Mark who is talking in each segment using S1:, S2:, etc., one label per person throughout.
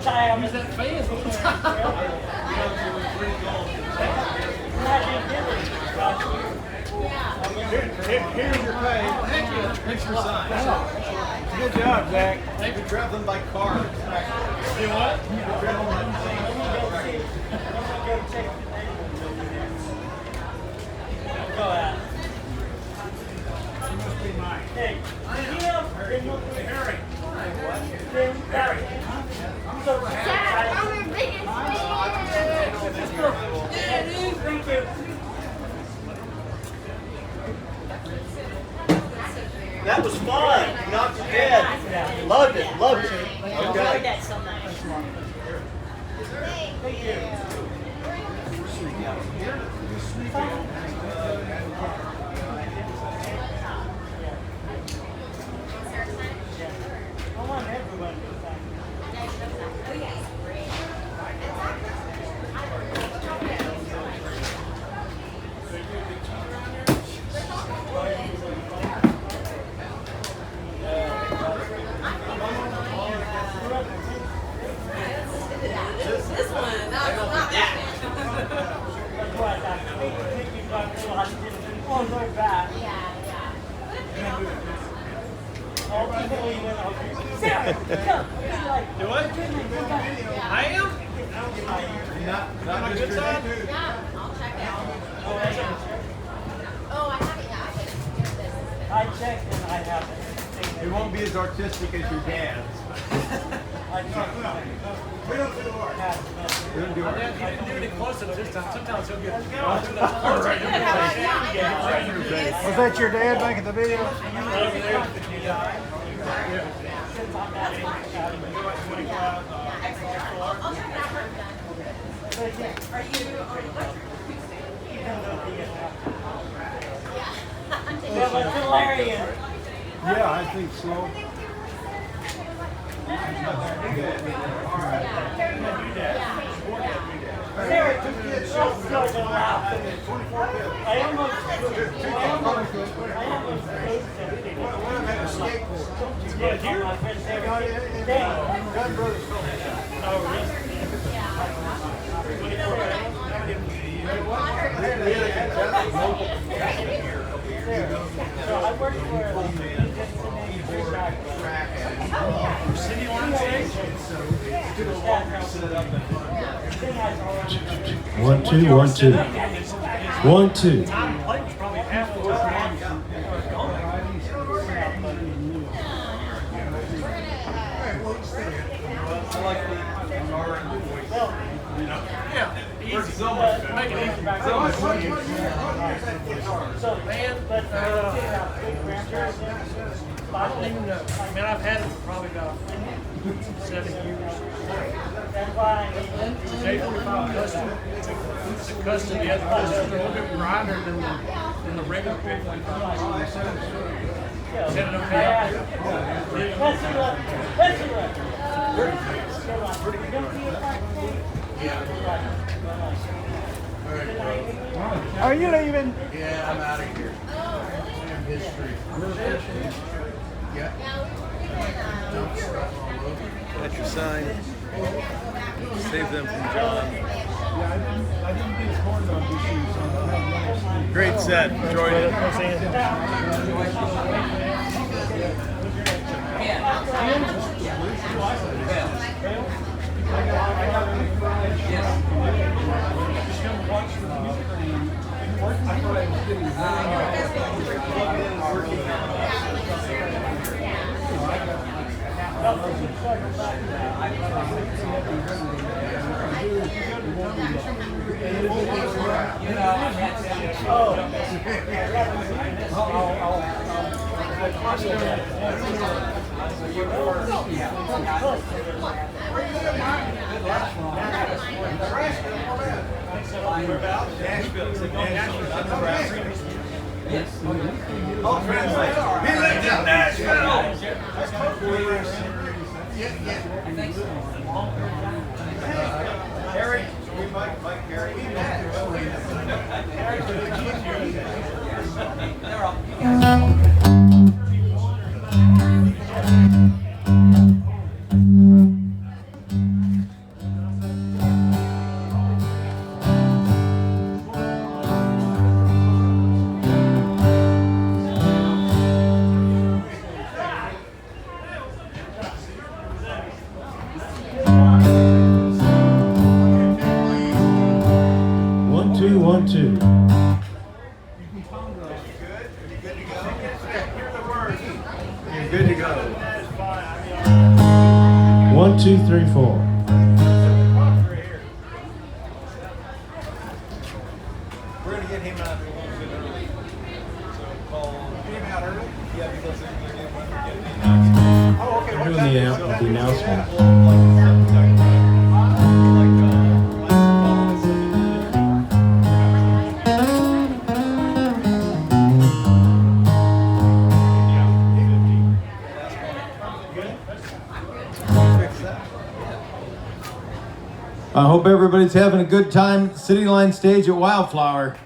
S1: Use that fan all the time.
S2: Here's your pay.
S1: Oh, heck yeah.
S2: Exercise. Good job, Zach.
S3: Maybe traveling by car.
S1: You what?
S3: Traveling by plane.
S4: Go out.
S2: You must be mine.
S4: Hey,
S2: Harry.
S5: Dad, I'm your biggest fan.
S4: yeah, dude, thank you.
S3: That was fun. Knocked your head. Loved it. Loved it.
S4: Enjoyed
S3: Okay.
S4: that so much. Thank you. I want everyone to thank you.
S5: This one, not that.
S4: That's why I thought, hey, thank you, Dr. Washington. Oh, no, bad. All people even, Sarah, come.
S1: Do what? I am?
S3: Not
S1: a good time?
S5: Yeah, I'll check it out. Oh, I haven't yet.
S4: I checked and I haven't.
S3: It won't be as artistic as your dad's.
S4: I checked.
S2: We don't do art.
S3: We don't do art.
S1: He didn't do any close up this time. Sometimes he'll get.
S3: All right.
S2: Was that your dad making the video?
S5: Are you
S4: That was hilarious.
S2: Yeah, I think so.
S4: Sarah took you so good and laughed. I almost faced him. Yeah, here? My friend Sarah.
S2: Gun Brothers.
S4: Oh, really? So I worked for
S1: CITYLINE station.
S6: One, two, one, two. 1, 2.
S1: Time and play was probably half the time. Gone.
S3: I like the car and the voice.
S1: Yeah, easy. So much better. Make it easy.
S4: So, man, but big grandparents there?
S1: I don't even know. I mean, I've had it for probably about 7 years.
S4: That's why
S1: J45 custom. It's a custom. The other ones are a little bit brighter than the regular 55. Is that okay out there?
S4: Let's do it. Let's do it.
S2: Are you leaving?
S3: Yeah, I'm out of here. History. Yeah. That's your sign. Save them from John.
S2: I didn't get his corn dog issues.
S3: Great set. Enjoyed it. All translate. He lived in Nashville. Harry, we Mike Harry.
S6: 2.
S2: You're good to go.
S6: 1, 2, 3, 4.
S2: We're going to get him out a little bit early. So call him out early? Yeah, because they're going to get one. Oh, okay.
S6: We're doing the announcement. I hope everybody's having a good time at the CITYLINE stage at WILDFLOWER.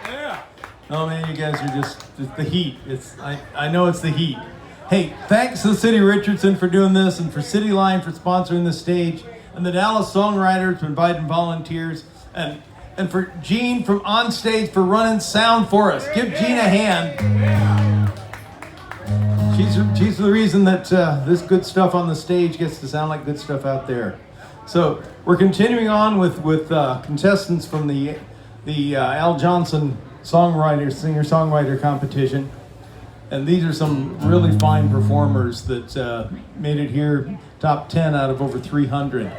S2: Yeah.
S6: Oh man, you guys are just the heat. I know it's the heat. Hey, thanks to the City of Richardson for doing this, and for CITYLINE for sponsoring this stage, and the Dallas Songwriters for inviting volunteers, and for Jean from Onstage for running sound for us. Give Jean a hand. She's the reason that this good stuff on the stage gets to sound like good stuff out there. So we're continuing on with contestants from the Al Johnson singer-songwriter competition. And these are some really fine performers that made it here, top 10 out of over 300.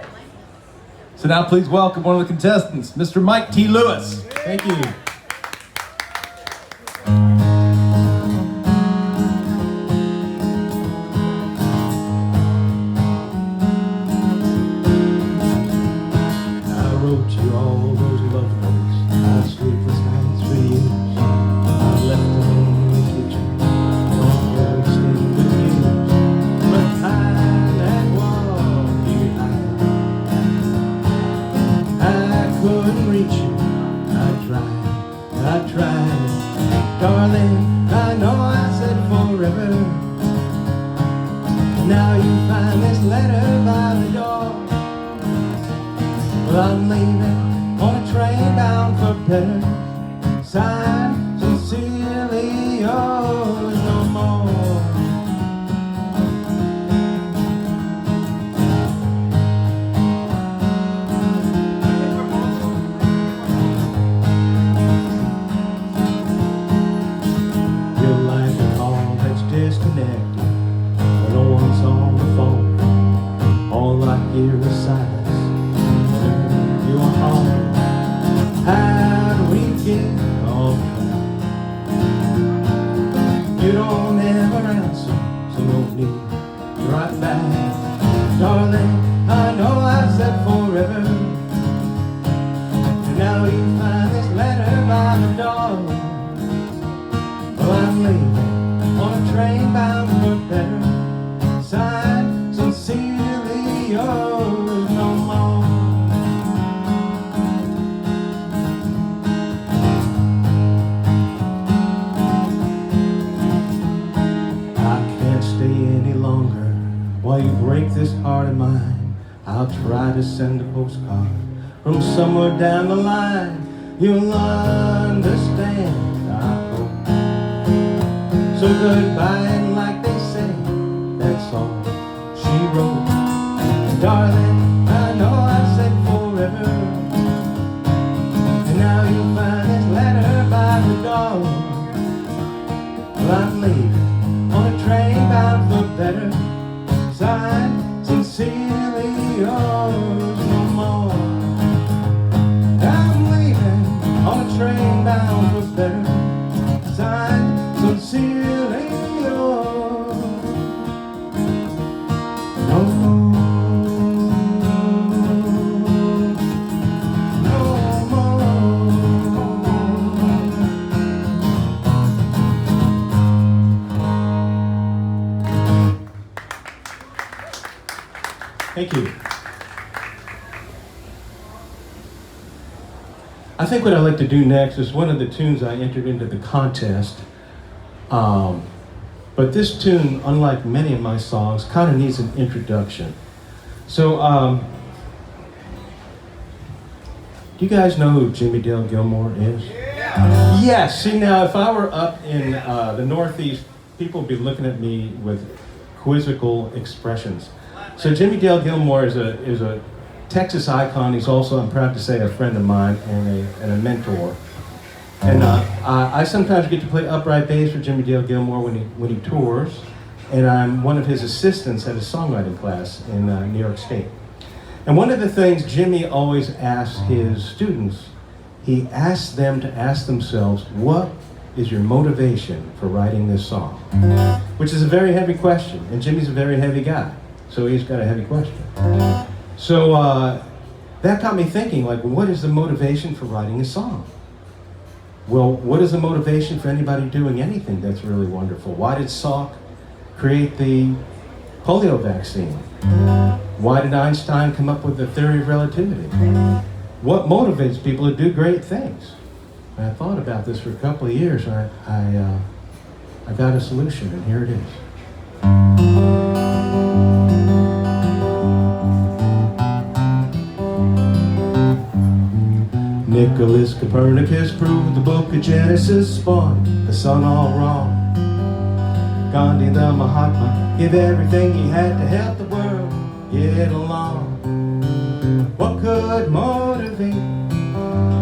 S6: So now please welcome one of the contestants, Mr. Mike T. Lewis. Thank you. I wrote you all those love notes, all sleepless nights for years. I left them in the kitchen. Couldn't reach you. I tried, darling. I know I said forever. Now you find this letter by the door. Well, I'm leaving on a train bound for better. Signed, sincerely yours, no more. Disconnected when no one's on the phone. All I hear is silence. You are home. How do we get off track? You don't ever answer, so no need to write back. Darling, I know I said forever, and now you find this letter by the door. Well, I'm leaving on a train bound for better. Signed, sincerely yours, no more. I can't stay any longer while you break this heart of mine. I'll try to send a postcard from somewhere down the line. You'll understand, I hope. So goodbye, and like they say, that's all she wrote. Darling, I know I said forever, and now you find this letter by the door. Well, I'm leaving on a train bound for better. Signed, sincerely yours, no more. I'm leaving on a train bound for better. Signed, sincerely yours, no more, no more. Thank you. I think what I'd like to do next is one of the tunes I entered into the contest. But this tune, unlike many of my songs, kind of needs an introduction. So, do you guys know who Jamey Dale Gilmore is? Yeah. Yes. See, now, if I were up in the Northeast, people would be looking at me with quizzical expressions. So, Jamey Dale Gilmore is a Texas icon. He's also, I'm proud to say, a friend of mine and a mentor. And I sometimes get to play upright bass for Jimmy Dale Gilmore when he tours, and I'm one of his assistants at a songwriting class in New York State. And one of the things Jimmy always asks his students, he asks them to ask themselves, what is your motivation for writing this song? Which is a very heavy question, and Jimmy's a very heavy guy, so he's got a heavy question. So that got me thinking, like, what is the motivation for writing a song? Well, what is the motivation for anybody doing anything that's really wonderful? Why did Salk create the polio vaccine? Why did Einstein come up with the theory of relativity? What motivates people to do great things? And I thought about this for a couple of years, and I got a solution, and here it is. Nicholas Copernicus proved the book of Genesis spawned the sun all wrong. Gandhi the Mahatma gave everything he had to help the world get along. What could motivate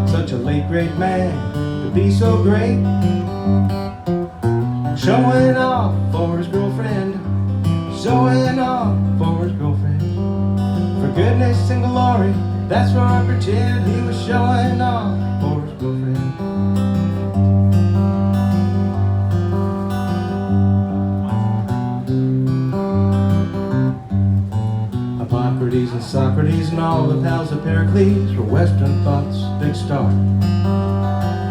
S6: such a late great man to be so great? Showing off for his girlfriend, showing off for his girlfriend. For goodness and glory, that's where I pretend he was showing off for his girlfriend. Hippocrates and Socrates and all the pals of Pericles were Western thought's big star.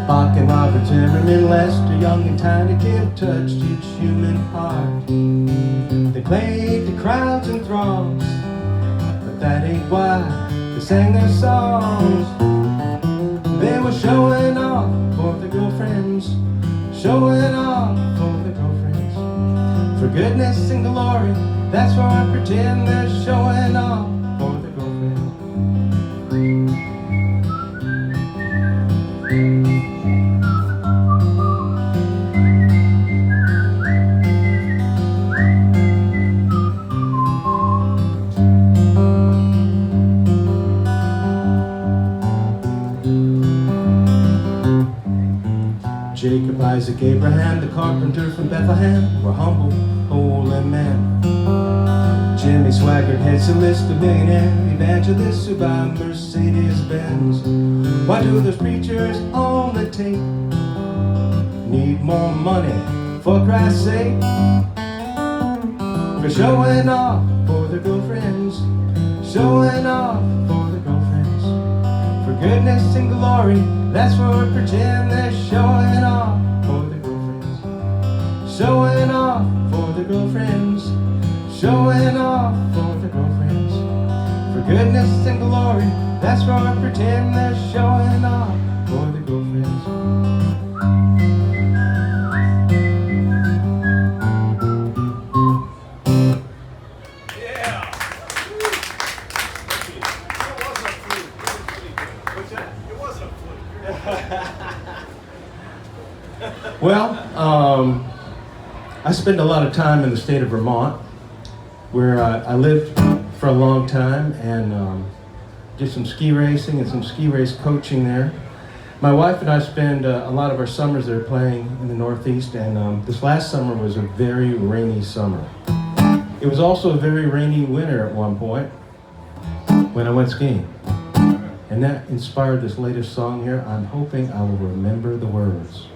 S6: Bach and Robert Zimmerman, Lester Young and Tiny Tim touched each human heart. They played to crowds and throngs, but that ain't why they sang their songs. They were showing off for their girlfriends, showing off for their girlfriends. For goodness and glory, that's where I pretend they're showing off for their girlfriends. Jacob, Isaac, Abraham, the carpenter from Bethlehem, were humble, holy men. Jimmy Swaggart heads a list of millionaire evangelists who buy Mercedes-Benz. Why do those preachers on the tape need more money, for Christ's sake? For showing off for their girlfriends, showing off for their girlfriends. For goodness and glory, that's where we pretend they're showing off for their girlfriends. Showing off for their girlfriends, showing off for their girlfriends. For goodness and glory, that's where I pretend they're showing off for their girlfriends.
S2: Yeah. It wasn't a fluke. What's that? It wasn't a fluke.
S6: Well, I spend a lot of time in the state of Vermont, where I lived for a long time and did some ski racing and some ski race coaching there. My wife and I spend a lot of our summers there playing in the Northeast, and this last summer was a very rainy summer. It was also a very rainy winter at one point when I went skiing. And that inspired this latest song here. I'm hoping I will remember the words.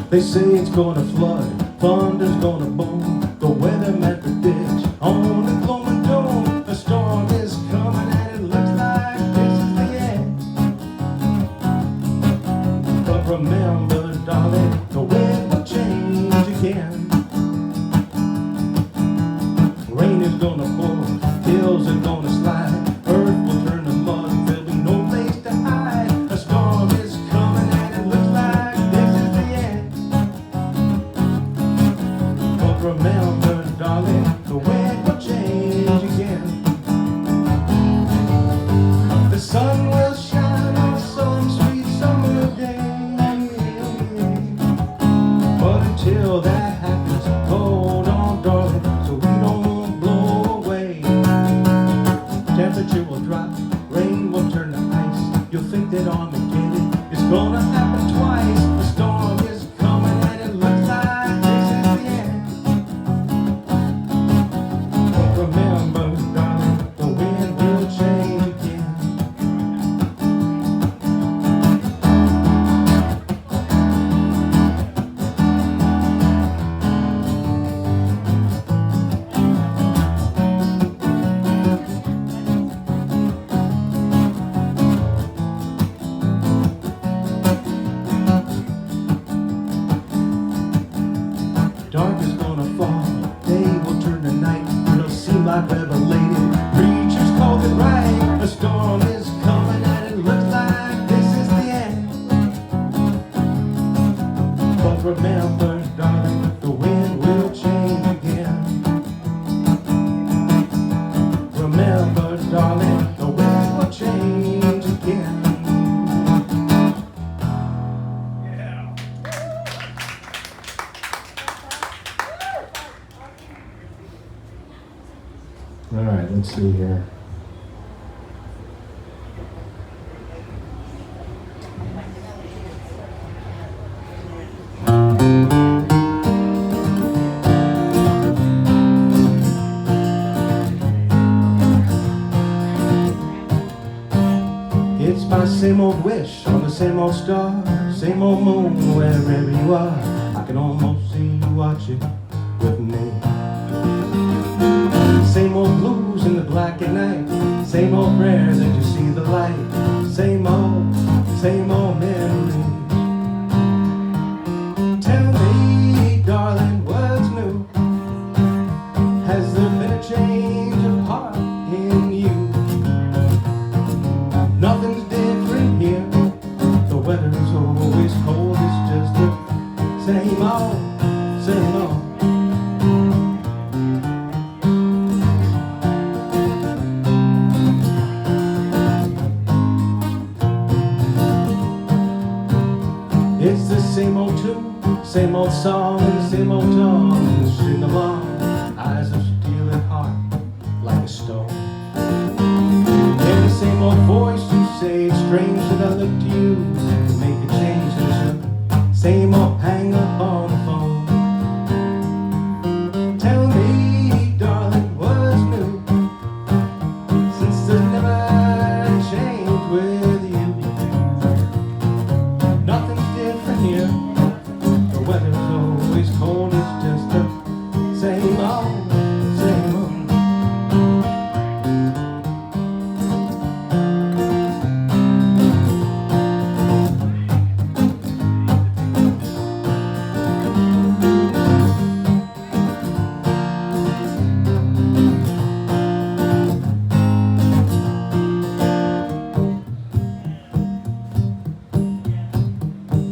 S6: They say it's gonna flood, thunder's gonna boom. The weatherman predicts on the glowing dome. A storm is coming and it looks like this is the end. But remember, darling, the wind will change again. Rain is gonna pour, hills are gonna slide, earth will turn to mud, there'll be no place to hide. A storm is coming and it looks like this is the end. But remember, darling, the wind will change. got revelated. Preachers called it right. A storm is coming and it looks like this is the end. But remember, darling, the wind will change again. Remember, darling, the wind will change again. All right, let's see here. It's my same old wish on the same old star, same old moon, wherever you are. I can almost see you watching with me. Same old blues in the black at night, same old prayer that you see the light, same old memories. Tell me, darling, what's new? Has there been a change of heart in you? Nothing's different here. The weather's always cold, it's just the same old, same old. It's the same old tune, same old song, and the same old tongue to sing along. Eyes of steel and heart like a stone. And the same old voice you say it's strange that I look to you to make a change. And the same old hang up on the phone. Tell me, darling, what's new? Since there's never a change with you. Nothing's different here. The weather's always cold, it's just the same old, same old.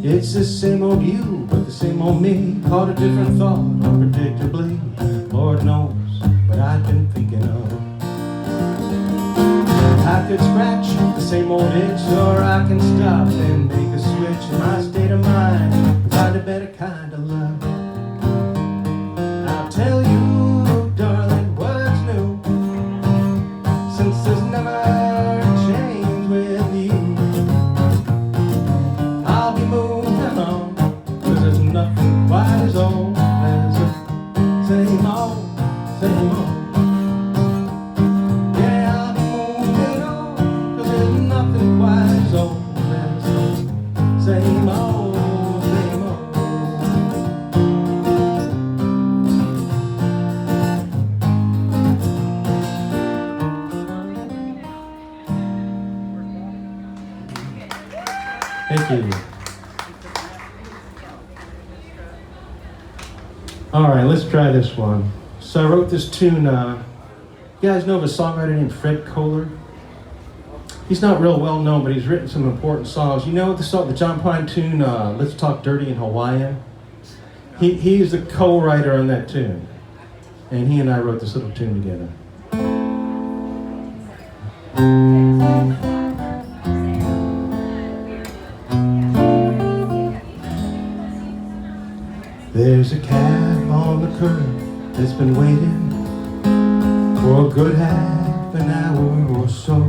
S6: It's the same old you, but the same old me. Caught a different thought, unpredictably. Lord knows what I've been thinking of. I could scratch the same old itch, or I can stop and make a switch in my state of mind. Find a better kind of love. I'll tell you, darling, what's new. Since there's never a change with you, I'll be moving on, 'cause there's nothing quite as old as the same old, same old. Yeah, I'll be moving on, 'cause there's nothing quite as old as the same old, same old. Thank you. All right, let's try this one. So I wrote this tune. You guys know of a songwriter named Fred Kohler? He's not real well known, but he's written some important songs. You know the song, the John Prine tune, Let's Talk Dirty in Hawaiian? He is the co-writer on that tune. And he and I wrote this little tune together. There's a cab on the curb that's been waiting for a good half an hour or so.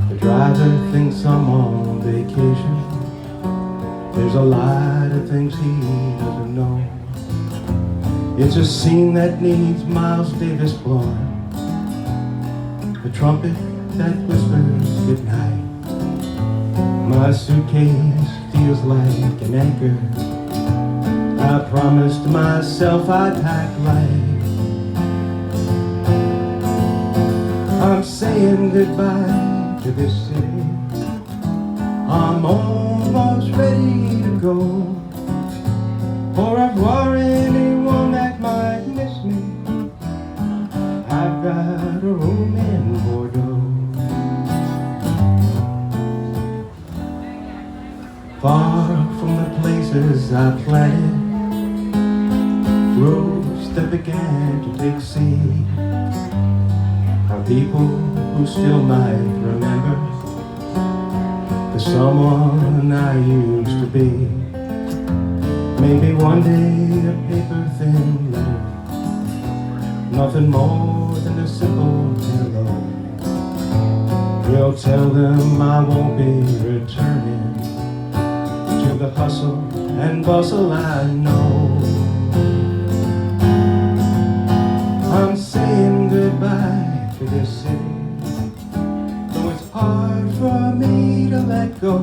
S6: The driver thinks I'm on vacation. There's a lot of things he doesn't know. It's a scene that needs Miles Davis blowing, the trumpet that whispers goodnight. My suitcase feels like an anchor. I promised myself I'd pack light. I'm saying goodbye to this city. I'm almost ready to go. Au revoir anyone that might miss me. got a room in Bordeaux. Far from the places I planted, roads that began to take seed, are people who still might remember the someone I used to be. Maybe one day a paper-thin letter, nothing more than a simple hello, will tell them I won't be returning to the hustle and bustle I know. I'm saying goodbye to this city, though it's hard for me to let go.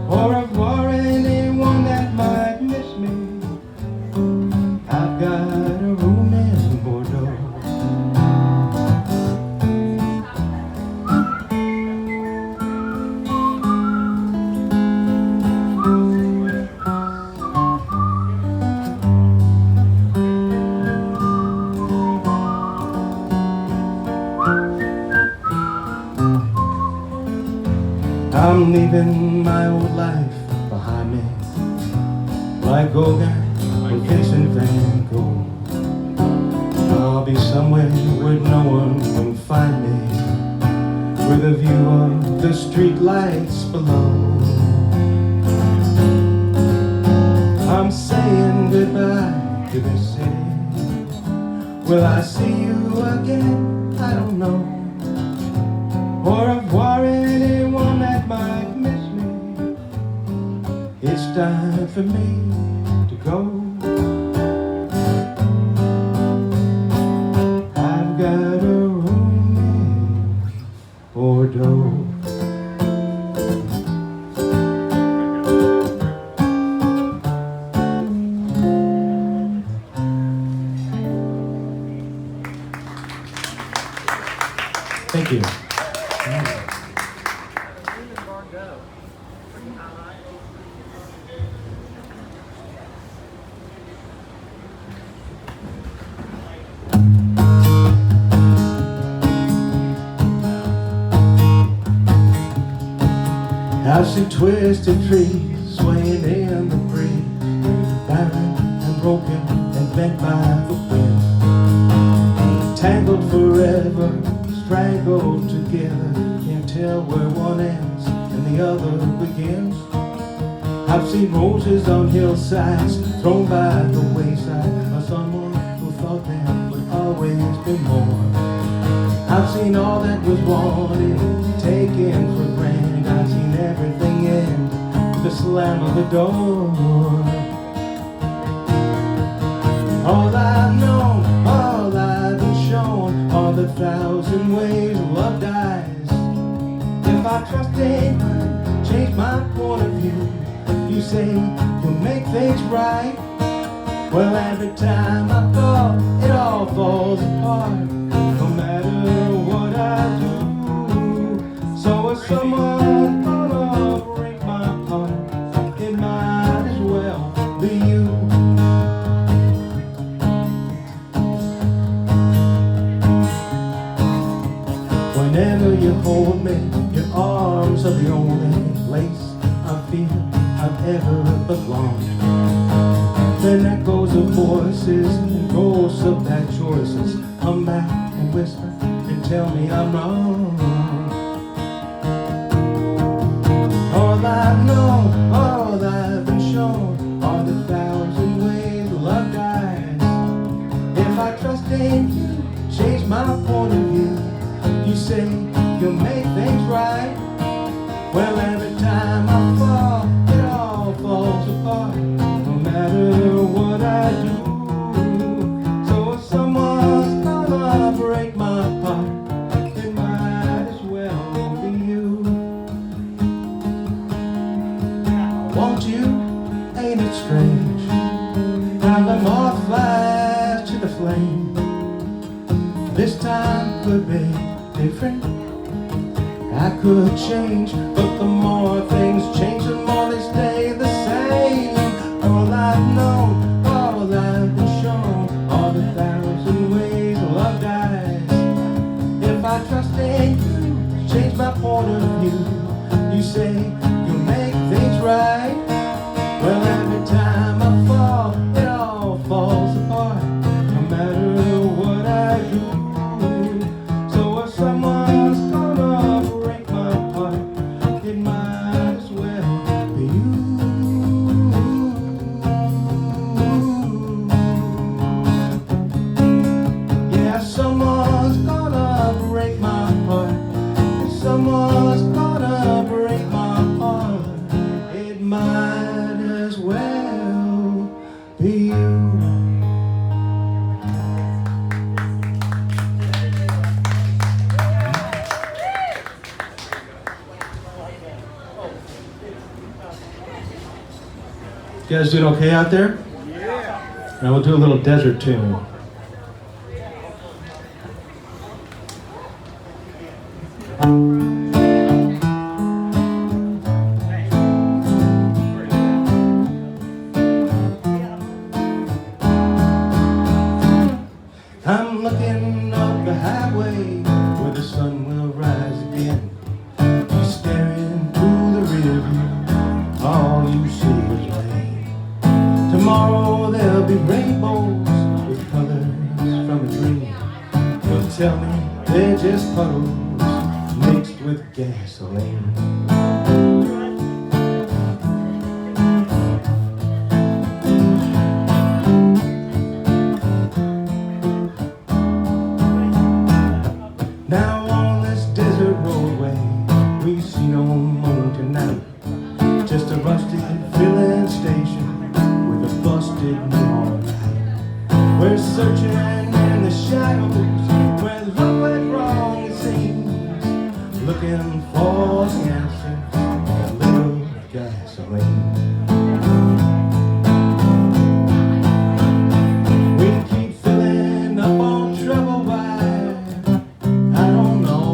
S6: Au revoir anyone that might miss me, I've got a room in Bordeaux. I'm leaving my old life behind me, like Gauguin or Vincent van Gogh. I'll be somewhere where no one can find me, with a view of the street lights below. I'm saying goodbye to this city. Will I see you again? I don't know. Au revoir anyone that might miss me. It's time for me to go. I've got a room in Bordeaux. Thank you. I see twisted trees swaying in the breeze, barren and broken and bent by the wind, tangled forever, strangled together. Can't tell where one ends and the other begins. I've seen roses on hillsides thrown by the wayside by someone who thought there would always be more. I've seen all that was wanted taken for granted. I've seen everything end with the slam of the door. All I've known, all I've been shown, are the thousand ways love dies. If I trust anyone, change my point of view, you say you'll make things right. Well, every time I fall, it all falls apart, no matter what I do. So if someone's gonna break my heart, it might as well be you. Whenever you hold me, your arms are the only place I feel I've ever belonged. Then echoes of voices and ghosts of bad choices come back and whisper and tell me I'm wrong. All I've known, all I've been shown, are the thousand ways love dies. If I trust in you, change my point of view, you say you'll make things right. Well, every time I fall, it all falls apart, no matter what I do. So if someone's gonna break my heart, it might as well be you. Won't you? Ain't it strange how the moth flies to the flame? This time could be different. I could change, but the more things change, the more they stay the same. All I've known, all I've been shown, are the thousand ways love dies. I trust in you, change my point of view. You say you'll make things right. Well, every time I fall, it all falls apart, no matter what I do. So if someone's gonna break my heart, it might as well be you. Yeah, someone's gonna break my heart. Someone's gonna break my heart. It might as well be you. You guys doing okay out there? Yeah. Now we'll do a little desert tune. I'm looking up the highway where the sun will rise again. You staring through the rear view, all you see is rain. Tomorrow there'll be rainbows with colors from a dream. You'll tell me they're just puddles mixed with gasoline. Now on this desert roadway, we see no moon tonight. Just a rusted filling station with a busted neon light. We're searching in the shadows where love went wrong, it seems, looking for the answer, a little gasoline. We keep filling up on trouble wire. I don't know,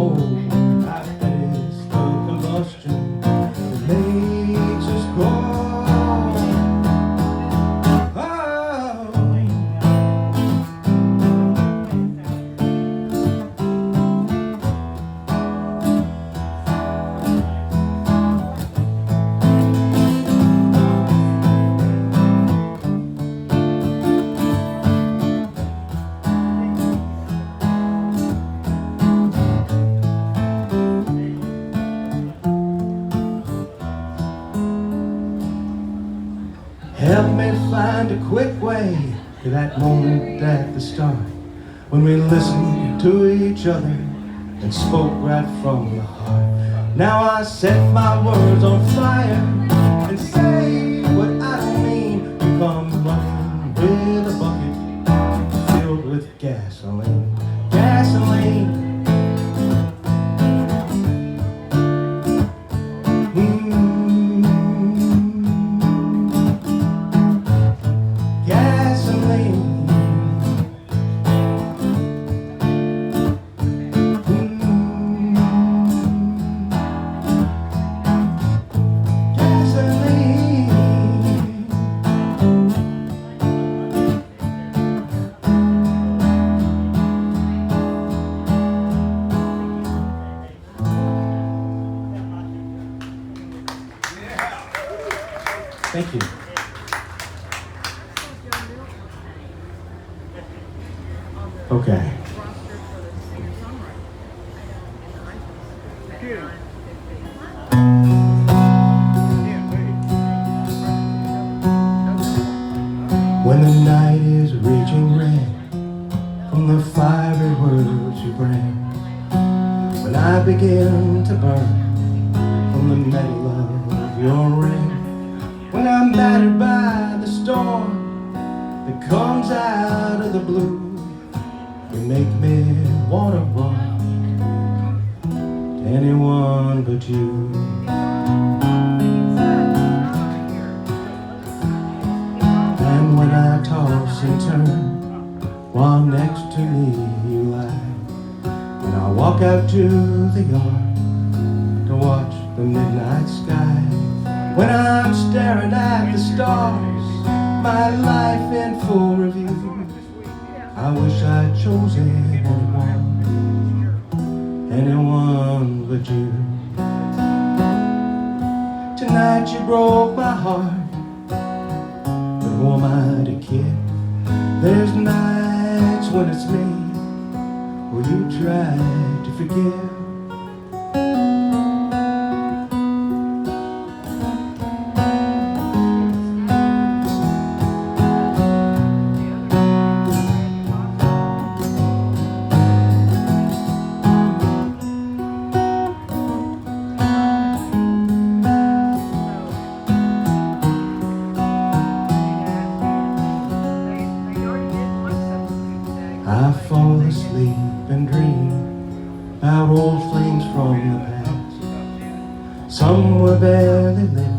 S6: I bet it's the combustion that makes us go. Help me find a quick way to that moment at the start when we listened to each other and spoke right from the heart. Now I set my words on fire and say what I don't mean. You come running with a bucket filled with gasoline. Gasoline. Thank you. Okay. When the night is raging red from the fiery words you bring, when I begin to burn from the metal of your ring, when I'm battered by the storm that comes out of the blue, you make me wanna run to anyone but you. And when I toss and turn while next to me you lie, when I walk out to the yard to watch the midnight sky, when I'm staring at the stars, my life in full review, I wish I'd chosen anyone night you broke my heart, but who am I to kid? There's nights when it's me who you try to forgive. I fall asleep and dream about old flames from the past. Some were barely lit,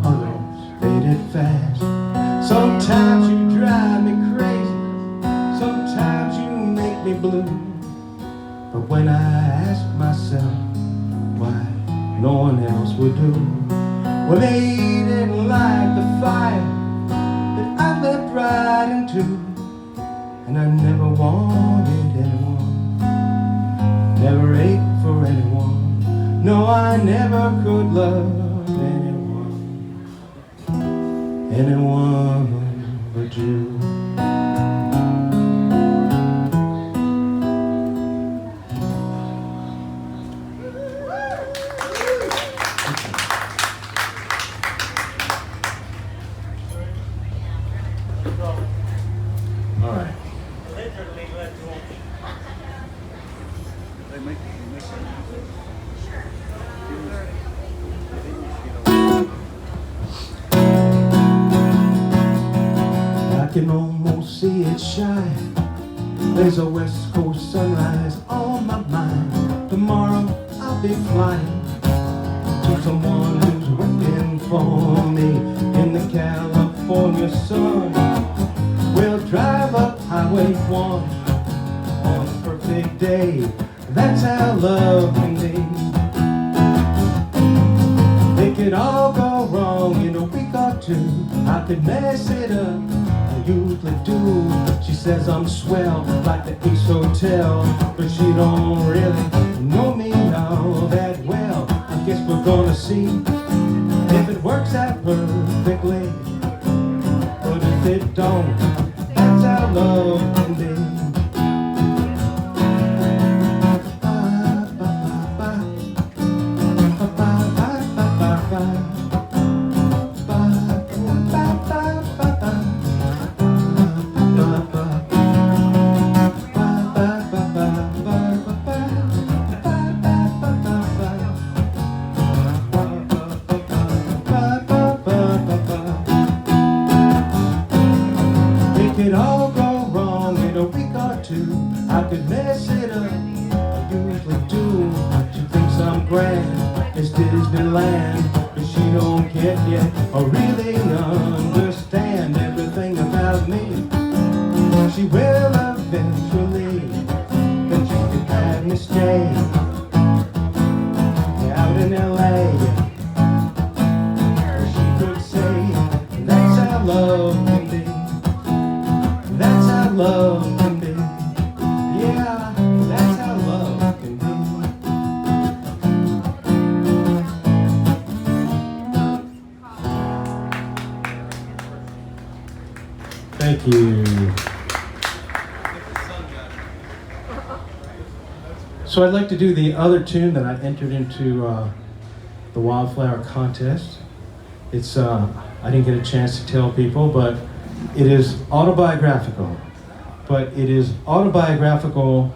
S6: others faded fast. Sometimes you drive me crazy, sometimes you make me blue. But when I ask myself why no one else would do, well, they didn't like the fire that I leapt right into. And I never wanted anyone, never ached for anyone. No, I never could love anyone but you. All right.
S4: Literally, let's go.
S6: I can almost see it shine. There's a West Coast sunrise on my mind. Tomorrow I'll be flying to someone who's waiting for me in the California sun. We'll drive up Highway 1 on a perfect day. That's how love can be. It could all go wrong in a week or two. I could mess it up, I usually do. She says I'm swell, like the Ace Hotel, but she don't really know me now that well. I guess we're gonna see if it works out perfectly. But if it don't, that's how love can be. It could all go wrong in a week or two. I could mess it up, I usually do. She thinks I'm grand, it's Disneyland, but she don't get yet or really understand everything about me. She will eventually, but she can have me stay out in LA. She could say, that's how love can be. That's how love can be. Yeah, that's how love can be. Thank you. So I'd like to do the other tune that I entered into the Wildflower contest. It's I didn't get a chance to tell people, but it is autobiographical. But it is autobiographical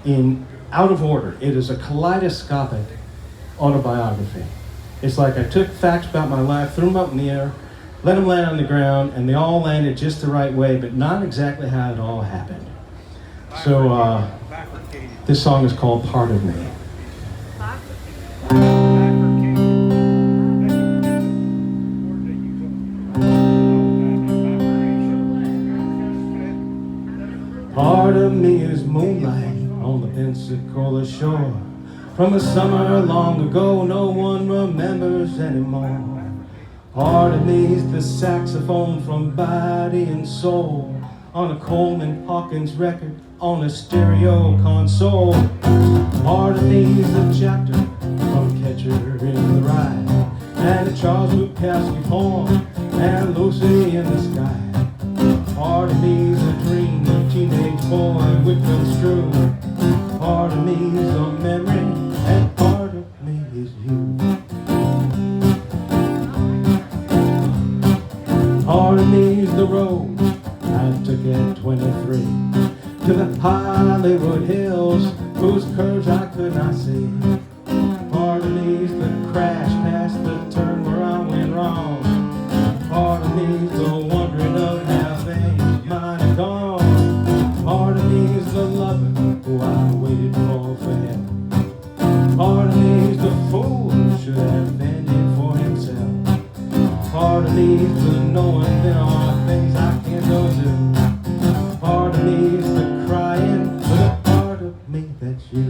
S6: in out of order. It is a kaleidoscopic autobiography. It's like I took facts about my life, threw them up in the air, let them land on the ground, and they all landed just the right way, but not exactly how it all happened. So this song is called Part of Me. Part of me is moonlight on the Pensacola shore. From a summer long ago, no one remembers anymore. Part of me is the saxophone from Body and Soul, on a Coleman Hawkins record, on a stereo console. Part of me is a chapter from Catcher in the and a Charles Bukowski poem, and Lucy in the sky. Part of me's a dream, a teenage boy with no screw. Part of me's a memory, and part of me is you. Part of me's the road I took at 23 to the Hollywood Hills, whose curves I could not see. Part of me's the crash past the turn where I went wrong. Part of me's the wondering of how things might have gone. Part of me's the lover who I waited for him. Part of me's the fool who should have fended for himself. Part of me's the knowing there are things I can't go do. Part of me's the crying, but a part of me that's you.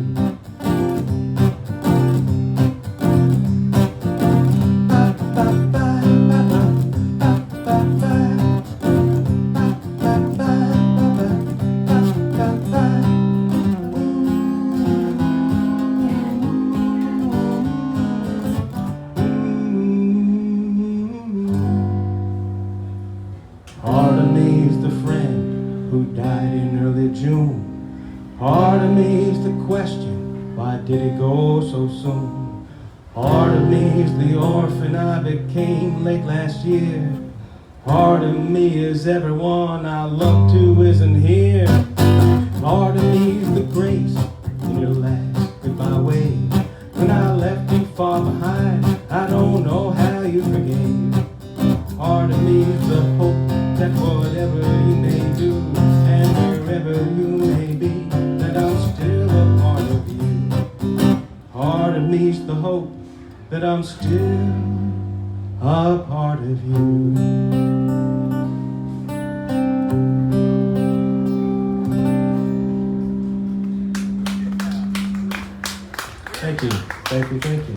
S6: Part of me's the friend who died in early June. Part of me's the question, why did it go so soon? Part of me's the orphan I became late last year. Part of me is everyone I love to isn't here. Part of me's the grace in your last goodbye wave. When I left you far behind, I don't know how you forgave. Part of me's the hope that whatever you may do and wherever you may be, that I'm still a part of you. Part of me's the hope that I'm still a part of you. Thank you, thank you, thank you.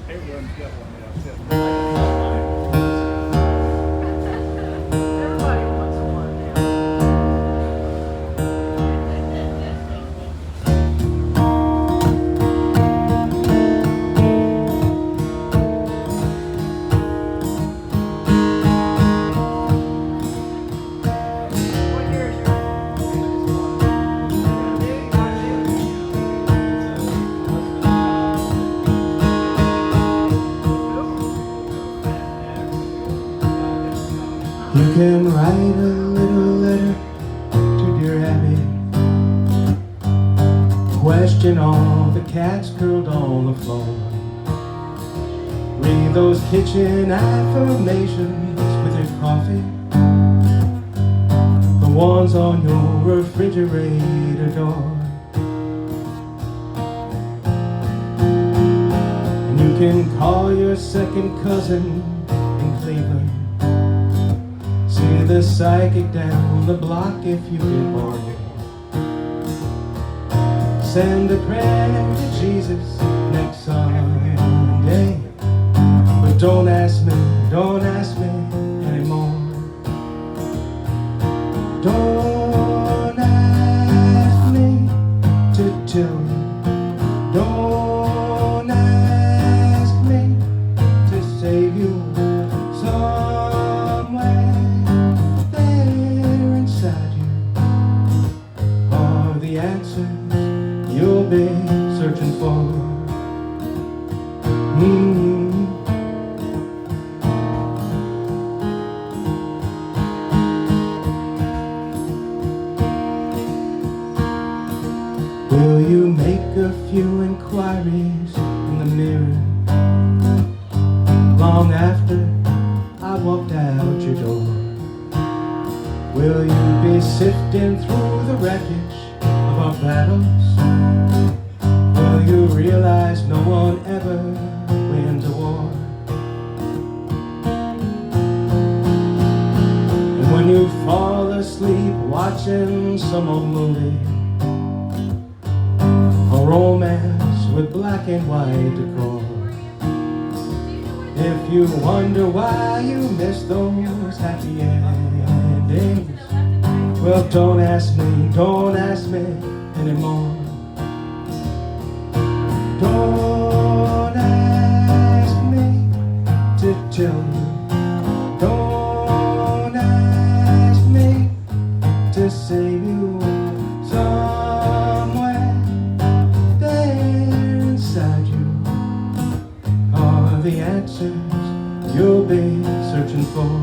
S2: Everyone's got one now.
S5: Everybody wants one now. What year is
S6: You can write a little letter to dear Abby. Question all the cats curled on the floor. Read those kitchen affirmations with your coffee. The ones on your refrigerator door. And you can call your second cousin in Cleveland. See the psychic down the block if you get bored. Send a prayer to Jesus next Sunday. But don't ask me anymore. Don't ask me to tell you. Don't ask me to save you somewhere. The answers you'll be searching for. Will you make a few inquiries in the mirror long after I walked out your door? Will you be sifting through the wreckage of our battles? Will you realize no one ever wins a war? And when you fall asleep watching some old movie, a romance with black and white decor, If you wonder why you miss those happy endings, well, don't ask me anymore. Don't ask me to tell you. Don't ask me to save you. Somewhere there inside you are the answers you'll be searching for.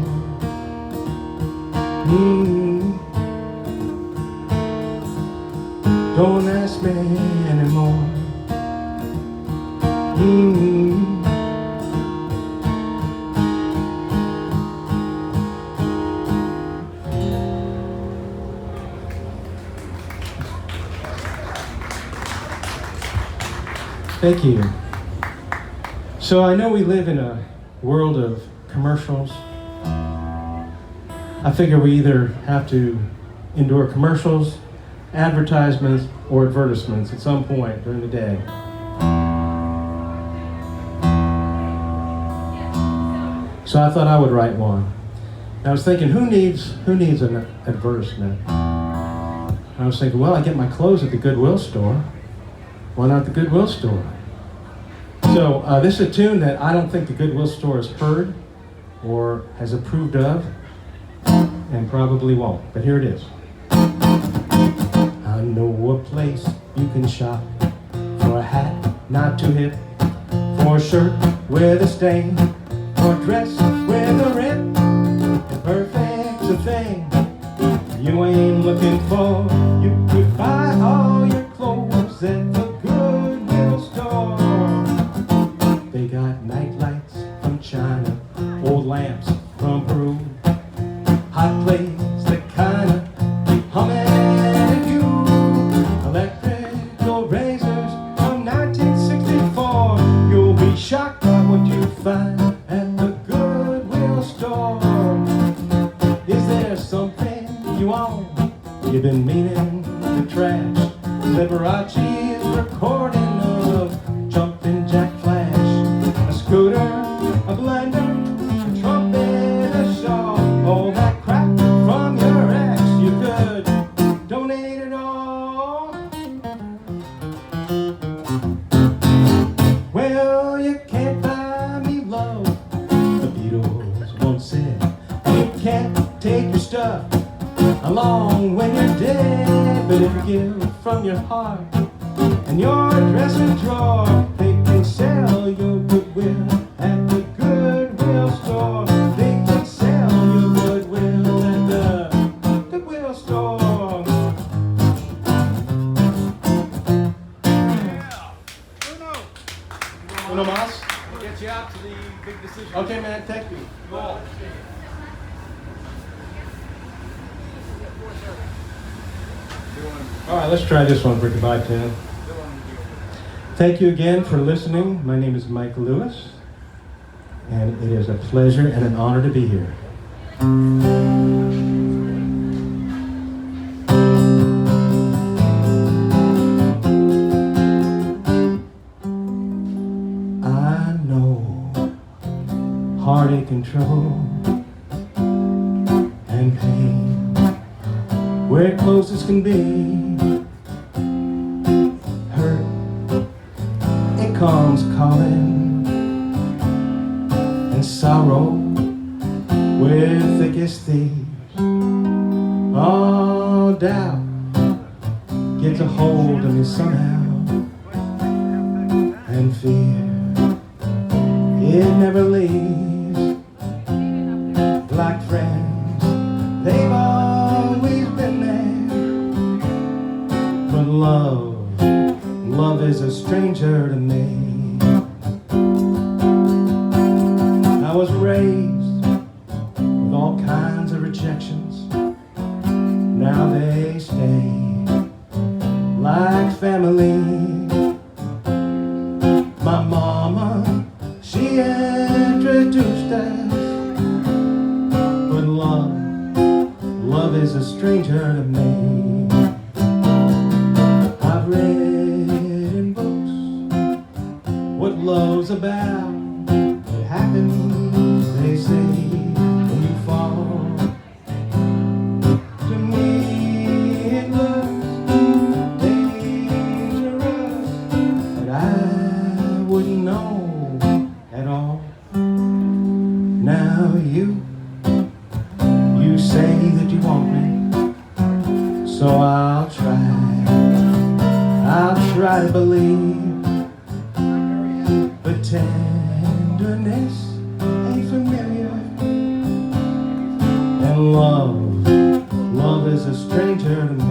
S6: Don't ask me anymore. Thank you. So I know we live in a world of commercials. I figure we either have to endure commercials, advertisements, or advertisements at some point during the day. So I thought I would write one. And I was thinking, who needs an advertisement? I was thinking, well, I get my clothes at the Goodwill store. Why not the Goodwill store? So this is a tune that I don't think the Goodwill store has heard or has approved of, and probably won't, but here it is. I know a place you can shop for a hat not too hip, for a shirt with a stain, for a dress with a rip. The perfect's a thing you ain't looking for. You could buy all your clothes at the Goodwill store. They got night lights from China, old lamps from Peru, hot plates that kinda keep humming at you, electrical razors from 1964. You'll be shocked by what you find at the Goodwill store. Is there something you own you've been meaning to trash? Liberace's recording of Jumpin' Jack Flash, a scooter, a blender, a trumpet, a shawl, all that crap from your ex. You could donate it all. Well, you can't buy me love, the Beatles once said. You can't take your stuff along when you're dead, but if you give from your heart and your dresser drawer, they can sell your goodwill at the Goodwill store. They can sell your goodwill at the Goodwill store. Uno más?
S2: We'll get you out to the big decision.
S6: Okay, man, thank you.
S2: Cool.
S6: All right, let's try this one for goodbye, Tim. Thank you again for listening. My name is Mike Lewis, and it is a pleasure and an honor to be here. I know heartache and trouble and pain where closest can be. Hurt, it comes calling, and sorrow with thickest thieves. All doubt gets a hold of me somehow, and fear, it never leaves. Like friends, they've always been there, but love is a stranger to me. I was raised with all kinds of rejections. Now they stay like family. My mama, she introduced us, but love is a stranger to me. I've read in books what love's about. It happens I'll try to believe, but tenderness ain't familiar, and love is a stranger to me.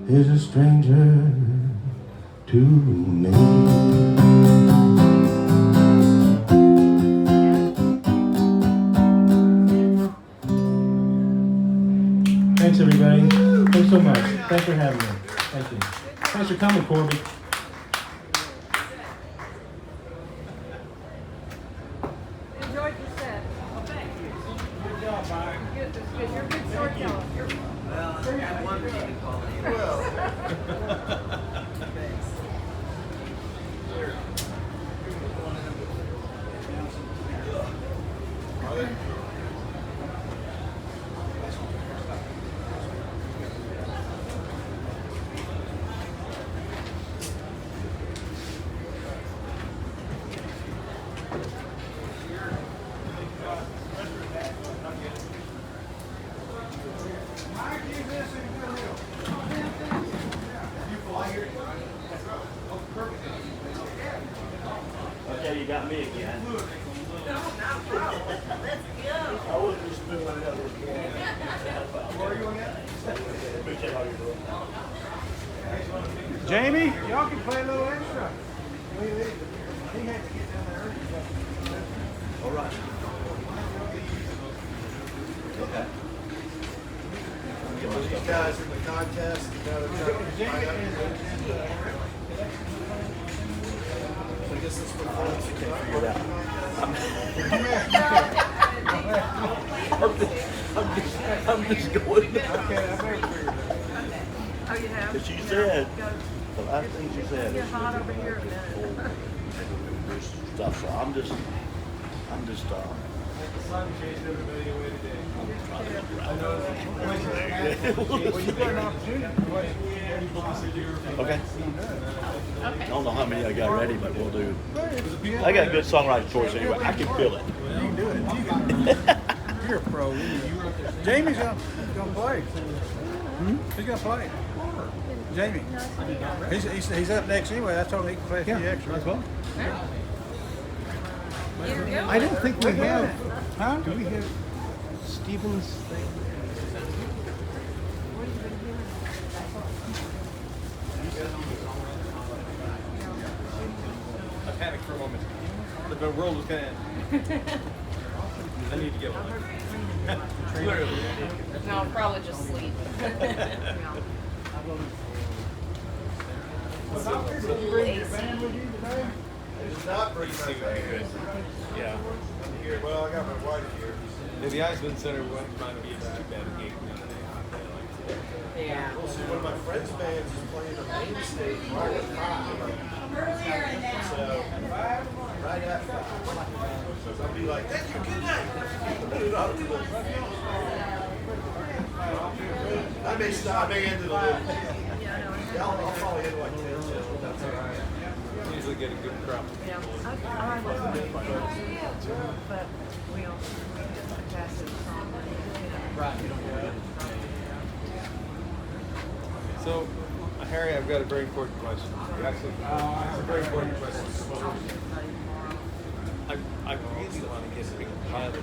S6: Is a stranger to me. Thanks, everybody. Thanks so much. Thanks for having me. Thank you. Thanks for coming, Corby.
S7: Enjoyed your set. Well, thank you. Good job, Mike. You're a good storyteller.
S3: Well, I got one thing to call you. Okay, you got me again. No, not problem. Let's go. I wasn't just moving it up. Where are you again? Let me check how you're doing.
S2: Jamey, y'all can play a little extra. He had to get down there early.
S3: All right. Okay.
S2: These guys in the contest, I guess this one
S3: Figure it out. I'm just going.
S2: Okay, I better figure it out.
S7: Oh, you have?
S3: She said, the last thing she said
S7: Get
S3: is
S7: hot over here a minute.
S3: there's stuff, so I'm just,
S2: The sun chased everybody away today.
S3: I know.
S2: Well, you got an opportunity.
S3: Okay. I don't know how many I got ready, but we'll do. I got good songwriting choice anyway. I can feel it.
S2: You can do it. You're a pro. Jamie's gonna play. He's gonna play. Jamey. He's up next anyway. I told him he can play a few extra as well.
S6: I don't think we have.
S2: Huh?
S6: Do we have Stephen's thing?
S2: I panicked for a moment. The world was gonna end. I need to get one. Literally.
S5: No, probably just sleep.
S2: I did not bring my bag. Yeah. I'm here. Well, I got my wife here. Yeah, the Iceland Center wouldn't mind me if I had a gig the other day.
S5: Yeah.
S2: Well, see, one of my friends' bands is playing the main stage right at 5. So, right at 5. So I'll be like, thank you, good night. I may stop, I may end it a little. Yeah, I'll probably end like 10. That's all right. Usually get a good crowd.
S7: Yeah, I love it. But we all pass it from.
S2: Right. So, Harry, I've got a very important question. Actually, it's a very important question. I really want to get a pilot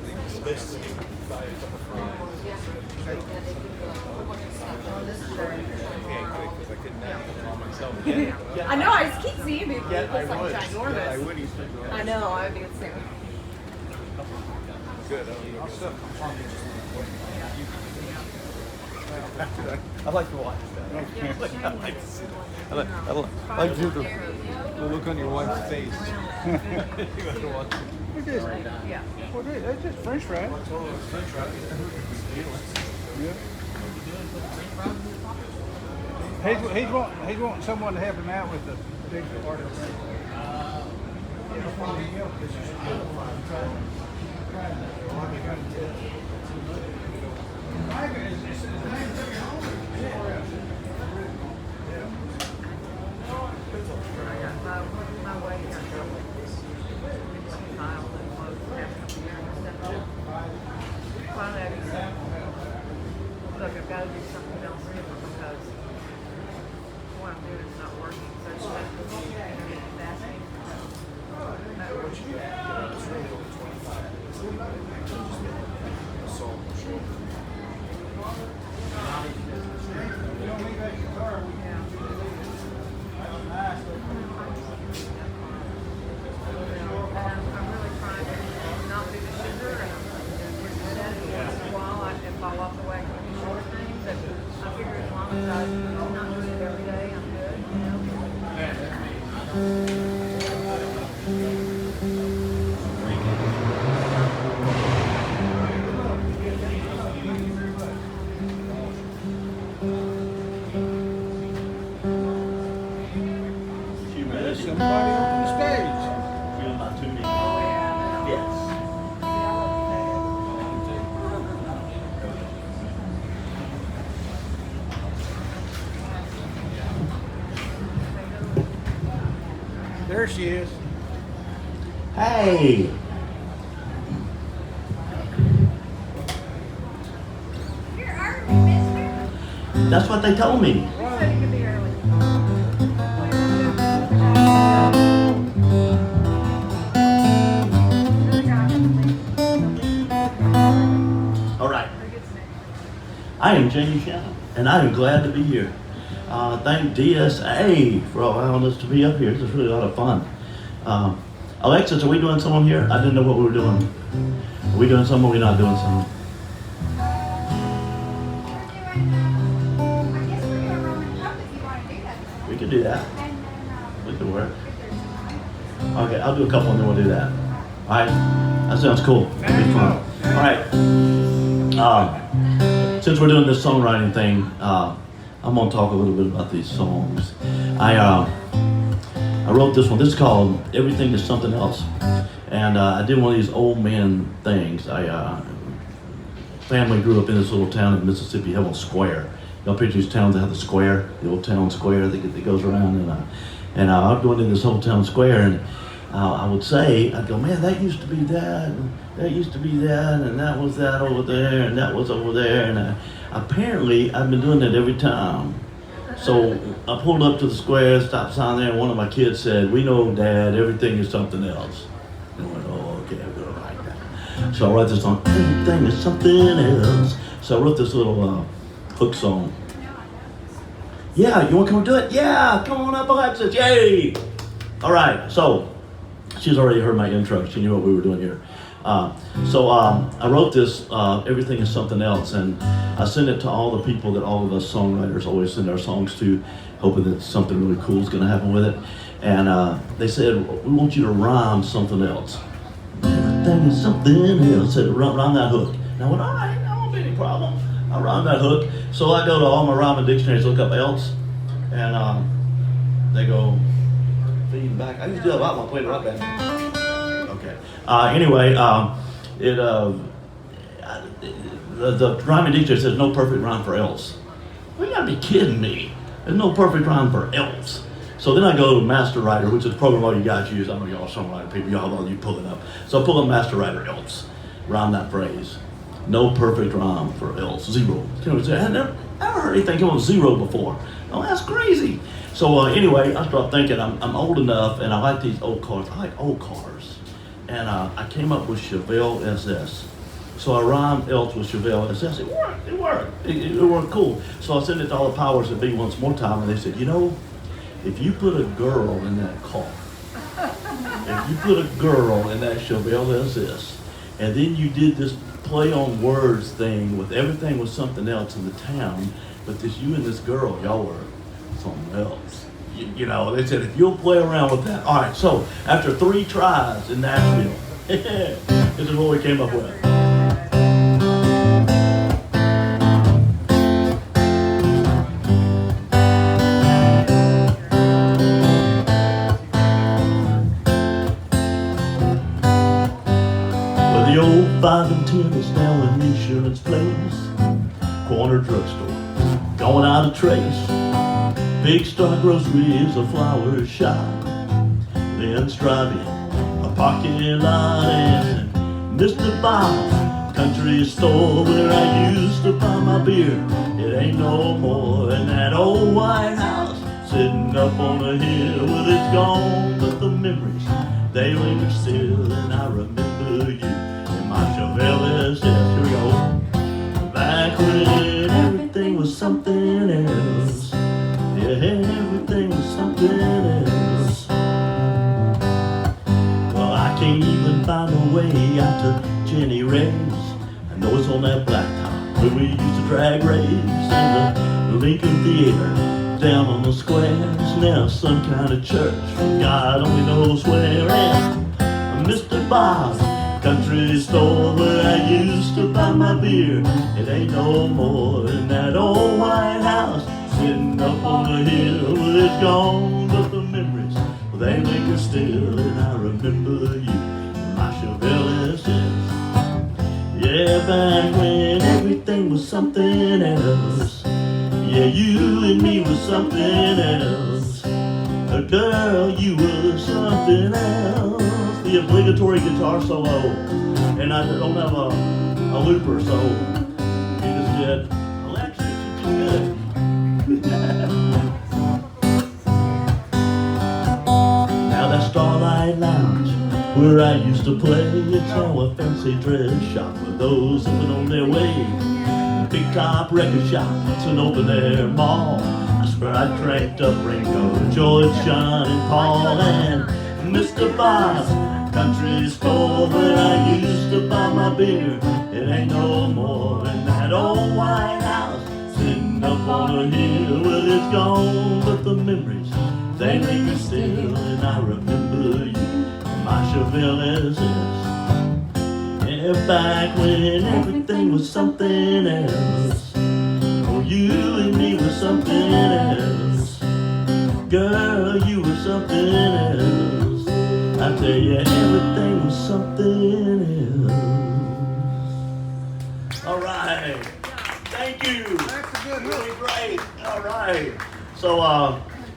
S2: this list by a couple of friends. Okay, because I couldn't navigate it all myself. Yeah,
S5: I know, I just keep seeing people.
S2: yeah,
S5: It
S2: I
S5: looks like
S2: would.
S5: ginormous.
S2: Yeah, I would. He's been going.
S5: I know, I would do the same.
S2: Good. I like to watch that. I like to see that. I like to see the look on your wife's face. You have to watch it.
S8: What is it?
S5: Yeah.
S8: What is it? That's just French fries.
S2: French fries.
S8: Yeah. He's wanting someone to help him out with the big order.
S7: My way got double. Tile and clothes after a year and stuff. Finally, I just said, look, I've got to do something else because what I'm doing is not working. So I just have to internet fasting. I'm really trying to not do the sugar and I'm at it once in a while. If I walk away from the sugar thing, but I figure as long as I'm not doing it every day, I'm good, you know.
S8: Somebody on the stage.
S3: Feel about 2 minutes. Yes.
S8: There she is.
S3: Hey.
S5: You're early, mister.
S3: That's what they told me.
S7: So you can be early.
S3: All right. I am Jamey Shannon, and I am glad to be here. Thank DSA for allowing us to be up here. This is really a lot of fun. Alexis, are we doing someone here? I didn't know what we were doing. Are we doing something or are we not doing something?
S5: I guess we're gonna Roman Cup if you want to do that.
S3: We could do that.
S5: And then,
S3: We could work. Okay, I'll do a couple and then we'll do that. All right? That sounds cool. It'll be fun. All right. Since we're doing this songwriting thing, I'm gonna talk a little bit about these songs. I wrote this one. This is called "Everything Is Something Else," and I did one of these old man things. Family grew up in this little town in Mississippi, Hell Square. Y'all picture these towns that have the square, the old town square that goes around, and I'd go into this whole town square, and I would say, I'd go, man, that used to be that, and that used to be that, and that was that over there, and that was over there, and apparently I've been doing that every time. So I pulled up to the square, stop sign there, and one of my kids said, "We know, Dad, everything is something else." And I went, "Oh, okay, I'm gonna write that." So I write this song, "Everything is something else." So I wrote this little hook song. Yeah, you want to come do it? Yeah, come on up, Alexis, yay! All right, so she's already heard my intro. She knew what we were doing here. So I wrote this, "Everything is Something Else," and I sent it to all the people that all of us songwriters always send our songs to, hoping that something really cool is going to happen with it. And they said, "We want you to rhyme something else." Everything is something else. Said, rhyme that hook. And I went, all right, that won't be any problem. I'll rhyme that hook. So I go to all my rhyming dictionaries, look up else, and they go, feeding back. I used to do that a lot when I played rock band. Okay. Anyway, the rhyming dictionary says no perfect rhyme for else. Well, you gotta be kidding me. There's no perfect rhyme for else. So then I go to Master Writer, which is a program all you guys use. I know y'all songwriter people, you pull it up. So I pull up Master Writer else, rhyme that phrase. No perfect rhyme for else, zero. You know, I never heard anything come with zero before. Oh, that's crazy. So anyway, I started thinking I'm old enough, and I like these old cars. I like old cars, and I came up with Chevelle SS. So I rhymed else with Chevelle SS. It worked. It worked. It worked cool. So I sent it to all the powers that be once more time, and they said, you know, if you put a girl in that car, if you put a girl in that Chevelle SS, and then you did this play on words thing with everything was something else in the town, but this you and this girl, y'all were something else. You know, they said, if you'll play around with that. All right, so after 3 tries in Nashville, this is what we came up with. Well, the old 5 and 10 is now an insurance place, corner drugstore, going out of trace. Big Star Grocery is a flower shop, then striving a parking lot, and Mr. Bob's country store where I used to buy my beer. It ain't no more in that old White House, sitting up on a hill. Well, it's gone, but the memories, they linger still, and I remember you in my Chevelle SS. Here we go. Back when everything was something else. Yeah, everything was something else. Well, I can't even find a way out to Jenny Ray's. I know it's on that blacktop where we used to drag raves, and the Lincoln Theater down on the square is now some kind of church. God only knows where. And Mr. Bob's country store where I used to buy my beer, it ain't no more in that old White House, sitting up on the hill. Well, it's gone, but the memories, well, they linger still, and I remember you in my Chevelle SS. Yeah, back when everything was something else. Yeah, you and me was something else. Girl, you were something else. The obligatory guitar solo, and I don't have a looper, so you just did Alexis, you did good. Now that Starlight Lounge where I used to play, it's now a fancy dress shop for those who've been on their way. Big top record shop, it's an open air mall. I swear I drank up Ringo, George, John, and Paul, and Mr. Bob's country store where I used to buy my beer. It ain't no more in that old White House, sitting up on a hill. Well, it's gone, but the memories, they linger still, and I remember you in my Chevelle SS. Yeah, back when everything was something else. Oh, you and me were something else. Girl, you were something else. I tell you, everything was something else. All right. Thank you.
S8: That's a good
S3: Really
S8: hook.
S3: great. All right. So,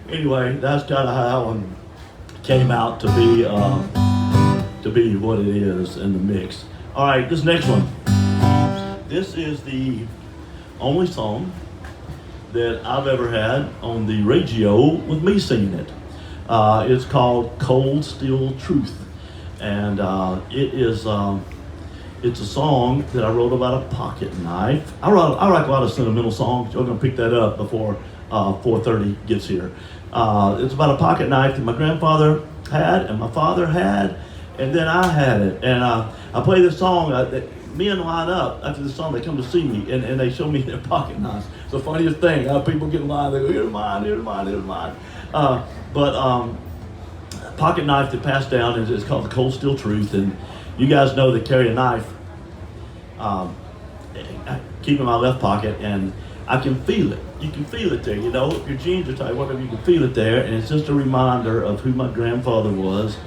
S3: anyway, that's kind of how one came out to be what it is in the mix. All right, this next one. This is the only song that I've ever had on the radio with me singing it. It's called Cold Steel Truth, and it's a song that I wrote about a pocket knife. I write a lot of sentimental songs. You're gonna pick that up before 4:30 gets here. It's about a pocket knife that my grandfather had, and my father had, and then I had it. And I play this song. Men line up after the song. They come to see me, and they show me their pocket knives. It's the funniest thing. People get in line. They go, "Here's mine. Here's mine. Here's mine." Pocket knife that passed down is called the Cold Steel Truth, and you guys know that carry a knife. I keep in my left pocket, and I can feel it. You can feel it there, you know. If your jeans are tight, whatever, you can feel it there, and it's just a reminder of who my grandfather was,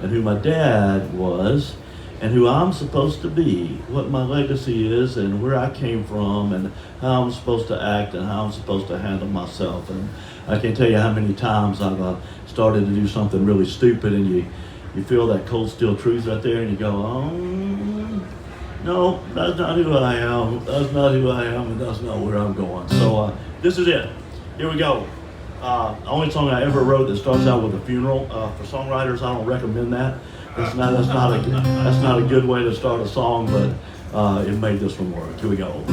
S3: and who my dad was, and who I'm supposed to be, what my legacy is, and where I came from, and how I'm supposed to act, and how I'm supposed to handle myself. And I can't tell you how many times I've started to do something really stupid, and you feel that cold steel truth right there, and you go, oh, no, that's not who I am. That's not who I am, and that's not where I'm going. So this is it. Here we go. Only song I ever wrote that starts out with a funeral. For songwriters, I don't recommend that. That's not a good way to start a song, but it made this one work. Here we go.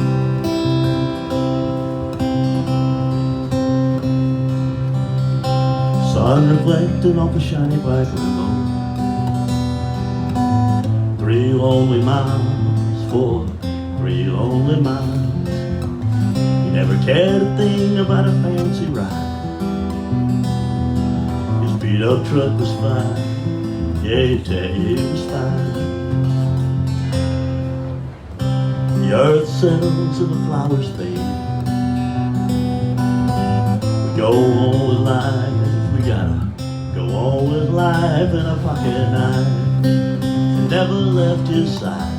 S3: Sun reflecting off a shiny white rainbow. 3 lonely miles for 3 lonely miles. He never cared a thing about a fancy ride. His beat-up truck was fine. Yeah, he'd tell you it was fine. The earth settles and the flowers fade. We go on with life. We gotta go on with life in a pocket knife. And never left his side.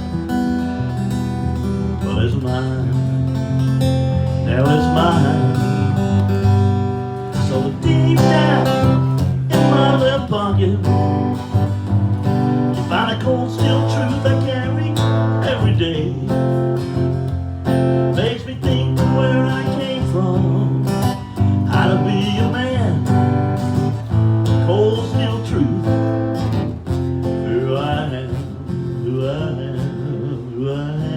S3: Well, it's mine. Now it's mine. So deep down in my left pocket, you find a cold steel truth I carry every day. Makes me think of where I came from, how to be a man. Cold steel truth, who I am, who I am, who I am.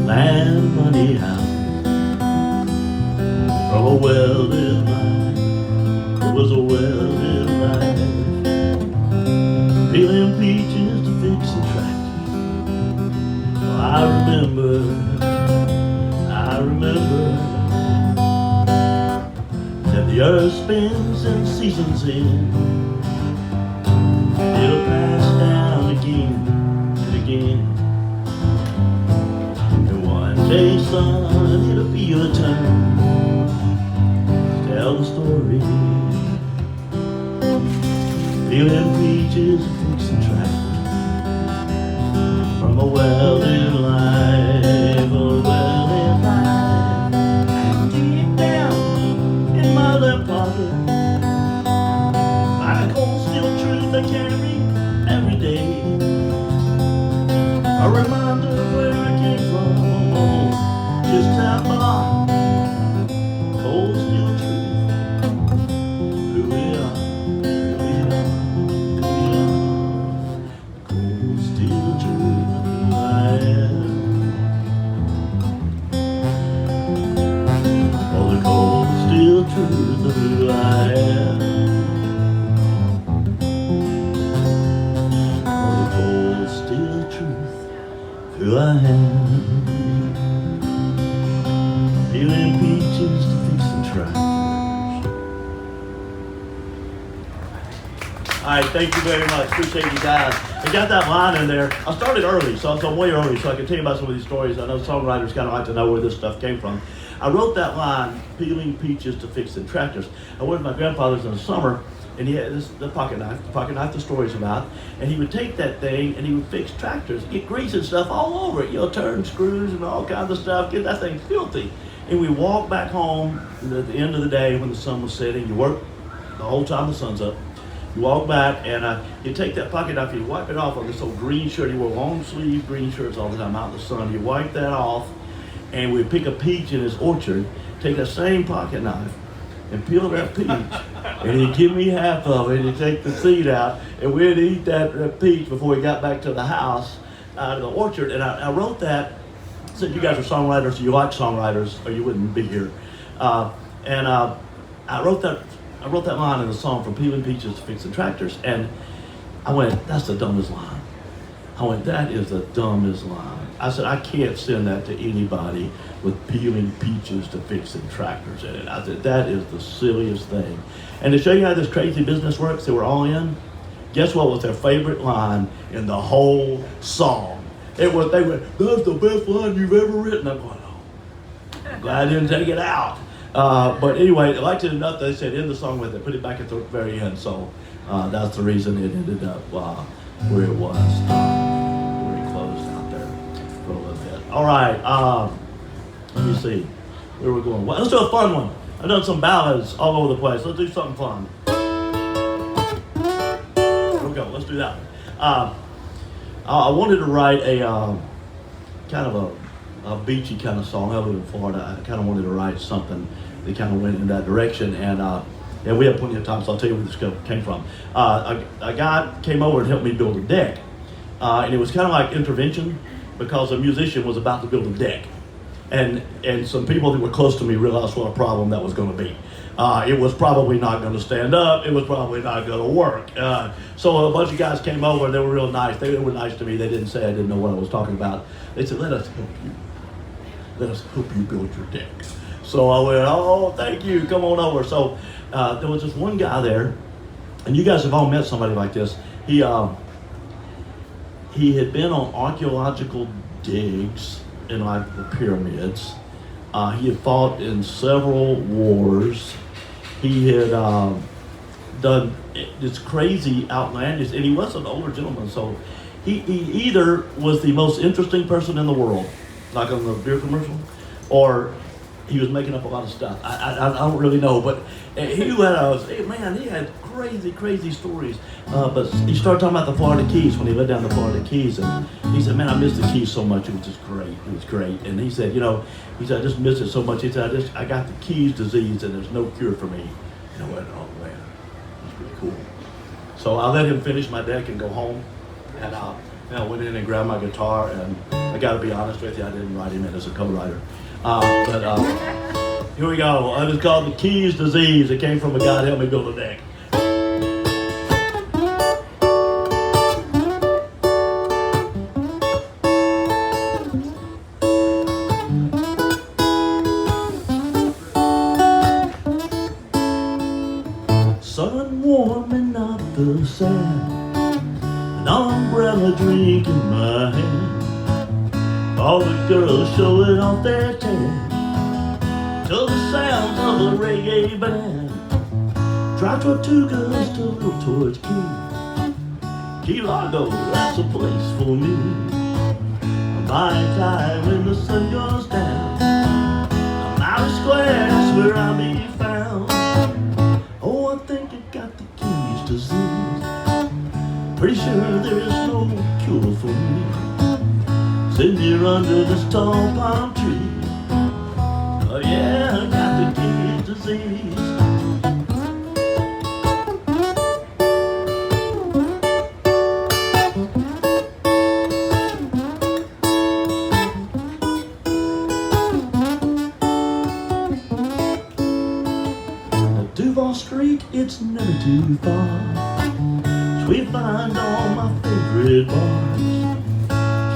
S3: Land, money, house, from a well-lived life. It was a well-lived life. Peeling peaches to fix the tractors. Oh, I remember that the earth spins and seasons in. It'll pass down again and again. And one day, son, it'll be your turn to tell the story. Peeling peaches and fixing tractors. From a well-lived life, a well-lived life. And deep down in my left pocket, find a cold steel truth I carry every day. A reminder of where I came from, just how far. Cold steel truth, who we are, who we are, who we are. Cold steel truth, who I am. Oh, the cold steel truth of who I am. Oh, the cold steel truth, who I am. Peeling peaches to fix the tractors. All right, thank you very much. Appreciate you guys. I got that line in there. I started early, so I'm way early, so I can tell you about some of these stories. I know songwriters kind of like to know where this stuff came from. I wrote that line, peeling peaches to fixing tractors. I went to my grandfather's in the summer, and he had the pocket knife the story's about, and he would take that thing and he would fix tractors, get grease and stuff all over it, turn screws and all kinds of stuff, get that thing filthy. And we walked back home at the end of the day when the sun was setting. You work the whole time the sun's up. You walk back and you take that pocket knife, you wipe it off on this old green shirt. He wore long sleeve green shirts all the time out in the sun. You wipe that off, and we'd pick a peach in his orchard, take that same pocket knife and peel that peach. And he'd give me half of it, and he'd take the seed out, and we'd eat that peach before we got back to the house out of the orchard. And I wrote that. Said you guys are songwriters, so you like songwriters, or you wouldn't be here. I wrote that line in the song, from peeling peaches to fixing tractors, and I went, that's the dumbest line. I went, that is the dumbest line. I said, I can't send that to anybody with peeling peaches to fixing tractors in it. I said, that is the silliest thing. And to show you how this crazy business works that we're all in, guess what was their favorite line in the whole song? They went, that's the best line you've ever written. I'm going, oh, I'm glad I didn't take it out. But anyway, I liked it enough that they said in the song with it, put it back at the very end. So that's the reason it ended up where it was, where it closed out there for a little bit. All right, let me see where we're going. Well, let's do a fun one. I've done some ballads all over the place. Let's do something fun. go. Let's do that one. I wanted to write a kind of a beachy kind of song. I live in Florida. I kind of wanted to write something that kind of went in that direction. And we have plenty of time, so I'll tell you where this came from. A guy came over and helped me build a deck. And it was kind of like intervention because a musician was about to build a deck. And some people that were close to me realized what a problem that was going to be. It was probably not going to stand up. It was probably not going to work. So a bunch of guys came over and they were real nice. They were nice to me. They didn't say I didn't know what I was talking about. They said, let us help you. Let us help you build your deck. So I went, oh, thank you. Come on over. So there was this one guy there, and you guys have all met somebody like this. He had been on archaeological digs in like the pyramids. He had fought in several wars. He had done this crazy outlandish, and he was an older gentleman, so he either was the most interesting person in the world, like on the beer commercial, or he was making up a lot of stuff. I don't really know, but he had crazy stories. But he started talking about the Florida Keys when he lived down the Florida Keys, and he said, man, I miss the Keys so much. It was just great. It was great. And he said, I just miss it so much. He said, I got the Keys disease, and there's no cure for me. And I went, oh man, that's pretty cool. So I let him finish my deck and go home, and I went in and grabbed my guitar, and I got to be honest with you, I didn't write him in as a co-writer. But here we go. It was called the Keys disease. It came from a guy that helped me build a deck. Sun warming up the sand, an umbrella drink in my hand. All the girls showing off their tan to the sounds of a reggae band. Dry Tortugas to Little Torch Key. Key Largo, that's a place for me. I'm buying time when the sun goes down. I'm out of square, that's where I'll be found. Oh, I think I got the Keys disease. Pretty sure there is no cure for me. Sitting here under this tall palm tree. Oh yeah, I got the Keys disease. Duval Street, it's never too far. So we find all my favorite bars.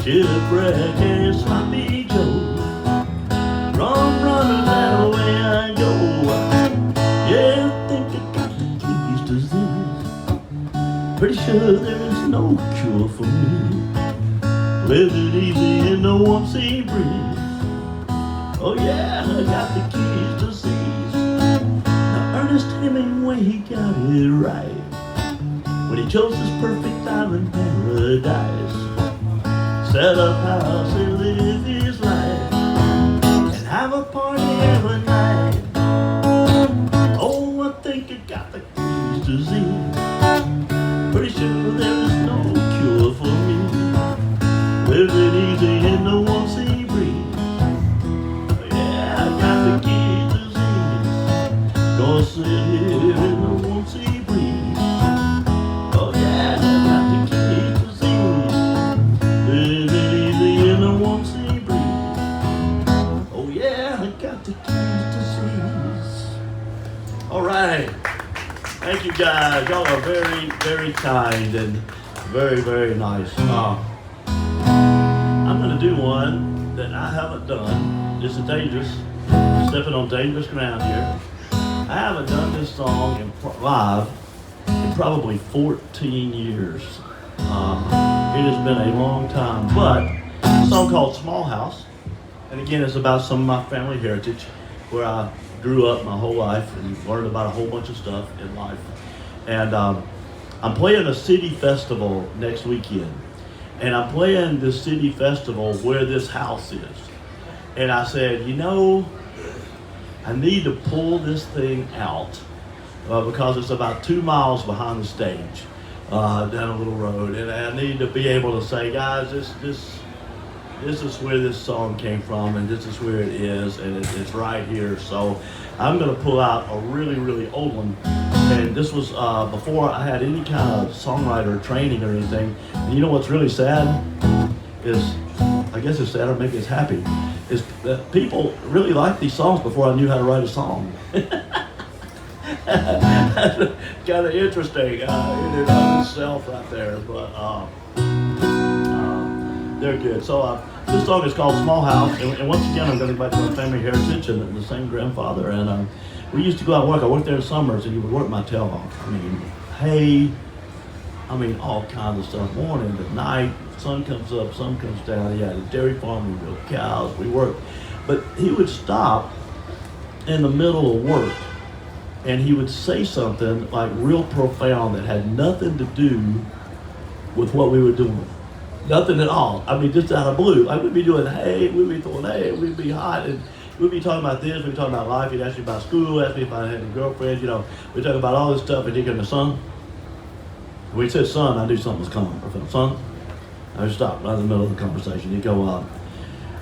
S3: Shipwreck and Sloppy Joe, rum runner, that way I go. Yeah, I think I got the Keys disease. Pretty sure there is no cure for me. Living easy in the warm sea breeze. Oh yeah, I got the Keys disease. Now Ernest Hemingway, he got it right when he chose this perfect island paradise. Set up house and live his life and have a party every night. Oh, I think I got the Keys disease. Pretty sure there is no cure for me. Living easy in the warm sea breeze. Oh, yeah, I got the Keys disease. Gonna sit here in the warm sea breeze. Oh yeah, I got the Keys disease. Living easy in the warm sea breeze. Oh yeah, I got the Keys disease. All right. Thank you guys. Y'all are very, very kind and very, very nice. I'm gonna do one that I haven't done. This is dangerous. Stepping on dangerous ground here. I haven't done this song live in probably 14 years. It has been a long time, but a song called Small House. And again, it's about some of my family heritage, where I grew up my whole life and learned about a whole bunch of stuff in life. And I'm playing a city festival next weekend. And I'm playing this city festival where this house is. And I said, I need to pull this thing out because it's about 2 miles behind the stage. down a little road, and I need to be able to say, guys, this is where this song came from, and this is where it is, and it's right here. So I'm gonna pull out a really old one, and this was before I had any kind of songwriter training or anything. And you know what's really sad is, I guess it's sad or maybe it's happy, is that people really liked these songs before I knew how to write a song. Kind of interesting in and of itself right there, but they're good. So this song is called Small House, and once again I'm going back to my family heritage and the same grandfather, and we used to go out and work. I worked there in summers, and he would work my tail off. I mean, hay, I mean, all kinds of stuff, morning to night, sun comes up, sun comes down. He had a dairy farm, we milked cows, we worked. But he would stop in the middle of work, and he would say something like real profound that had nothing to do with what we were doing. Nothing at all. I mean, just out of blue. Like, we'd be doing hay, we'd be throwing hay, we'd be hot, and we'd be talking about this, we'd be talking about life. He'd ask me about school, ask me if I had any girlfriends, you know. We'd talk about all this stuff, and he'd go, son. When he said son, I knew something was coming. I thought, son, I would stop right in the middle of the conversation. He'd go,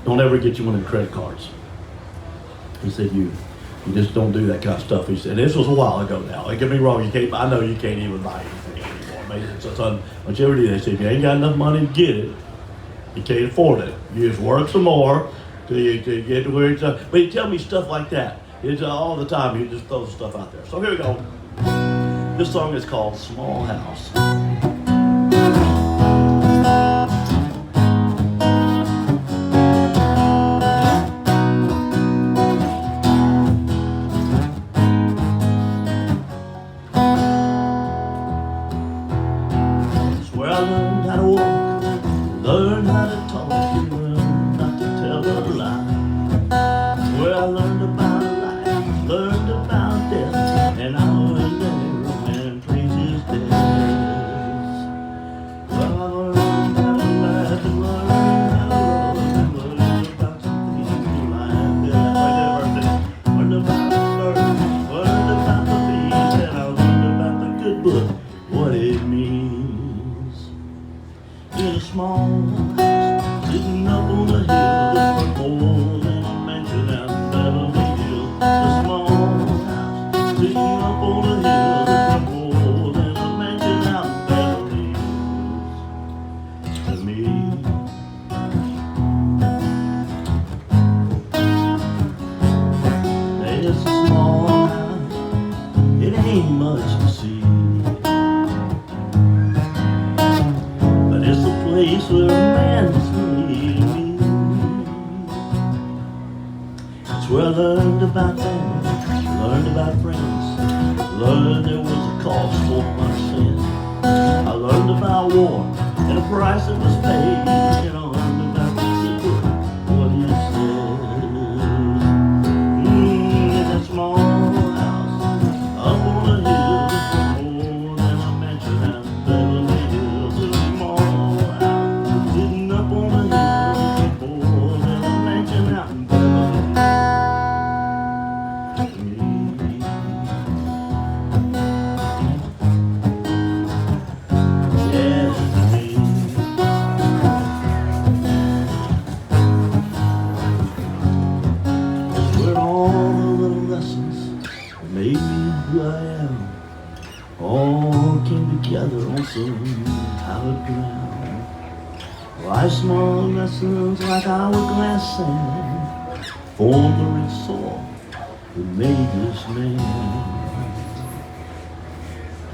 S3: don't ever get you one of the credit cards. He said, you just don't do that kind of stuff. He said, and this was a while ago now. Like, get me wrong, I know you can't even buy anything anymore. Maybe so, son, don't you ever do that. He said, if you ain't got enough money to get it, you can't afford it. You just work some more till you get to where it's at. But he'd tell me stuff like that. It's all the time. He just throws stuff out there. So here we go. This song is called Small House.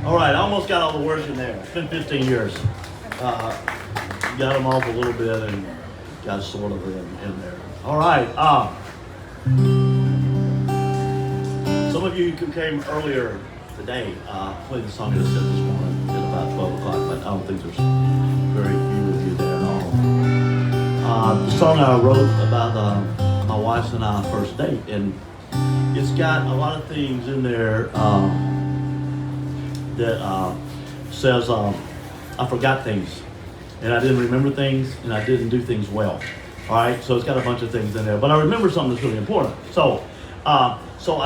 S3: All right, I almost got all the words in there. It's been 15 years. Got them off a little bit and got sort of in there. All right. Some of you who came earlier today played the song that I said this morning at about 12 o'clock, but I don't think there's very few of you there at all. The song I wrote about my wife's and I first date, and it's got a lot of things in there that says I forgot things, and I didn't remember things, and I didn't do things well. All right, so it's got a bunch of things in there, but I remember something that's really important. So I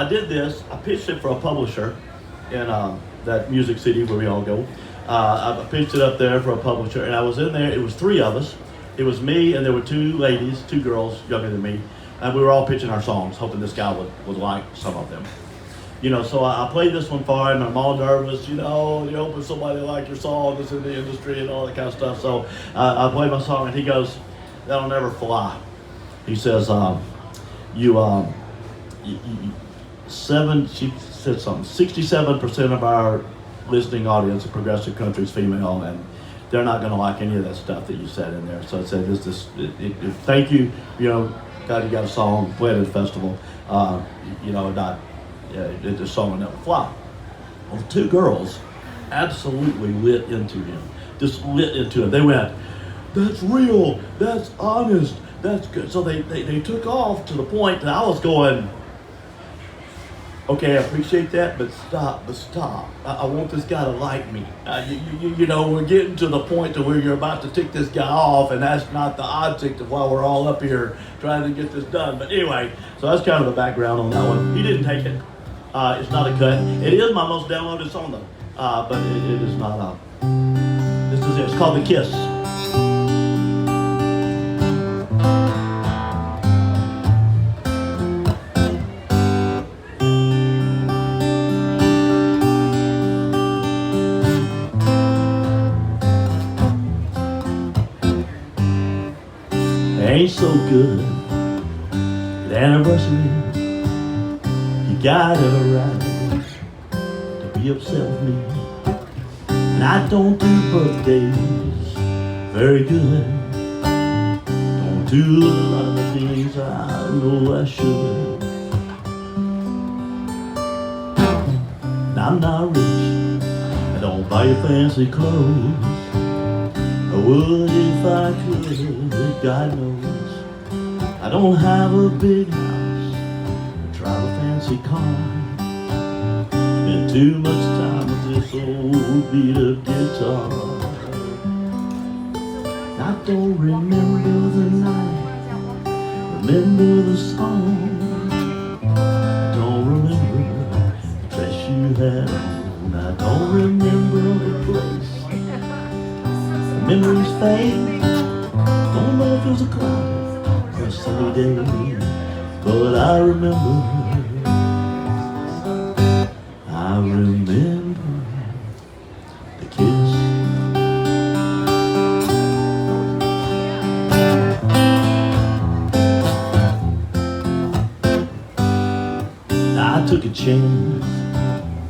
S3: did this. I pitched it for a publisher in that Music City where we all go, I pitched it up there for a publisher, and I was in there. It was 3 of us. It was me, and there were 2 ladies, 2 girls younger than me, and we were all pitching our songs, hoping this guy would like some of them. You know, so I played this one for him, and I'm all nervous, you hoping somebody like your song that's in the industry and all that kind of stuff. So I played my song, and he goes, "That'll never fly." He says, she said something, 67% of our listening audience of progressive country is female, and they're not going to like any of that stuff that you said in there. So I said, thank you, God, you got a song, play it at a festival, the song will never fly. Well, the 2 girls absolutely lit into him, just lit into him. They went, "That's real, that's honest, that's good." So they took off to the point that I was going, "Okay, I appreciate that, but stop. I want this guy to like me. We're getting to the point to where you're about to tick this guy off, and that's not the object of why we're all up here trying to get this done." But anyway, so that's kind of the background on that one. He didn't take it. It's not a cut. It is my most downloaded song though, but it is not a. This is it. It's called "The Kiss." Ain't so good at anniversary. You got a right to be upset with me. And I don't do birthdays very good. Don't do a lot of the things I know I should. And I'm not rich. I don't buy you fancy clothes. I would if I could, God knows. I don't have a big house, drive a fancy car. Spend too much time with this old beat-up guitar. I don't remember the night, remember the song. I don't remember the dress you had on. I don't remember the place. Memories fade. Don't know if it was a cloudy or a sunny day, but I remember the kiss. I took a chance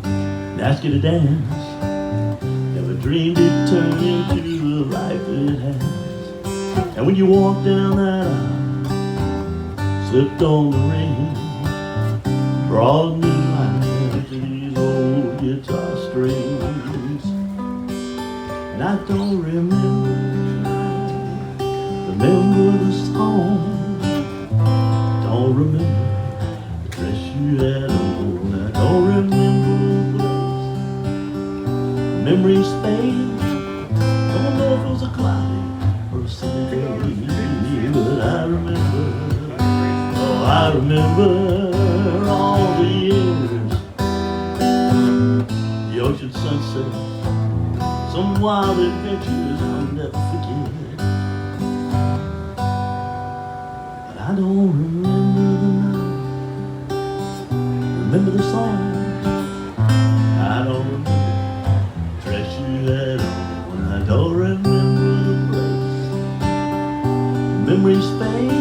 S3: and asked you to dance. Never dreamed it'd turn into the life it has. And when you walked down that aisle, slipped on the ring, brought me life to these old guitar strings. And I don't remember the song. Don't remember the dress you had on. I don't remember the place. Memories fade. Don't know if it was a cloudy or a sunny day, but I remember, oh, I remember all the years, the ocean sunset, some wild adventures I'll never forget. But I don't remember the night, remember the song. I don't remember the dress you had on. I don't remember the place. Memories fade.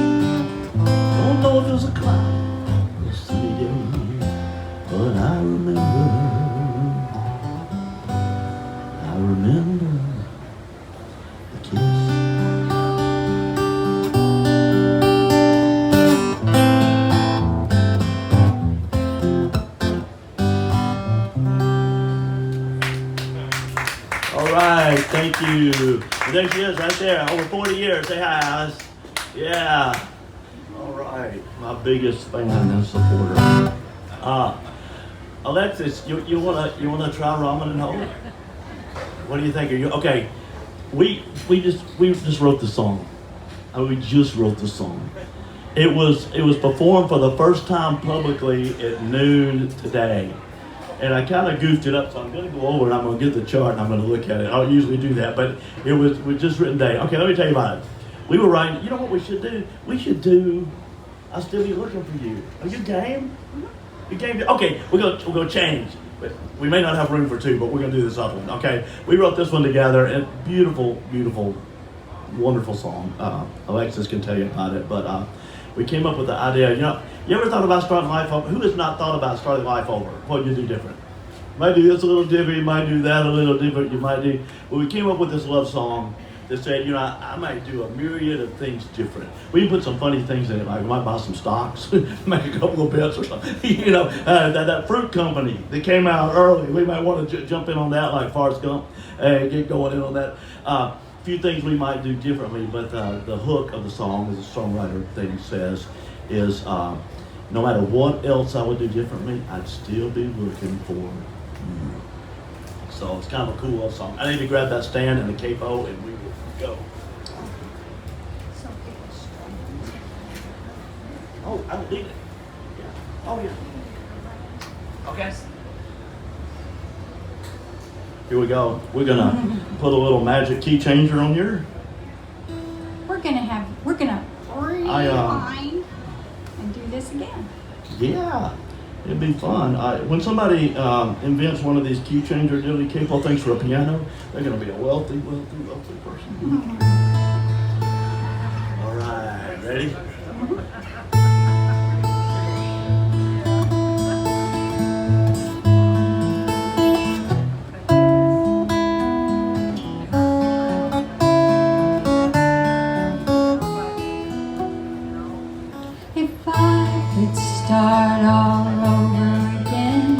S3: Don't know if it was a cloud or a sunny day, but I remember the kiss. All right, thank you. And there she is right there, over 40 years. Say hi, Alice. Yeah. All right, my biggest fan and supporter. Alexis, you wanna try ramen and hold? What do you think? Are you okay? We just wrote the song. We just wrote the song. It was performed for the first time publicly at noon today. and I kind of goofed it up, so I'm going to go over and I'm going to get the chart and I'm going to look at it. I don't usually do that, but it was just written down. Okay, let me tell you about it. We were writing, you know what we should do? We should do, I'll still be looking for you. Are you game? You game? Okay, we're gonna change. But we may not have room for two, but we're gonna do this other one, okay? We wrote this one together, and beautiful, beautiful, wonderful song. Alexis can tell you about it, but we came up with the idea, you know, you ever thought about starting life over? Who has not thought about starting life over? What would you do different? You might do this a little different, you might do that a little different, you might do, well, we came up with this love song that said, you know, I might do a myriad of things different. We can put some funny things in it, like we might buy some stocks, make a couple of bets or something. You know, that fruit company that came out early, we might want to jump in on that like Forrest Gump and get going in on that. A few things we might do differently, but the hook of the song, as the songwriter thing says, is no matter what else I would do differently, I'd still be looking for you. So it's kind of a cool love song. I need to grab that stand and the capo and we will go. Oh, I don't need it. Yeah. Oh, yeah. Okay. Here we go. We're gonna put a little magic key changer on here.
S9: We're gonna rewind and do this again.
S3: Yeah. It'd be fun. When somebody invents one of these key changer dilly capo things for a piano, they're going to be a wealthy, wealthy, wealthy person. All right, ready?
S9: If I could start all over again,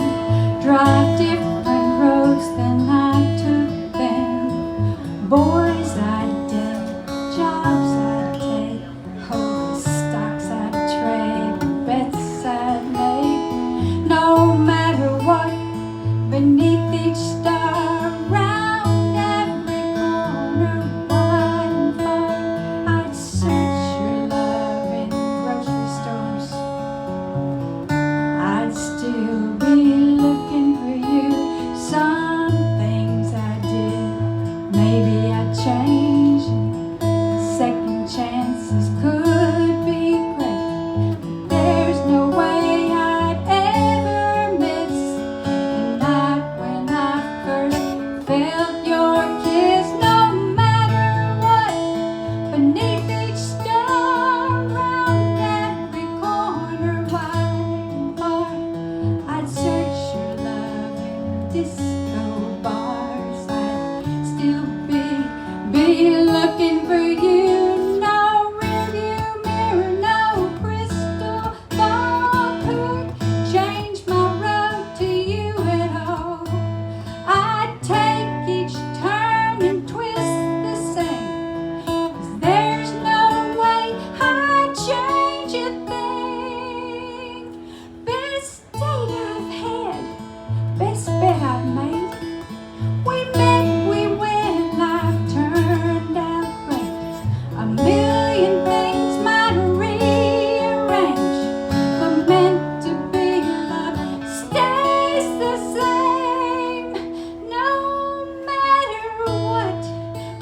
S9: drive different roads than I took then, boys I'd date, jobs I'd take, holy stocks I'd trade, bets I'd make, no matter what, beneath each star, round every corner, wide and far, I'd search your love in grocery stores. I'd still be looking for you. Some things I did, maybe I'd change. Second chances could be great. There's no way I'd ever miss the night when I first felt your kiss. No matter what, beneath each star, round every corner, wide and far, I'd search your love in disco bars. I'd still be looking for you. No rearview mirror, no crystal ball could change my road to you at all. I'd take each turn and twist the same, 'cause there's no way I'd change a thing. Best date I've had, best bet I've made. We met, we went, life turned out great. A million things might rearrange, but meant to be love stays the same. No matter what,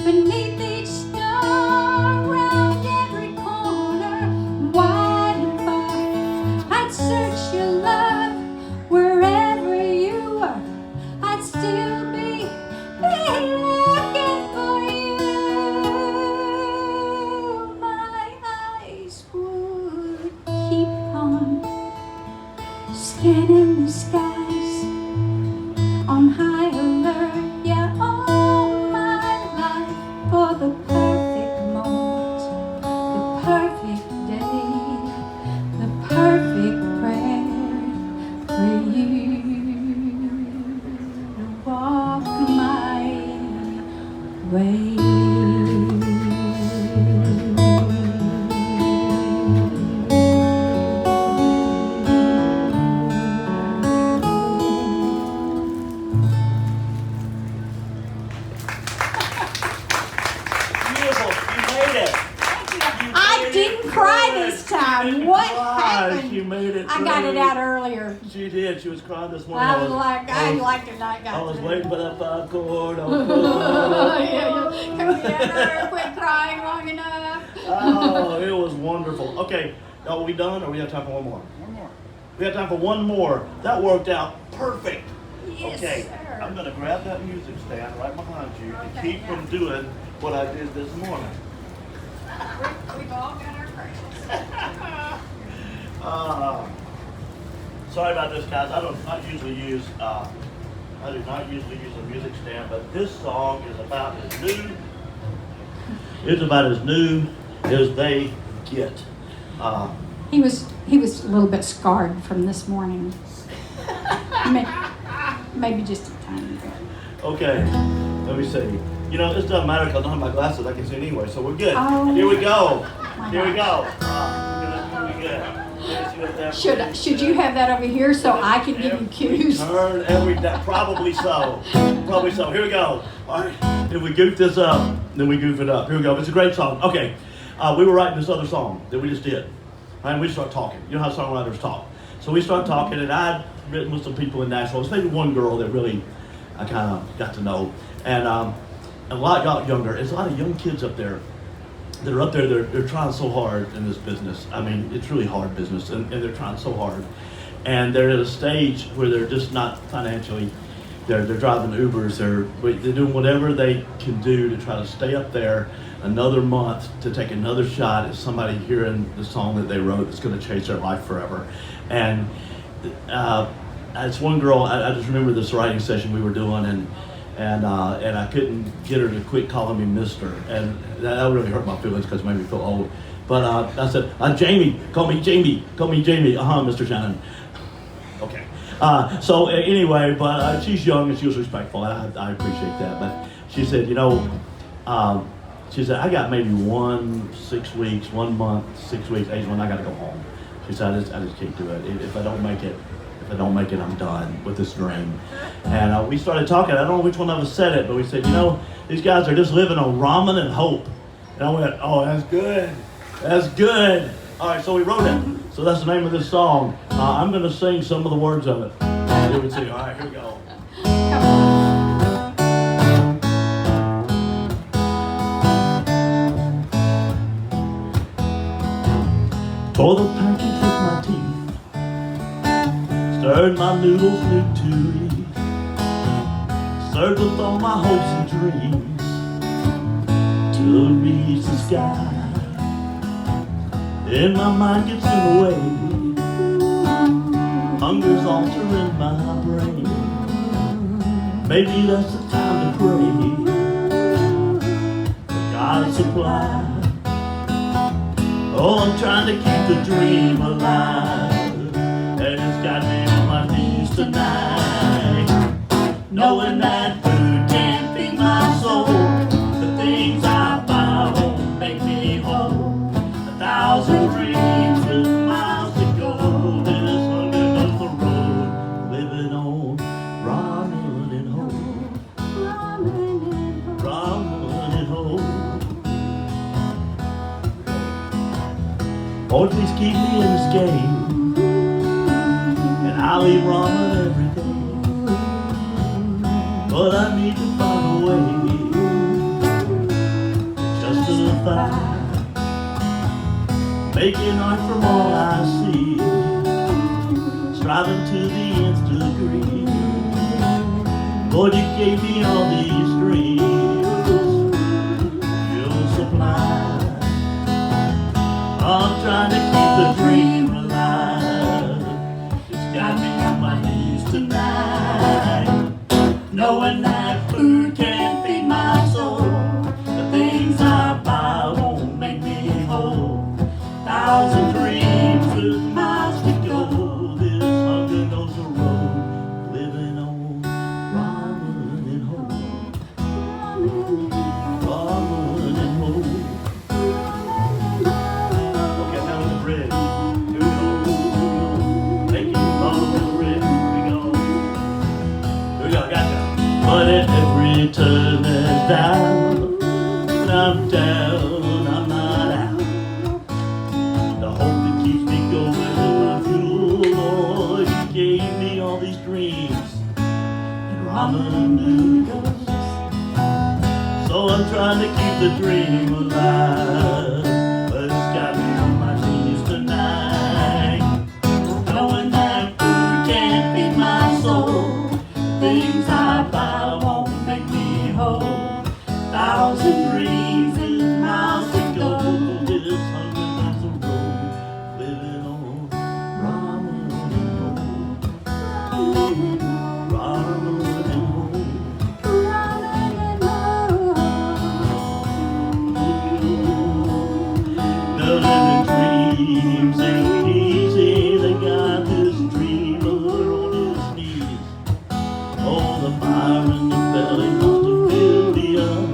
S9: beneath each star, round every corner, wide and far, I'd search your love wherever you were. I'd still be looking for you. My eyes would keep on scanning the skies on high alert, yeah, all my life for the perfect moment, the perfect day, the perfect prayer for you to walk my way. didn't cry this time. What happened?
S3: She made it.
S9: I got it
S3: through.
S9: out earlier.
S3: She did. She was crying this morning.
S9: I was like, I liked it.
S3: I was waiting for that 5 chord.
S9: Yeah, quit crying long enough.
S3: Oh, it was wonderful. Okay, are we done or we have time for one more?
S8: One more.
S3: We have time for one more. That worked out perfect.
S9: Yes,
S3: Okay,
S9: sir.
S3: I'm going to grab that music stand right behind you to
S9: Okay,
S3: keep
S9: yeah.
S3: from doing what I did this morning.
S9: We've all got our crayons.
S3: Sorry about this, guys. I do not usually use a music stand, but this song is about as new. It's about as new as they get.
S9: He was a little bit scarred from this morning. Maybe just a tiny bit.
S3: Okay, let me see. You know, this doesn't matter because I don't have my glasses. I can see anyway, so we're good.
S9: Oh.
S3: Here we go.
S9: My
S3: Here we
S9: gosh.
S3: go. We're good. Yes, you got that.
S9: Should you have that over here so I can give you cues?
S3: Turn every day. Probably so. Probably so. Here we go. All right. If we goof this up, then we goof it up. Here we go. It's a great song. Okay. We were writing this other song that we just did. And we start talking. You know how songwriters talk. So we start talking, and I'd written with some people in Nashville. There's maybe one girl that really I kind of got to know. And a lot got younger. There's a lot of young kids up there that are up there. They're trying so hard in this business. I mean, it's really hard business, and they're trying so hard. And they're at a stage where they're just not financially. They're driving Ubers. They're doing whatever they can do to try to stay up there another month to take another shot at somebody hearing the song that they wrote that's going to change their life forever. And it's one girl. I just remember this writing session we were doing, and I couldn't get her to quit calling me Mister, and that really hurt my feelings because it made me feel old. But I said, Jamey, call me Jamey, Mr. Shannon. Okay. So anyway, but she's young and she was respectful, and I appreciate that. But she said, she said, I got maybe 1 month, 6 weeks, age when I got to go home. She said, I just can't do it. If I don't make it, I'm done with this dream. And we started talking. I don't know which one of us said it, but we said, these guys are just living on ramen and hope. And I went, oh, that's good. That's good. All right, so we wrote it. So that's the name of this song. I'm going to sing some of the words of it. You would see. All right, here we go.
S9: Come on.
S3: Tore the pancakes with my teeth, stirred my noodles new to eat, served with all my hopes and dreams till it reached the sky. Then my mind gets in the way, hunger's altering my brain. Maybe that's the time to pray for God's supply. Oh, I'm trying to keep the dream alive, and it's got me on my knees tonight, knowing that food can't feed my soul. The things I buy won't make me whole. 1,000 dreams with miles to go. This hunger knows the road, living on ramen and hope. Ramen and hope. Lord, please keep me in this game, and I'll eat ramen every day. But I need to find a way just to survive, making art from all I see, striving to the nth degree. Lord, you gave me all these dreams, you'll supply. I'm trying to keep the dream alive. It's got me on my knees tonight, knowing that food can't feed my soul. The things I buy won't make me whole. 1,000 dreams with miles to go. This hunger knows the road, living on ramen and hope. Ramen and hope. But at every turn there's down, and I'm down, I'm not out. gave me all these dreams, and ramen noodles. So I'm trying to keep the dream alive, but it's got me on my knees tonight, knowing that food can't feed my soul. Things I buy won't make me whole. 1,000 dreams and miles to go. This 100 miles of road, living on ramen and roll. Ramen and roll. The living dreams ain't easy. They got this dreamer on his knees. Oh, the fire in the belly must have filled me up.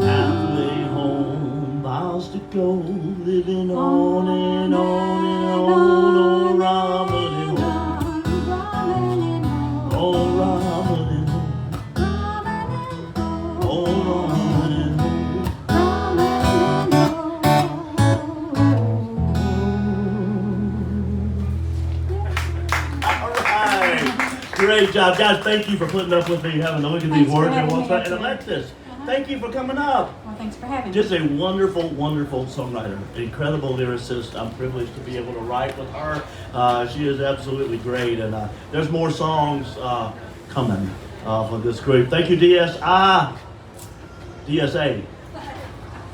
S3: Halfway home, miles to go, living on and on and on. Oh, ramen and roll. Oh, ramen and roll. Oh, ramen and roll. All right. Great job, guys. Thank you for putting up with me having to look at these
S9: Thanks for
S3: words and
S9: having
S3: what's
S9: me
S3: right. And
S9: today.
S3: Alexis, thank you for coming up.
S9: Well, thanks for having me.
S3: Just a wonderful, wonderful songwriter, incredible lyricist. I'm privileged to be able to write with her. She is absolutely great, and there's more songs coming from this group. Thank you, DSA. DSA.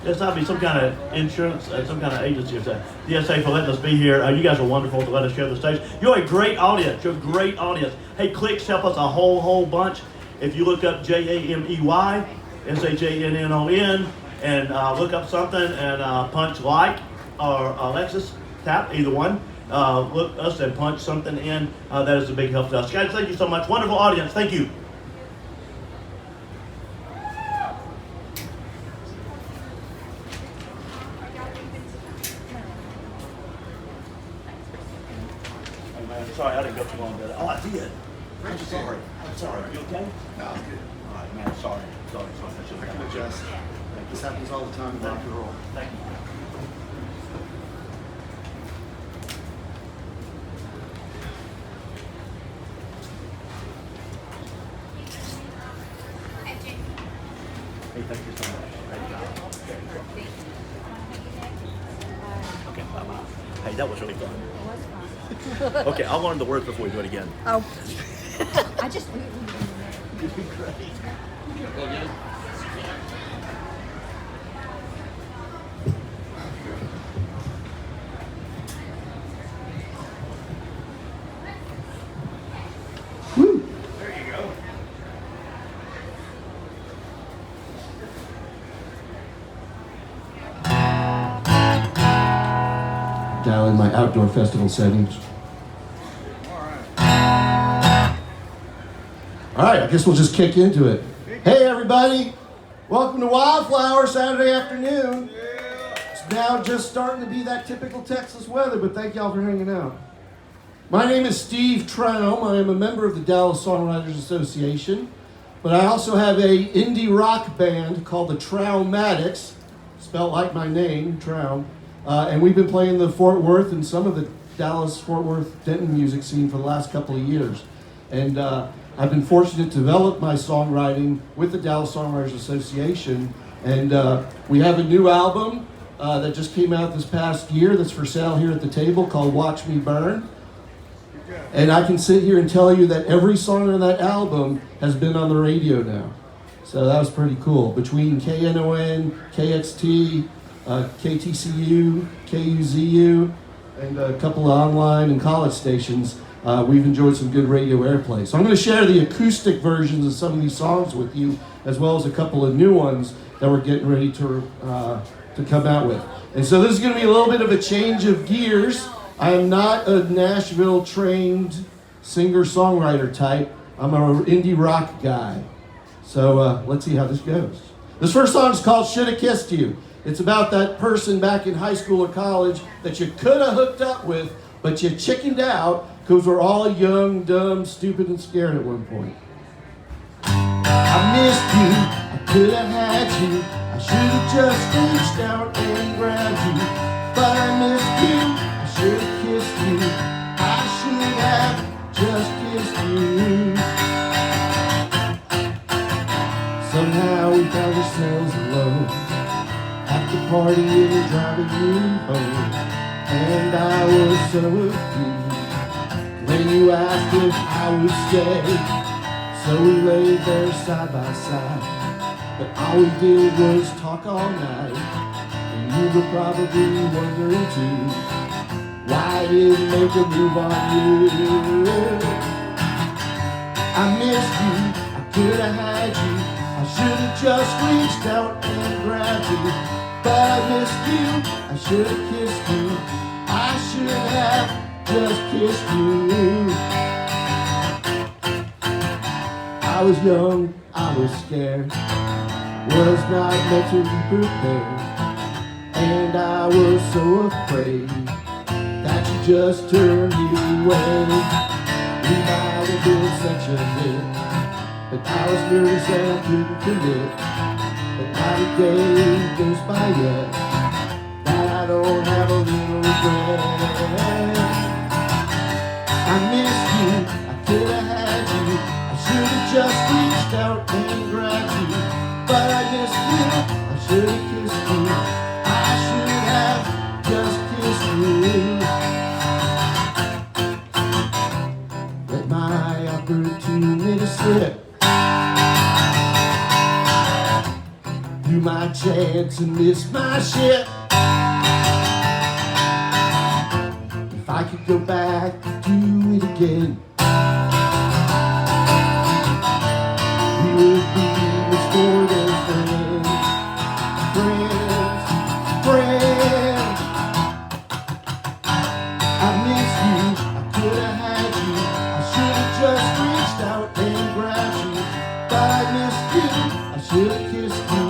S3: There's got to be some kind of insurance, some kind of agency or something. DSA for letting us be here. You guys are wonderful to let us share the stage. You're a great audience. You're a great audience. Hey, clicks help us a whole bunch. If you look up Jamey, SHANNON, and look up something and punch like or Alexis, Tapp, either one. Look us and punch something in. That is a big help to us. Guys, thank you so much. Wonderful audience. Thank you. Oh, man, sorry, I didn't go too long with that. Oh, I did. I'm sorry. I'm sorry. You okay?
S10: No, I'm good.
S3: All right, man. Sorry. I should
S10: I
S3: have
S10: can
S3: done that.
S10: adjust. This happens all the time in rock and roll.
S3: Thank you. Hey, thank you so much. Great job. Okay, bye-bye. Hey, that was really fun. Okay, I'll learn the words before we do it again.
S7: Oh.
S9: I just.
S3: You'd be great.
S10: Now in my outdoor festival settings. All right, I guess we'll just kick into it. Hey everybody, welcome to WILDFLOWER Saturday afternoon. It's now just starting to be that typical Texas weather, but thank y'all for hanging out. My name is Steve Troum. I am a member of the Dallas Songwriters Association, but I also have a indie rock band called the Traumatics, spelled like my name, Troum. And we've been playing the Fort Worth and some of the Dallas-Fort Worth-Denton music scene for the last couple of years. And I've been fortunate to develop my songwriting with the Dallas Songwriters Association. And we have a new album that just came out this past year that's for sale here at the table called Watch Me Burn. And I can sit here and tell you that every song on that album has been on the radio now. So that was pretty cool. Between KNON, KXT, KTCU, KUZU, and a couple of online and college stations, we've enjoyed some good radio airplay. So I'm going to share the acoustic versions of some of these songs with you, as well as a couple of new ones that we're getting ready to come out with. And so this is going to be a little bit of a change of gears. I am not a Nashville-trained singer-songwriter type. I'm an indie rock guy. So let's see how this goes. This first song is called Shoulda Kissed You. It's about that person back in high school or college that you could have hooked up with, but you chickened out because we're all young, dumb, stupid, and scared at one point. I missed you, I could have had you, I should have just reached out and grabbed you, but I missed you, I should have kissed you, I should have you. Somehow we found ourselves alone at the party and driving you home. And I was so confused when you asked if I would stay. So we laid there side by side, but all we did was talk all night. And you were probably wondering too why I didn't make a move on you. I missed you, I could have had you, I should have just reached out and grabbed you. But I missed you, I should have kissed you, I should have just kissed you. I was young, I was scared, was not mentally prepared, and I was so afraid that you just turned me away. We might have been such a hit, but I was nervous and I couldn't commit. But not a day goes by yet that I don't have a little regret. I missed you, I could have had you, I should have just reached out and grabbed you. But I missed you, I should have kissed you, I should have just kissed you. Let my opportunity slip. You my chance and miss my shit. If I could go back, do it again, we would be much more than friends. Friends, friends. I miss you, I could have had you, I should have just reached out and grabbed you. But I missed you, I should have kissed you,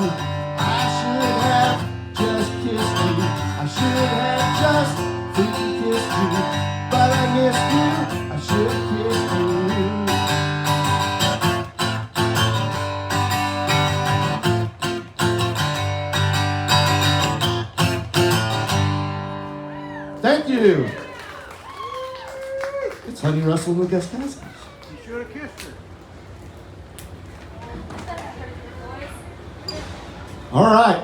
S10: I should have just kissed you, I should have just freaking kissed you. But I missed you, I should have kissed you. Thank you. It's Honey Russell and the Guest Houses.
S8: You should have kissed her.
S10: All right.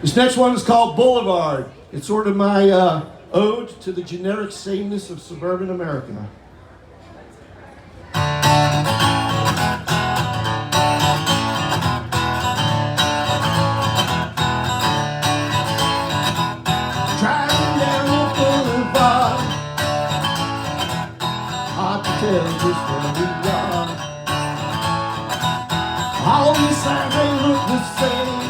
S10: This next one is called Boulevard. It's sort of my ode to the generic sameness of suburban America. Driving down the boulevard, hard to tell just where we are. All these signs, they look the same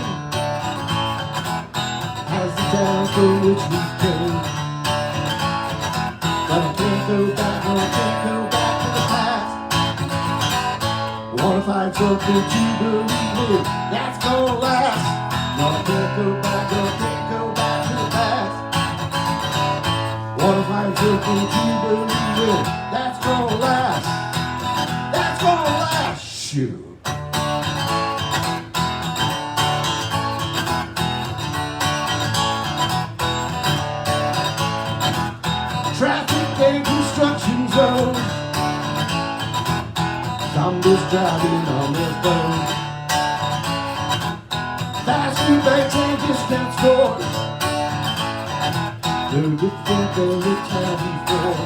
S10: as the town through which we came. But I can't go back, no, I can't go back to the past. I wanna find something to believe in that's gonna last. No, I can't go back, no, I can't go back to the past. Wanna find something to believe in that's gonna last. That's gonna last, shoot. Traffic and construction zone, zombies driving on their phone. Fast food banks and discount stores, no different than the town before.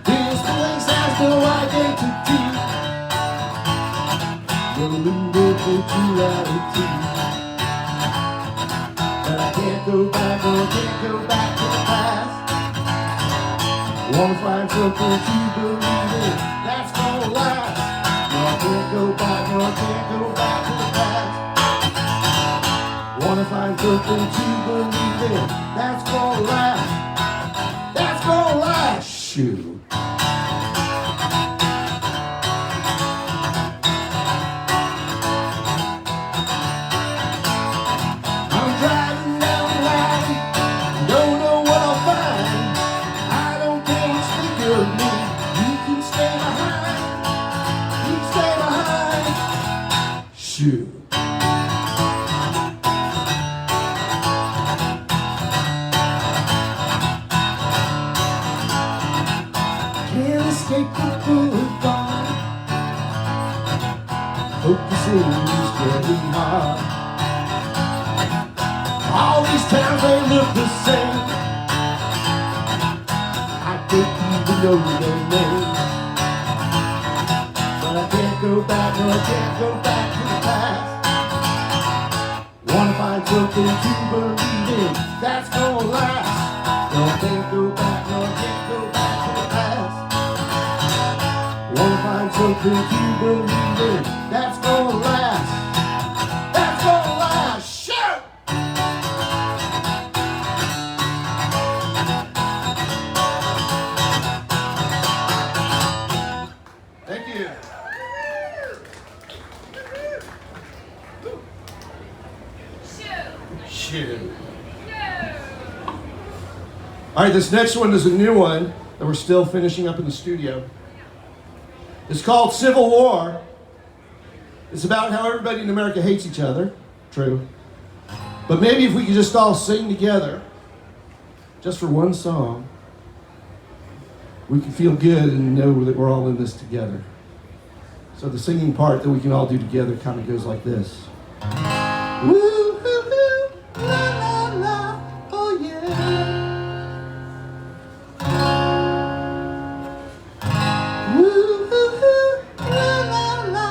S10: This place has no identity, no window to reality. But I can't go back, no, I can't go back to the past. Wanna find something to believe in that's gonna last. No, I can't go back, no, I can't go back to the past. Wanna find something to believe in that's gonna last. That's gonna last, shoot. I'm driving down the line, don't know what I'll find. I don't care what you think of me, you can stay behind. You can stay behind. Shoot. look the same. I don't even know their name. But I can't go back, no, I can't go back to the past. Wanna find something to believe in that's gonna last. No, I can't go back, no, I can't go back to the past. Wanna find something to believe in that's gonna last. That's gonna last. Shout! Thank you. Shoot. All right, this next one is a new one that we're still finishing up in the studio. It's called Civil War. It's about how everybody in America hates each other. True. But maybe if we could just all sing together, just for one song, we can feel good and know that we're all in this together. So the singing part that we can all do together kind of goes like this. Woo, hoo, hoo, la, la, la, oh yeah. Woo, hoo, hoo, la, la, la,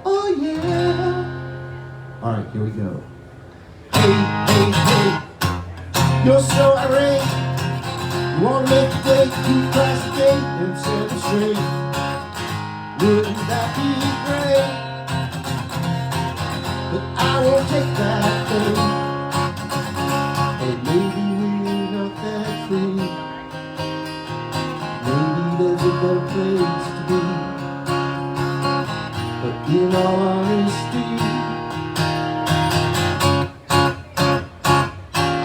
S10: oh yeah. All right, here we go. Hey, hey, hey, you're so irate. You wanna make the day, you crash the gate and set it straight. Wouldn't that be great? But I won't take that thing. And maybe we're not that free. Maybe there's a better place to be. But in all honesty,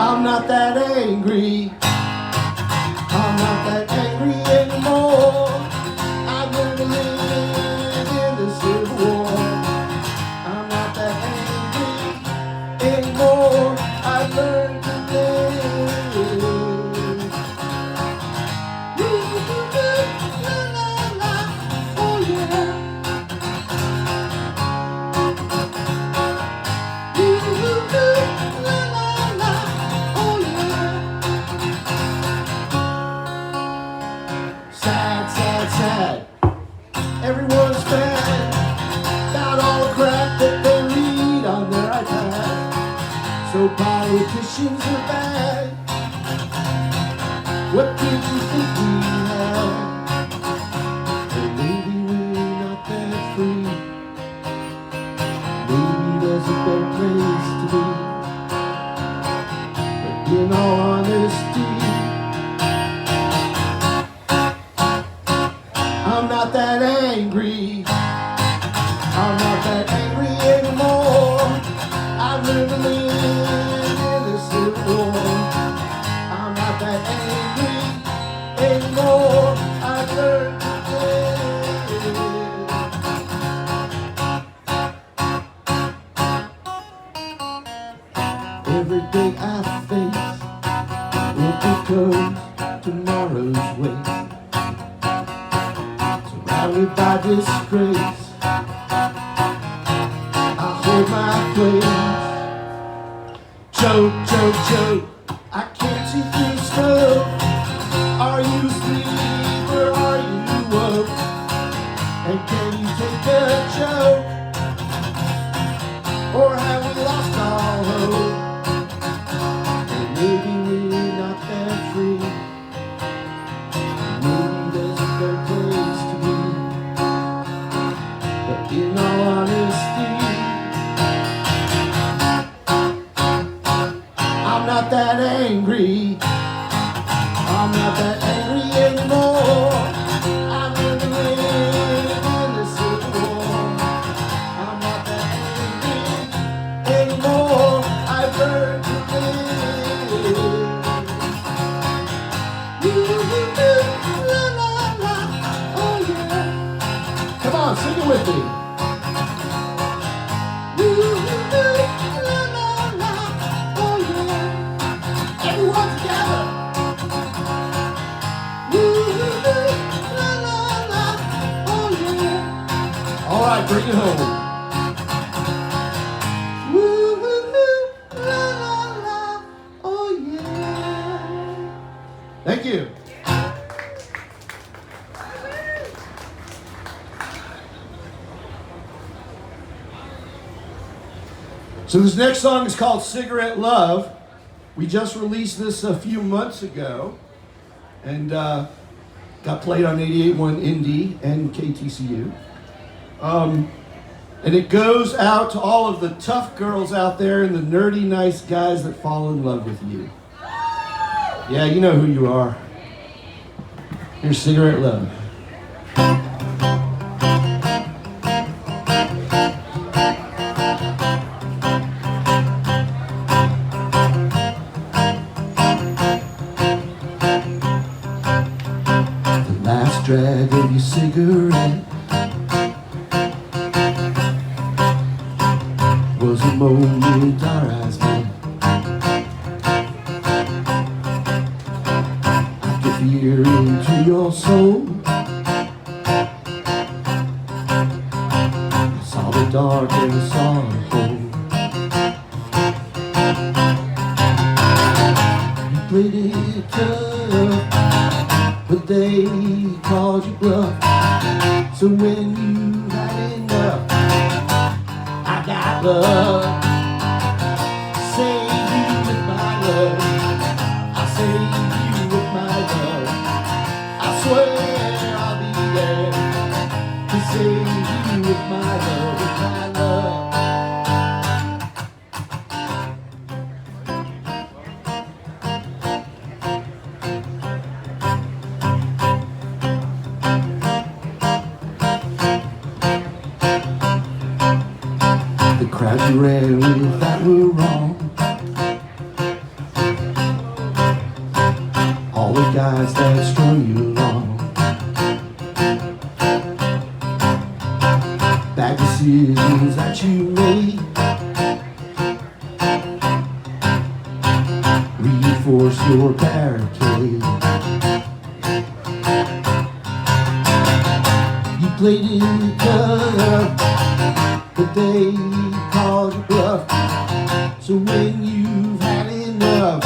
S10: I'm not that angry. I'm not that angry anymore. I've learned to live in the Civil War. I'm not that angry anymore. I've learned to live. La, la, la, oh yeah. La, la, la, oh yeah. Sad, sad, sad. Everyone's mad about all the crap that they read on their iPad. So politicians are bad. What did you think we had? Well, maybe we're not that free. Maybe there's a better place to be. But in all honesty, I'm not that angry. I'm not that angry anymore. I've learned to live in the Civil War. I'm not that angry anymore. I've learned to live. Every day I face will become tomorrow's waste. Surrounded by disgrace, I hold my place. Joke, joke, joke, I can't see through smoke. Are you asleep or are you woke? And can you take a joke? Or have we lost all hope? And maybe we're not that free. Maybe there's a better place to be. But in all honesty, I'm not that angry. I'm not that angry anymore. I'm in the live in the Civil War. I'm not that angry anymore. I've learned to live. La, la, la, oh yeah. Come on, sing it with me. La, la, la, oh yeah. Everyone together. La, la, la, oh yeah. All right, bring it home. La, la, la, oh yeah. Thank you. So this next song is called Cigarette Love. We just released this a few months ago and got played on 88.1 Indy and KTCU. And it goes out to all of the tough girls out there and the nerdy nice guys that fall in love with you. Yeah, you know who you are. Here's Cigarette Love. The last drag of your cigarette was a moment our eyes met. I could peer into your soul. I saw the dark and I saw the whole. You played it tough, but they called you bluff. So when you had enough, I got love. Save you with my love. I save you with my love. I swear I'll be there to save you with my love, with my love. The crowd you ran with that were wrong. All the guys that strung you along. Bad decisions that you made reinforce your barricade. You played it tough, but they called you bluff. So when you've had enough,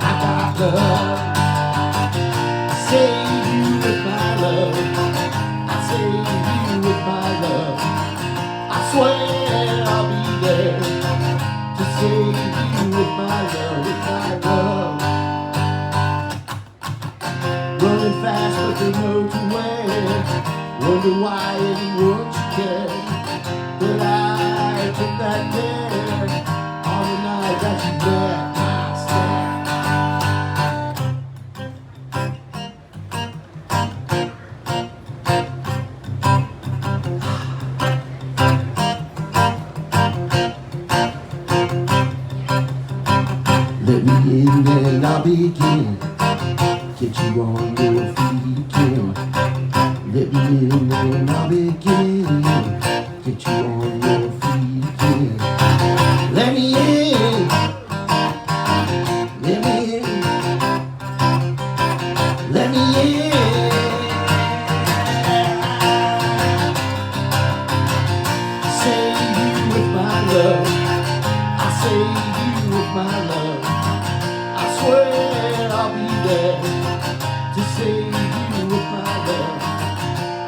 S10: I got love. Save you with my love. I save you with my love. I swear I'll be there to save you with my love, with my love. Running fast but they know to where. Wonder why anyone should care. But I took that dare on the night that you met my stand. Let me in and I'll begin. Get you on your feet again. Let me in and I'll begin. Get you on your feet again. Let me in. Let me in. Let me in. Save you with my love. I save you with my love. I swear I'll be there to save you with my love.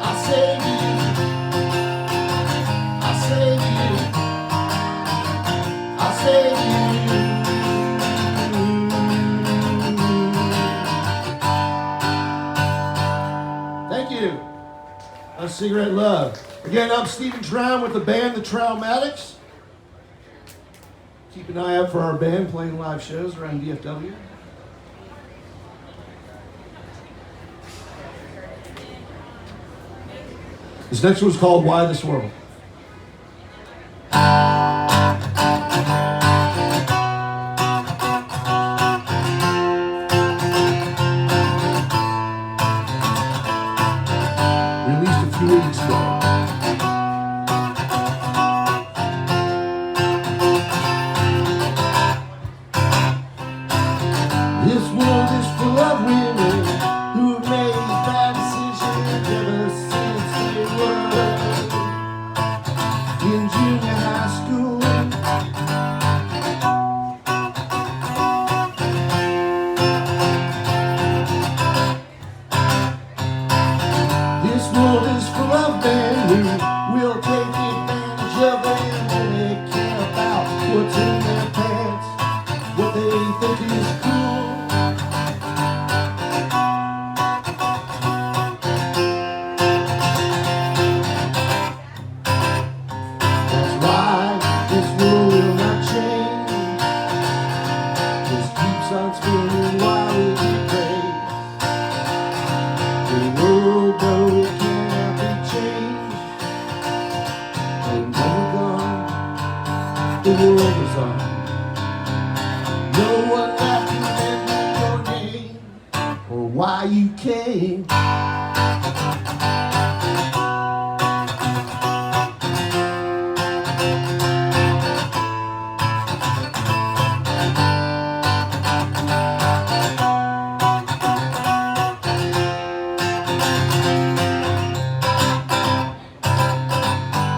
S10: I save you. I save you. I save you. Thank you. A Cigarette Love. Again, I'm Stephen Troum with the band The Traumatics. Keep an eye out for our band playing live shows around DFW. This next one's called Why This World. Released a few weeks ago. This world is full of women who made bad decisions ever since they were in junior high school. on spinning while we praise. The world, though it cannot be changed, and when we're gone, the world is on. No one left to remember your name or why you came.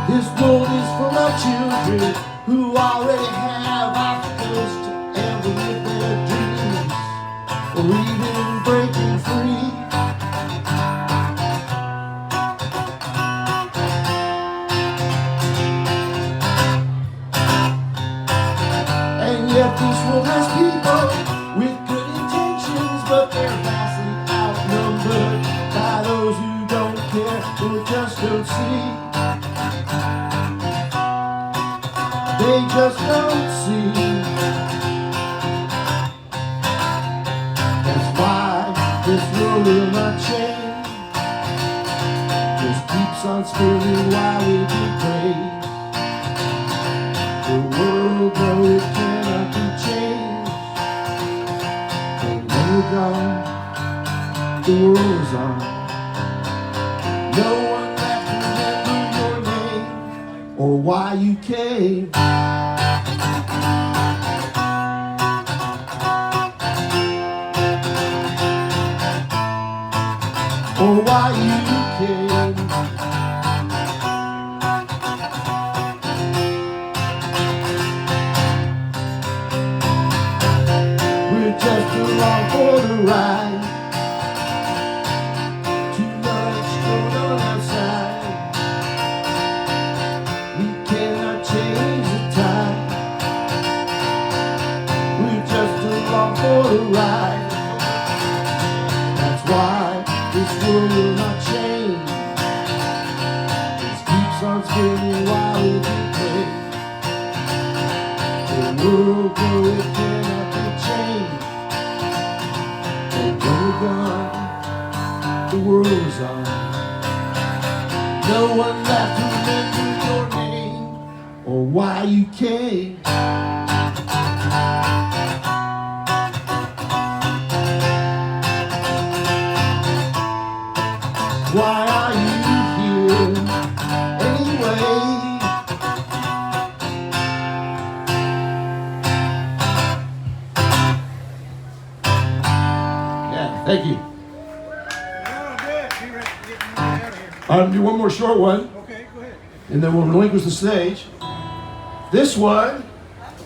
S10: This world is full of children who already have obstacles to ever live their dreams or even breaking free. And yet this world has people with good intentions, but they're vastly outnumbered by those who don't care, who just don't see. They just don't see. That's why this world will not change. Just keeps on spinning while we give praise. The world, though it cannot be changed, and when we're gone, the world's on. No one left to remember your name or why you came. Or why you came. We're just along for the ride. Too much going on outside. We cannot change the time. We're just along for the ride. That's why this world will not change. Just keeps on spinning while we play. The world, though it cannot be changed, and when we're gone, the world's on. No one left to remember your name or why you came. Why are you here anyway? Yeah, thank you.
S8: Oh, good. You're ready to get me out of here.
S10: I'll do one more short one,
S8: Okay, go ahead.
S10: and then we'll relinquish the stage. This one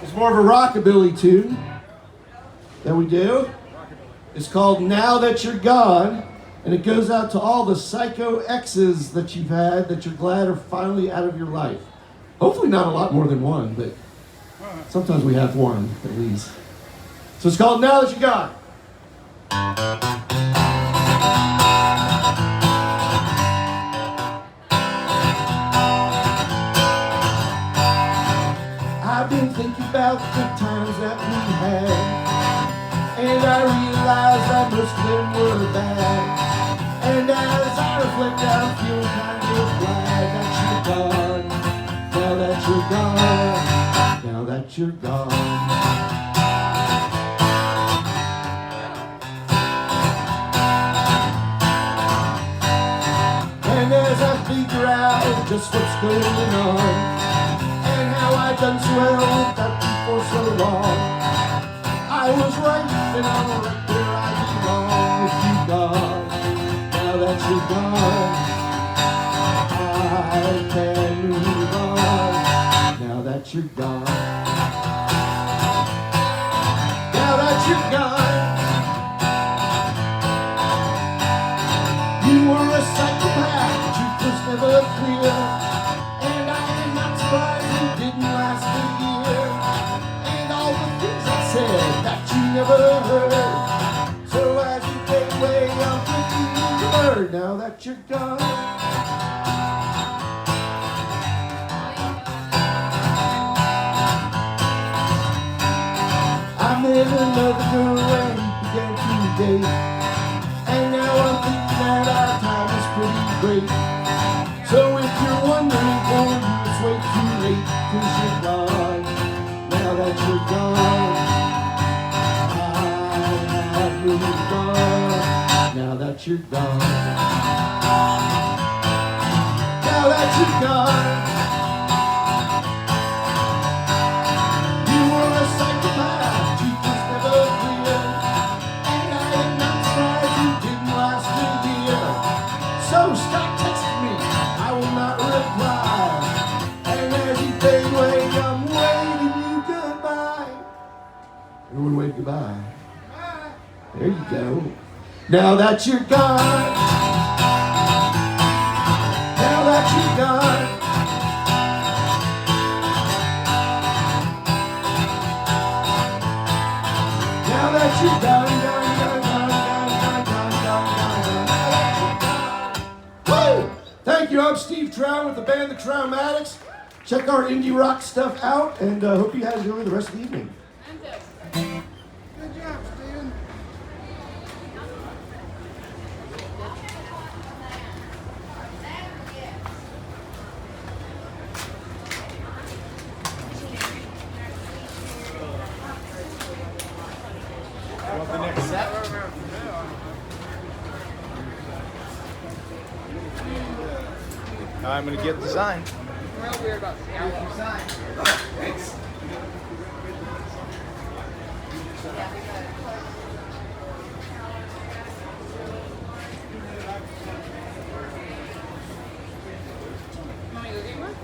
S10: is more of a rockabilly tune that we do. It's called Now That You're Gone. And it goes out to all the psycho exes that you've had that you're glad are finally out of your life. Hopefully not a lot more than one, but sometimes we have one at least. So it's called Now That You're Gone. I've been thinking about the times that we had, and I realized that most of them were bad. And as I reflect, I'm feeling kind of glad that you're gone. Now that you're gone. Now that you're gone. And as I figure out just what's going on, and how I've done so well without you for so long, I was right and I'm right where I belong with you gone. Now that you're gone, I can move on. Now that you're gone. Now that you're gone. You were a psychopath, the truth was never clear. And I am not surprised you didn't last a year. And all the things I said that you never heard. So as you fade away, I'm thinking the word. Now that you're gone. I met met another girl and began to date. And now I'm thinking that our time is pretty great. So if you're wondering for you, it's way too late, 'cause you're gone. Now that you're gone, I've moved on. Now that you're gone, now that you're gone. You were a psychopath, truth was never clear, and I am not surprised you didn't last a year. So stop texting me, I will not reply. And as you fade away, I'm waving you goodbye. Everyone wave goodbye. There you go. Now that you're gone, now that you're gone, now that you're gone, gone, gone, gone, gone, gone, gone, gone, gone. Woo! Thank you. I'm Steve Troum with the band The Traumatics. Check our indie rock stuff out, and hope you guys enjoy the rest of the evening.
S8: Good job, Steven.
S2: Want the next set? I'm gonna get the sign.
S7: Real weird about
S2: Thanks.
S7: Want me to go get one?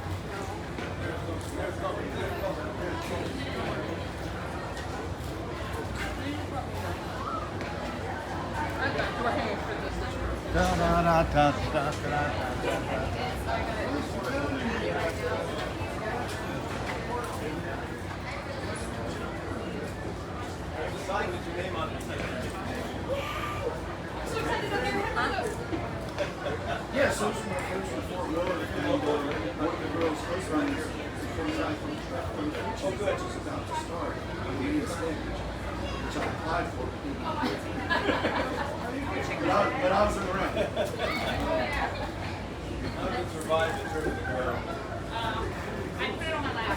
S7: Okay, we're hanging for this.
S8: Da da da da da da da.
S10: Yeah, so from my friends from Fort Worth, and one of the girls' husband is from the future, which is about to start on the Indian stage, which I applied for. But I was in the round.
S2: How did it survive the trip to the girl?
S5: I put it on my lap.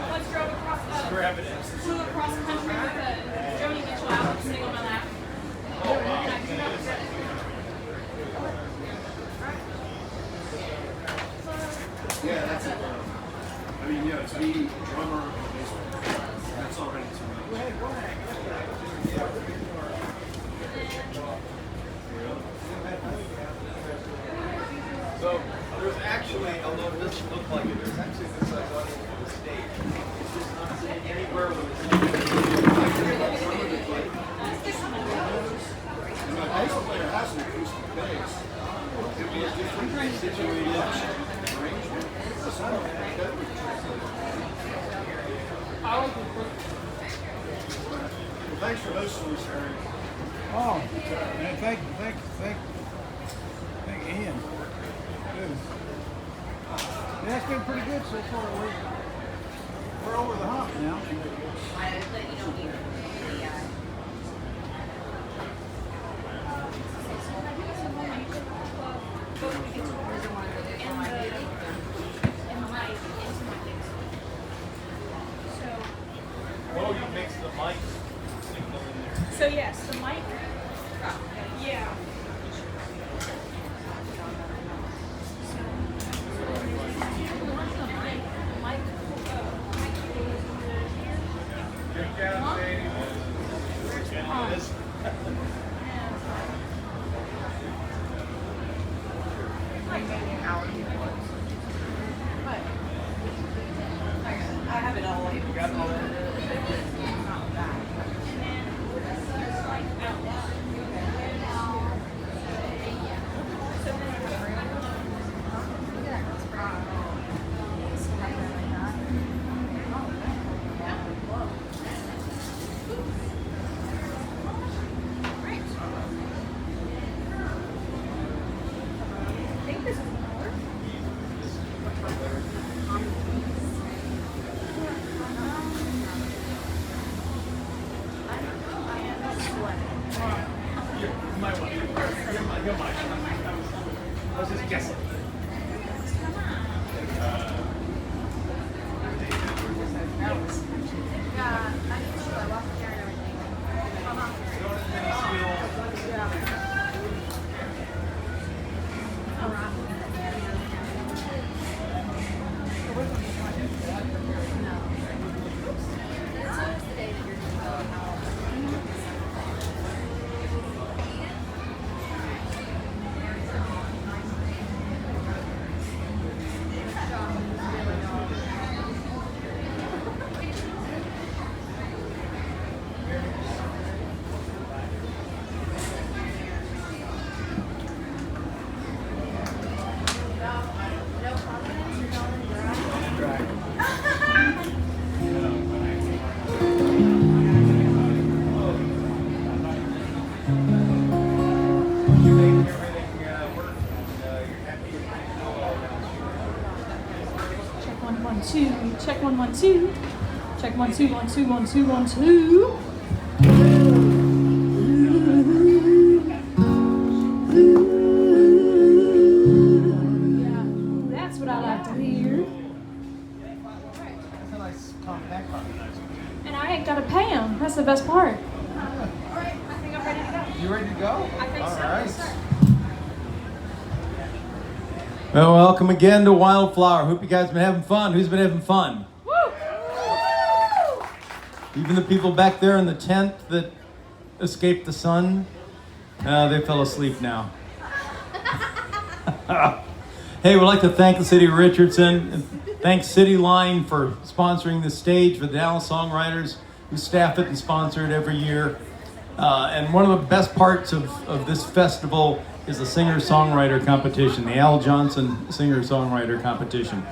S5: Once drove across
S2: Grab it.
S5: flew across country with Joni Mitchell album sitting on my lap. And I turned out to
S10: Yeah, that's it. I mean, yeah, it's me, drummer, and bass player. That's already too much.
S2: So there's actually, although it doesn't look like it, there's actually this size audience on the stage. It's just not sitting anywhere with the stage.
S10: And my bass player has an acoustic bass. It'd be a different situation. Arrangement. Well, thanks for hosting us, Harry.
S8: Oh, man, thank Ian. Good. Yeah, it's been pretty good so far. We're over the hump now.
S2: Oh, you mixed the mic signal in there.
S5: So yes, the mic. Yeah.
S2: Drink down, Sadie.
S7: I have it all.
S2: You got all that?
S5: Check 1 1 2. Check 1 2 1 2 1 2 1 2. Yeah, that's what I like to hear.
S8: That's a nice compact car.
S5: And I ain't gotta pay them. That's the best part. All right, I think I'm ready to go.
S8: You ready to go?
S5: I think
S8: All
S5: so.
S8: right.
S5: Yes, sir.
S6: Well, welcome again to Wildflower. Hope you guys been having fun. Who's been having fun?
S5: Woo!
S6: Even the people back there in the tent that escaped the sun, they fell asleep now. Hey, we'd like to thank the city of Richardson and thank CITYLINE for sponsoring this stage for the Dallas songwriters who staff it and sponsor it every year. And one of the best parts of this festival is the singer-songwriter competition, the Al Johnson singer-songwriter competition.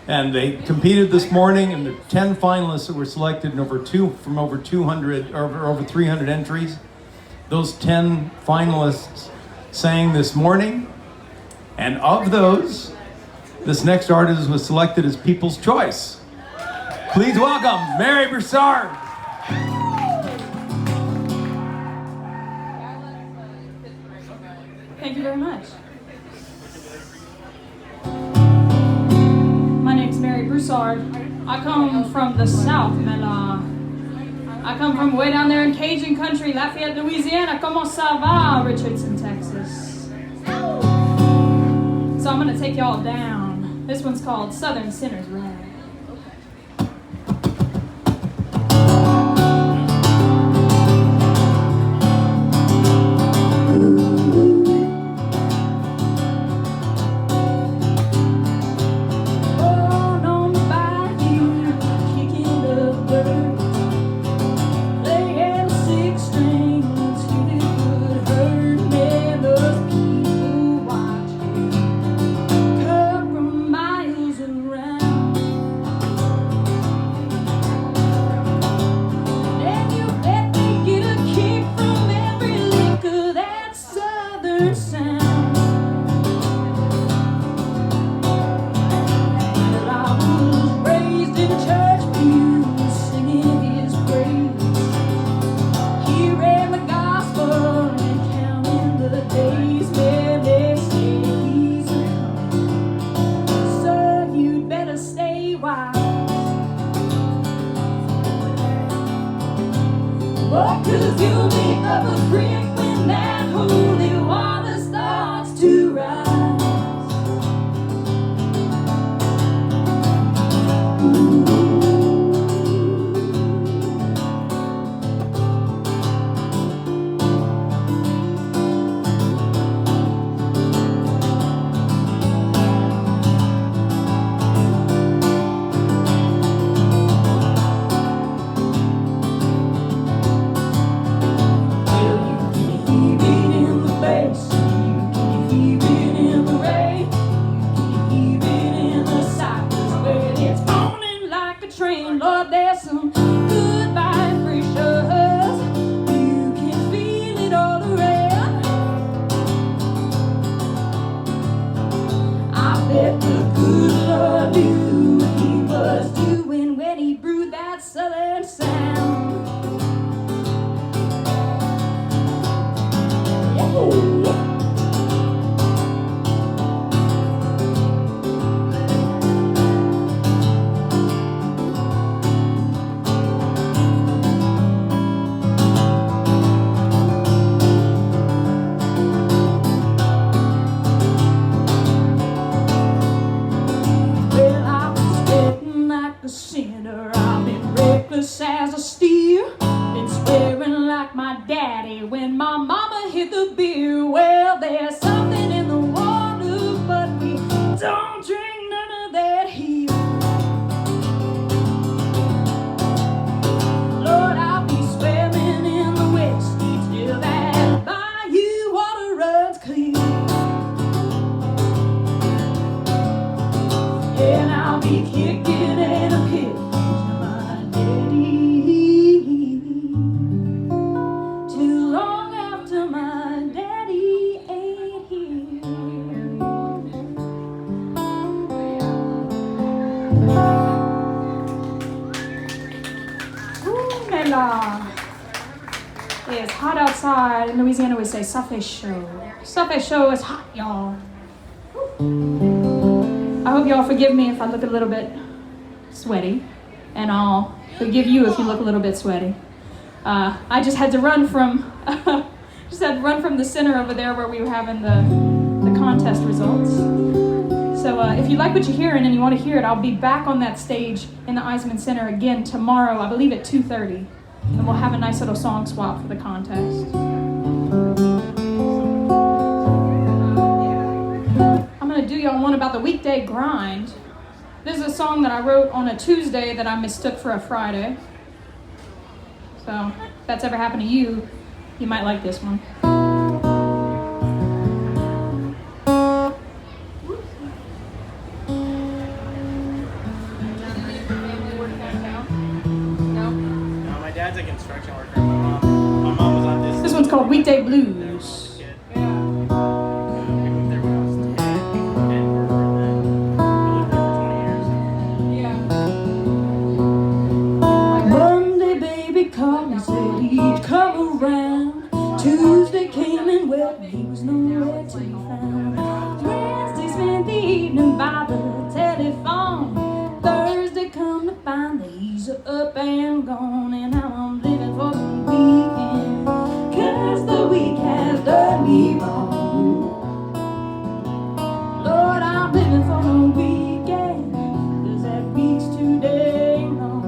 S6: And they competed this morning, and the 10 finalists that were selected in over 300 entries. Those 10 finalists sang this morning, and of those, this next artist was selected as People's Choice. Please welcome Mary Broussard.
S5: Thank you very much. My name's Mary Broussard. I come from the South, Mela. I come from way down there in Cajun country, Lafayette, Louisiana. Comment ça va, Richardson, Texas? So I'm gonna take y'all down. This one's called Southern Sinner's Rag. Well, I've been sweating like a sinner. I've been reckless as a steer. Been swearing like my daddy when my mama hit the beer. Well, there's something in the water, but we don't drink none of that here. Lord, I'll be swimming in the West till that bayou water runs clear. And I'll be kicking in a pit to my daddy. Too long after my daddy ain't here. Ooh, Mela. It's hot outside. In Louisiana we say ça fait chaud. Ça fait chaud is hot, y'all. I hope y'all forgive me if I look a little bit sweaty, and I'll forgive you if you look a little bit sweaty. I just had to run from the center over there where we were having the contest results. So if you like what you're hearing and you want to hear it, I'll be back on that stage in the Eisman Center again tomorrow, I believe at 2:30, and we'll have a nice little song swap for the contest. I'm going to do y'all one about the weekday grind. This is a song that I wrote on a Tuesday that I mistook for a Friday. So if that's ever happened to you, you might like this one.
S11: No, my dad's a construction worker. My mom was on this.
S5: This one's called Weekday Blues. Called and said he'd come around. Tuesday came and well, he was nowhere to be found. Wednesday spent the evening by the telephone. Thursday come to find that he's up and gone. And now I'm living for the weekend, 'cause the week has done me wrong. Lord, I'm living for the weekend, 'cause that week's too dang long.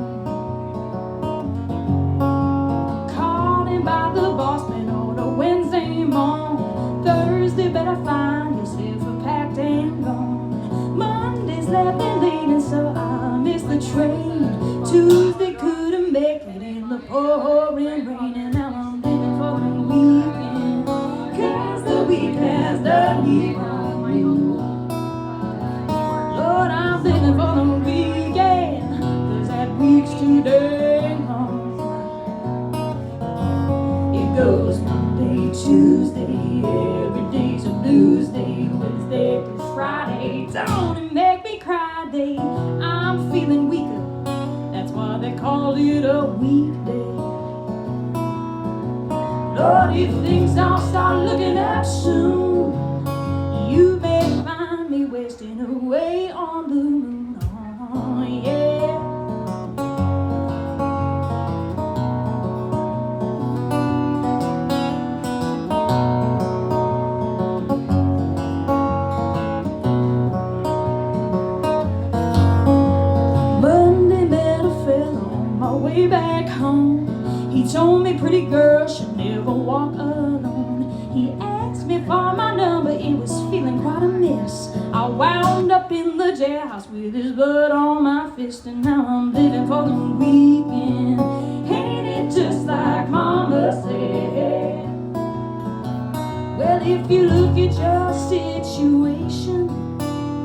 S5: By the boss man on a Wednesday morning. Thursday better find yourself a packed and gone. Monday's left and late and so I missed the train. Tuesday couldn't make it in the pouring rain. And now I'm living for the weekend, 'cause the week has done me wrong. Lord, I'm living for the weekend, 'cause that week's too dang long. Goes Monday, Tuesday, every day's a blues day. Wednesday through Friday, don't it make me cry day. I'm feeling weaker, that's why they call it a weekday. Lord, if things don't start looking up soon, you may find me wasting away on the moon. Oh, yeah. Way back home, he told me pretty girls should never walk alone. He asked me for my number, it was feeling quite a mess. I wound up in the jailhouse with his blood on my fist. And now I'm living for the weekend, ain't it just like Mama said? Well, if you look at your situation,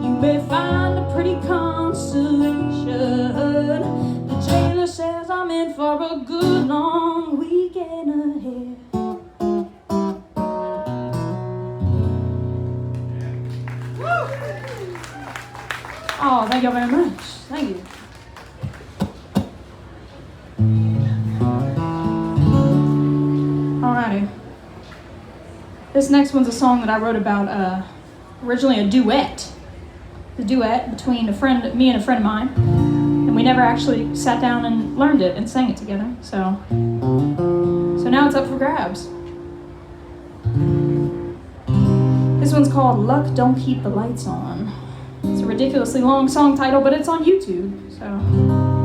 S5: you may find a pretty consolation. The jailer says I'm in for a good long weekend ahead. Woo! Oh, thank you very much. Thank you. Alrighty. This next one's a song that I wrote about, originally a duet. The duet between me and a friend of mine. And we never actually sat down and learned it and sang it together. So now it's up for grabs. This one's called Luck Don't Keep the Lights On. It's a ridiculously long song title, but it's on YouTube. So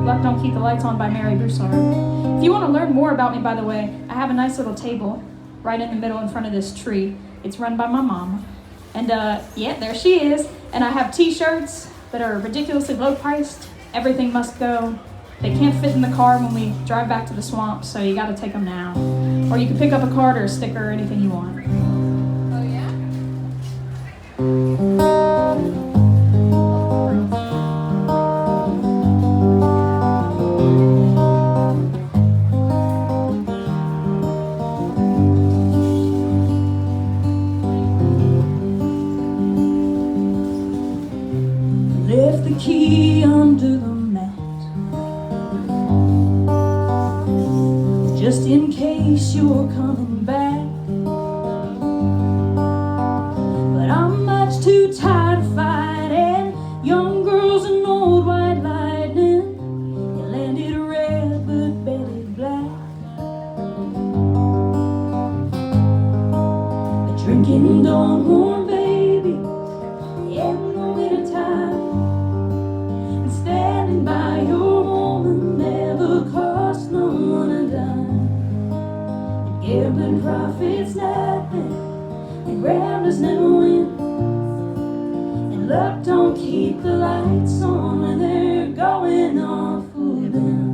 S5: Luck Don't Keep the Lights On by Mary Broussard. If you want to learn more about me, by the way, I have a nice little table right in the middle in front of this tree. It's run by my mom. And yeah, there she is. And I have t-shirts that are ridiculously low priced. Everything must go. They can't fit in the car when we drive back to the swamp, so you gotta take them now. Or you can pick up a card or a sticker or anything you want.
S7: Oh, yeah?
S5: Left the key under the mat, just in case you're coming back. But I'm much too tired of fighting young girls and old white lightning. You landed red but bedded black. A drinking dawn warm baby in the wintertime. Standing by your woman never cost no one a dime. Gambling profits nothing, and gamblers never win. And luck don't keep the lights on when they're going off full dim.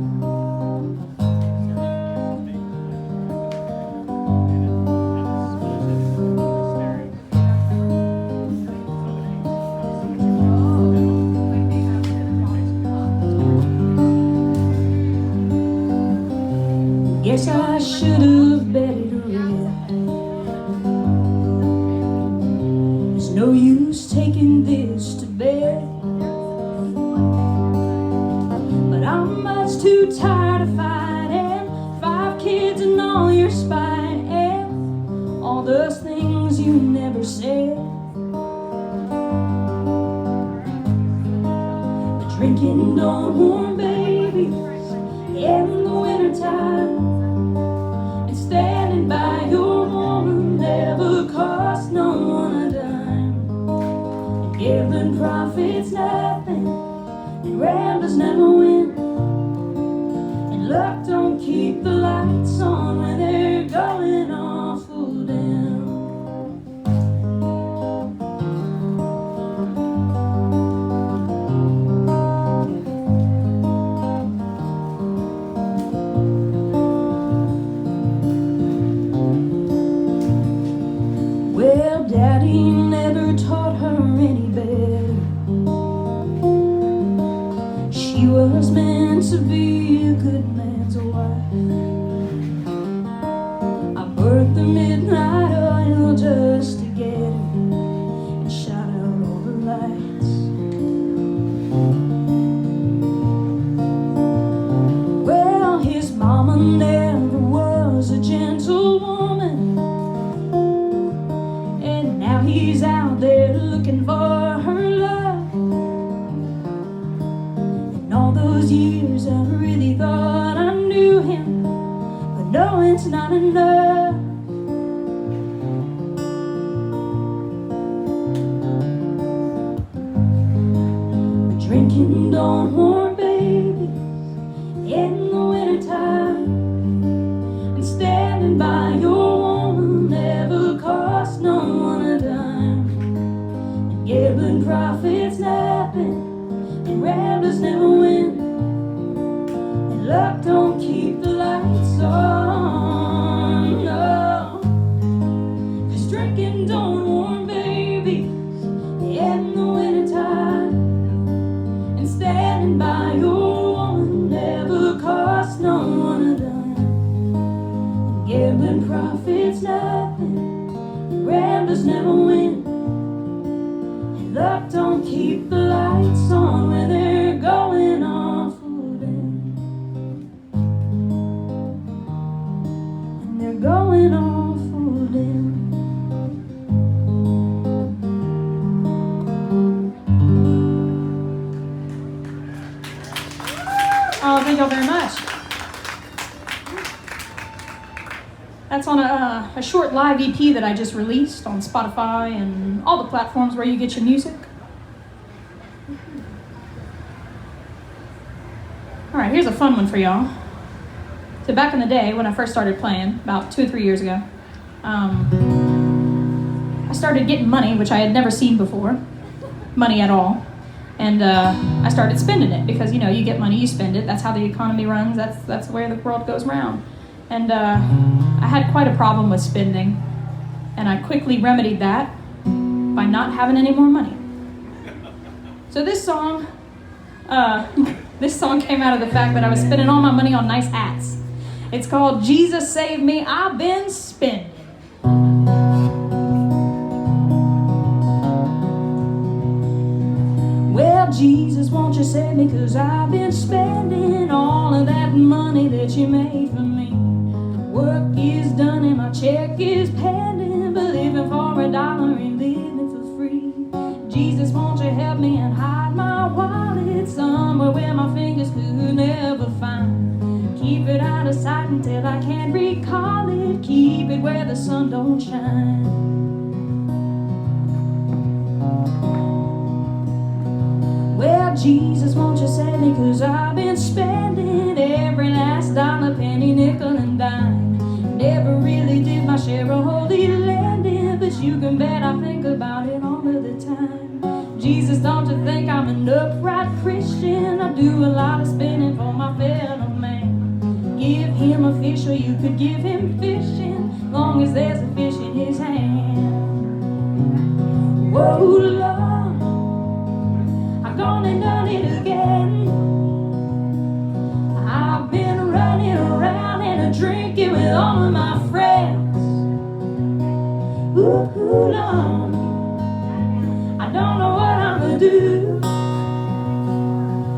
S5: Guess I should have betted red. There's no use taking this to bed. But I'm much too tired of fighting 5 kids and all your spite and all those things you never said. But drinking don't warm baby in the wintertime. Standing by your woman never cost no one a dime. And gambling profits nothing, and gamblers never win. And luck don't keep the lights on when they're going off full dim. Well, Daddy never taught her any better. She was meant to be a good man's wife. I burnt the midnight oil just to get her and shot out all the lights. Well, his mama never was a gentle woman. Now he's out there looking for her love. And all those years I really thought I knew him, but no, it's not enough. But drinking don't warm babies in the wintertime. And standing by your woman never cost no one a dime. And gambling profits nothing, and gamblers never win. And luck don't keep the lights on, no. 'Cause drinking don't warm babies in the wintertime. And standing by your woman never cost no one a dime. And gambling profits nothing, and gamblers never win. And luck don't keep the lights on when they're going off full dim. And they're going off full dim. Thank y'all very much. That's on a short live EP that I just released on Spotify and all the platforms where you get your music. All right, here's a fun one for y'all. So back in the day when I first started playing, about 2 or 3 years ago, I started getting money, which I had never seen before, money at all. And I started spending it because, you know, you get money, you spend it. That's how the economy runs. That's where the world goes round. And I had quite a problem with spending. And I quickly remedied that by not having any more money. So this song came out of the fact that I was spending all my money on nice hats. It's called Jesus Save Me, I've Been Spending. Well, Jesus, won't you save me, 'cause I've been spending all of that money that you made for me. Work is done and my check is pending, but living for $1 ain't living for free. Jesus, won't you help me and hide my wallet somewhere where my fingers could never find. Keep it out of sight until I can't recall it. Keep it where the sun don't shine. Well, Jesus, won't you save me, 'cause I've been spending every last dollar, penny, nickel, and dime. Never really did my share of holy lending, but you can bet I think about it all of the time. Jesus, don't you think I'm an upright Christian? I do a lot of spending for my fellow man. Give him a fish or you could give him fishing, long as there's a fish in his hand. Whoa, Lord, I've gone and done it again. I've been running around and drinking with all of my friends. Ooh, Lord, I don't know what I'm gonna do.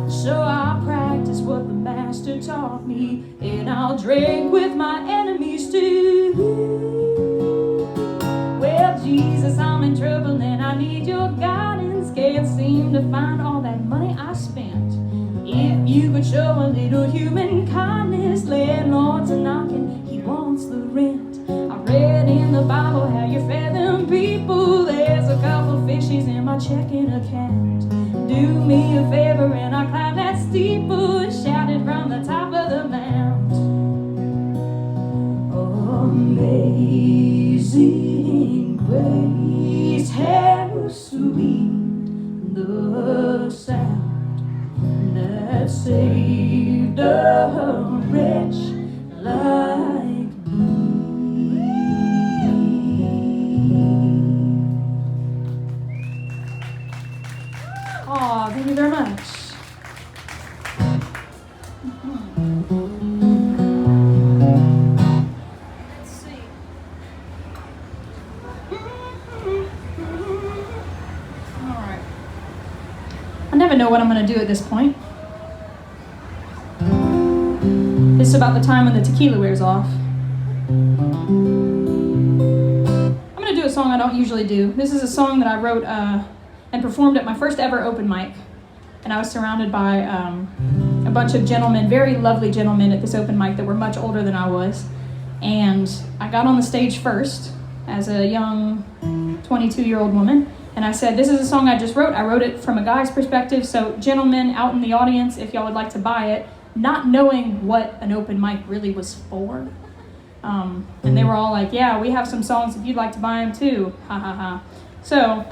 S5: So I practice what the master taught me, and I'll drink with my enemies too. Well, Jesus, I'm in trouble and I need your guidance. Can't seem to find all that money I spent. If you could show a little human kindness, landlords are knocking, he wants the rent. I read in the Bible how you fed them people. There's a couple fishies in my checking account. Do me a favor and I climb that steeple and shout it from the top of the mount. Amazing grace, how sweet the sound that saved a wretch like me. Aw, thank you very much. Let's see. All right. I never know what I'm going to do at this point. This is about the time when the tequila wears off. I'm going to do a song I don't usually do. This is a song that I wrote and performed at my first ever open mic. And I was surrounded by a bunch of gentlemen, very lovely gentlemen at this open mic that were much older than I was. And I got on the stage first as a young 22-year-old woman. And I said, this is a song I just wrote. I wrote it from a guy's perspective. So gentlemen out in the audience, if y'all would like to buy it, not knowing what an open mic really was for. And they were all like, yeah, we have some songs if you'd like to buy them too. Ha ha ha. So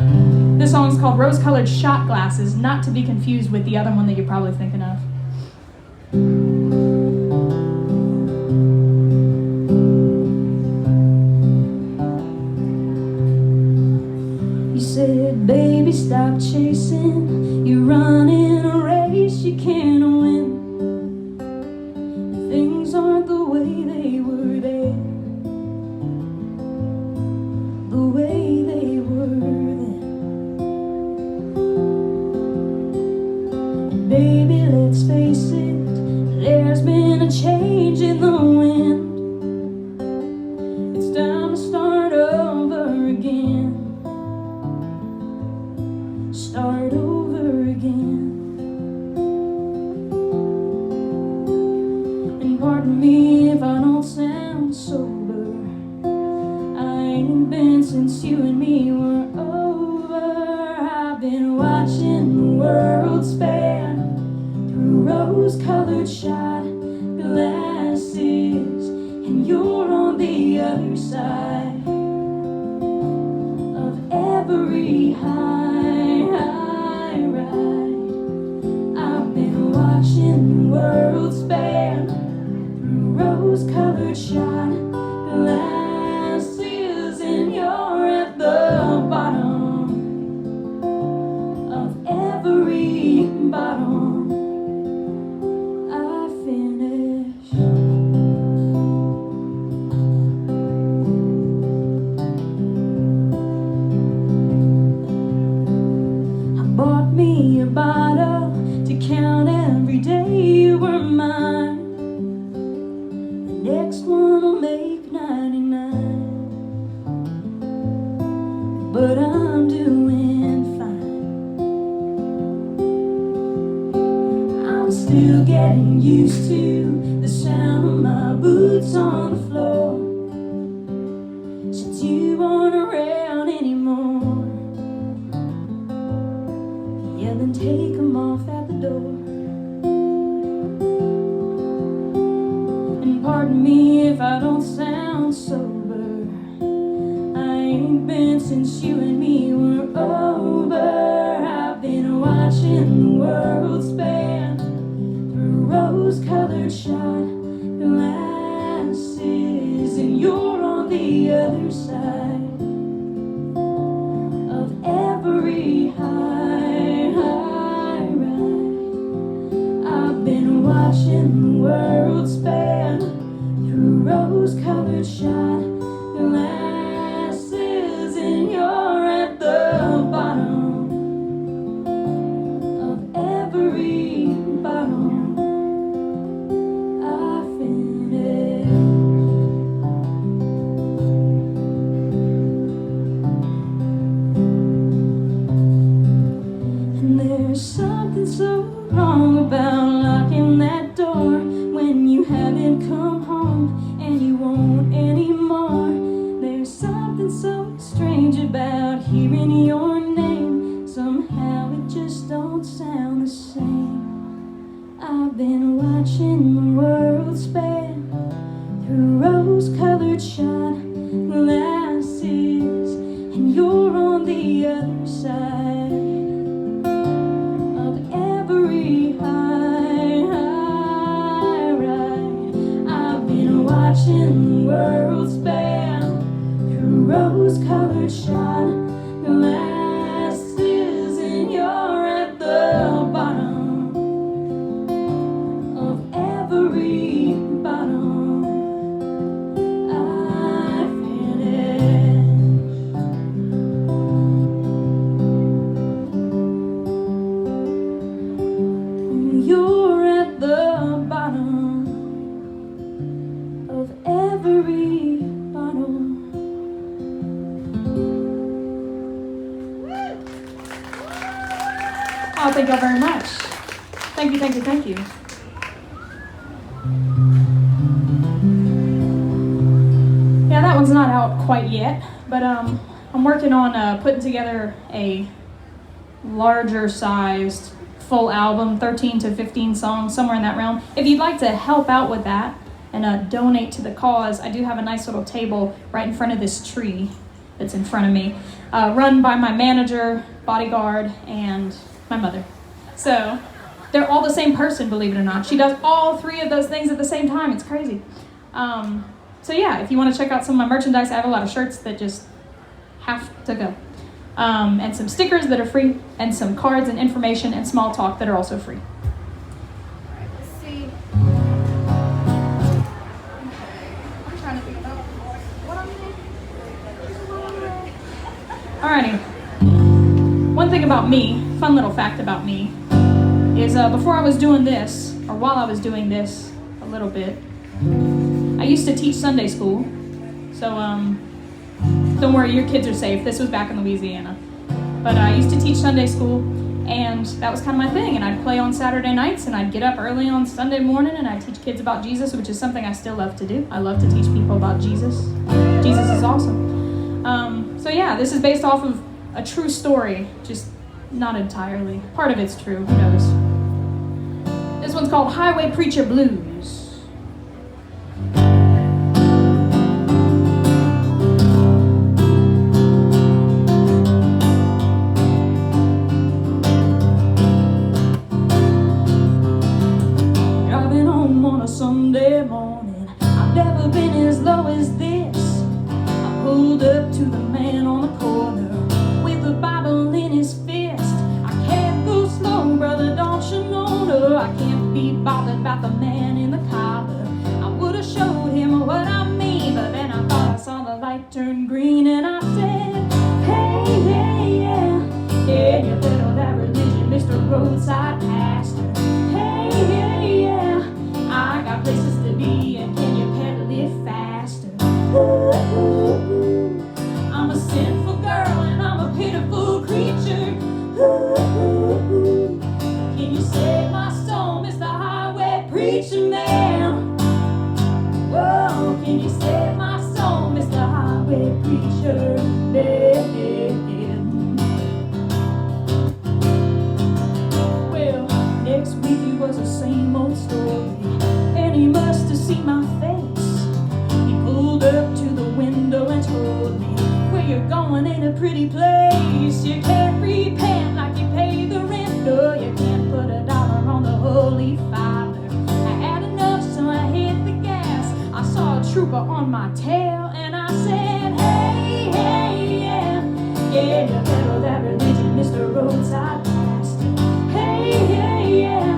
S5: this song is called Rose-Colored Shot Glasses, not to be confused with the other one that you're probably thinking of. You said, baby, stop chasing. You're running a race you can't win. Things aren't the way they were there. The way they were then. And baby, let's face it, there's been a change in the wind. It's time to start over again. Start over again. since you and me were over. I've been watching the world span through rose-colored shot glasses, and you're on the other side of every high ride. I've been watching the world span through rose-colored shot glasses, and you're at the bottom of every bottom. I finish. I bought me a bottle to count every day you were mine. The next one will make 99. But I'm doing fine. I'm still getting used to the sound of my boots on the floor, since you aren't around anymore. Yeah, then take them off at the door. And pardon me if I don't sound sober. I ain't been since you and me were over. I've been watching the world span through rose-colored shot glasses, and you're on the other side of every high ride. I've been watching the world span through rose-colored shot glasses, and you're at the bottom of every bottom. I finish. And there's something so wrong about locking that door when you haven't come home and you won't anymore. There's something so strange about hearing your name. Somehow it just don't sound the same. I've been watching the world span through rose-colored shot glasses, and you're on the other side of every high ride. I've been watching the world span through rose-colored shot glasses, and you're at the bottom of every bottom. I finish. You're at the bottom of every bottom.
S9: Oh, thank you very much. Thank you, thank you, thank you. Yeah, that one's not out quite yet, but I'm working on putting together a larger sized full album, 13 to 15 songs, somewhere in that realm. If you'd like to help out with that and donate to the cause, I do have a nice little table right in front of this tree that's in front of me, run by my manager, bodyguard, and my mother. So they're all the same person, believe it or not. She does all three of those things at the same time. It's crazy. So yeah, if you want to check out some of my merchandise, I have a lot of shirts that just have to go. And some stickers that are free, and some cards and information and small talk that are also free.
S5: Let's see. I'm trying to think about what I'm doing. Alrighty. One thing about me, fun little fact about me, is before I was doing this, or while I was doing this a little bit, I used to teach Sunday school. So don't worry, your kids are safe. This was back in Louisiana. But I used to teach Sunday school, and that was kind of my thing. And I'd play on Saturday nights, and I'd get up early on Sunday morning, and I'd teach kids about Jesus, which is something I still love to do. I love to teach people about Jesus. Jesus is awesome. So
S9: yeah, this is based off of a true story, just not entirely. Part of it's true, who knows. This one's called Highway Preacher Blues. Driving home on a Sunday morning, I've never been as low as this. I pulled up to the man on the corner with a Bible in his fist. I can't go slow, brother, don't you know? No, I can't be bothered about the man in the collar. I would have showed him what I mean, but then I thought I saw the light turn green, and I said, hey, hey, yeah, yeah, you little that religion, Mr. Roadside Pastor. Hey, hey, yeah, I got places to be, and can you pedal it faster? Ooh, I'm a sinful girl and I'm a pitiful creature. Ooh, can you save my soul, Mr. Highway Preacher Man? Whoa, can you save my soul, Mr. Highway Preacher Man? Well, next week it was the same old story, and he must have seen my face. He pulled up to the window and told me, where you're going ain't a pretty place. You can't repent like you paid the rent. No, you can't put $1 on the Holy Father. I had enough, so I hit the gas. I saw a trooper on my tail, and I said, hey, hey, yeah, yeah, you pedal that religion, Mr. Roadside Pastor. Hey, hey, yeah,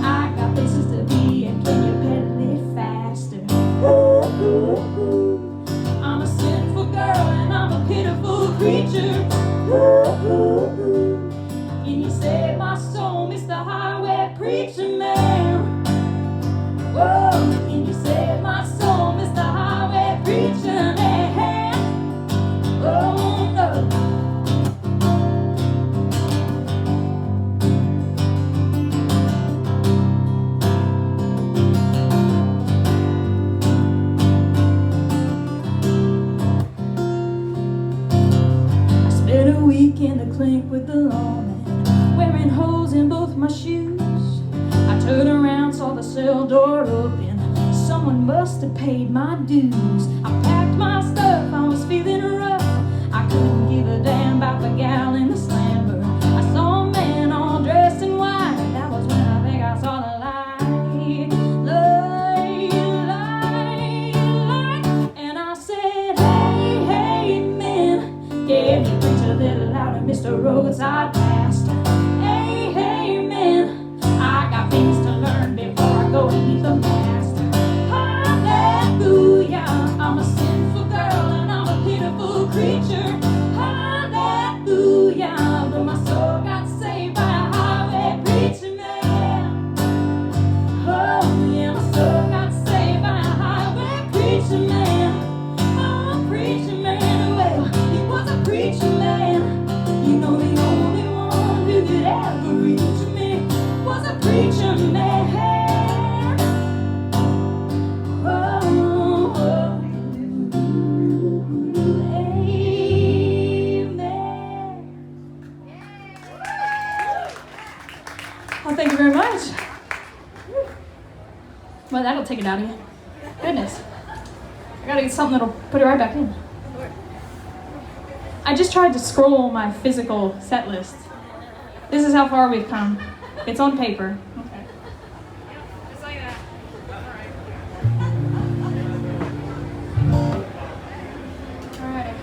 S9: I got places to be, and can you pedal it faster? Ooh, I'm a sinful girl and I'm a pitiful creature. Ooh, can you save my soul, Mr. Highway Preacher Man? Whoa, can you save my soul, Mr. Highway Preacher Man? Oh, no. Spent a week in the clink with the lawman, wearing holes in both my shoes. I turned around, saw the cell door open. Someone must have paid my dues. I packed my stuff, I was feeling rough. I couldn't give a damn about the gal in the slammer. I saw a man all dressed in white, and that was when I think I saw the light. And I said, hey, hey, man, can you preach a little louder, Mr. Roadside Pastor? Hey, hey, man, I got things to learn before I go and meet the master. Hallelujah, I'm a sinful girl and I'm a pitiful creature. Hallelujah, but my soul got saved by a highway preacher man. Oh yeah, my soul got saved by a highway preacher man. Oh, preacher man, well, he was a preacher man. You know the only one who could ever reach me was a preacher man. Oh, amen. Well, thank you very much. Well, that'll take it out of you. Goodness. I gotta get something that'll put it right back in. I just tried to scroll my physical set list. This is how far we've come. It's on paper. Okay.
S7: Just like that.
S9: All right.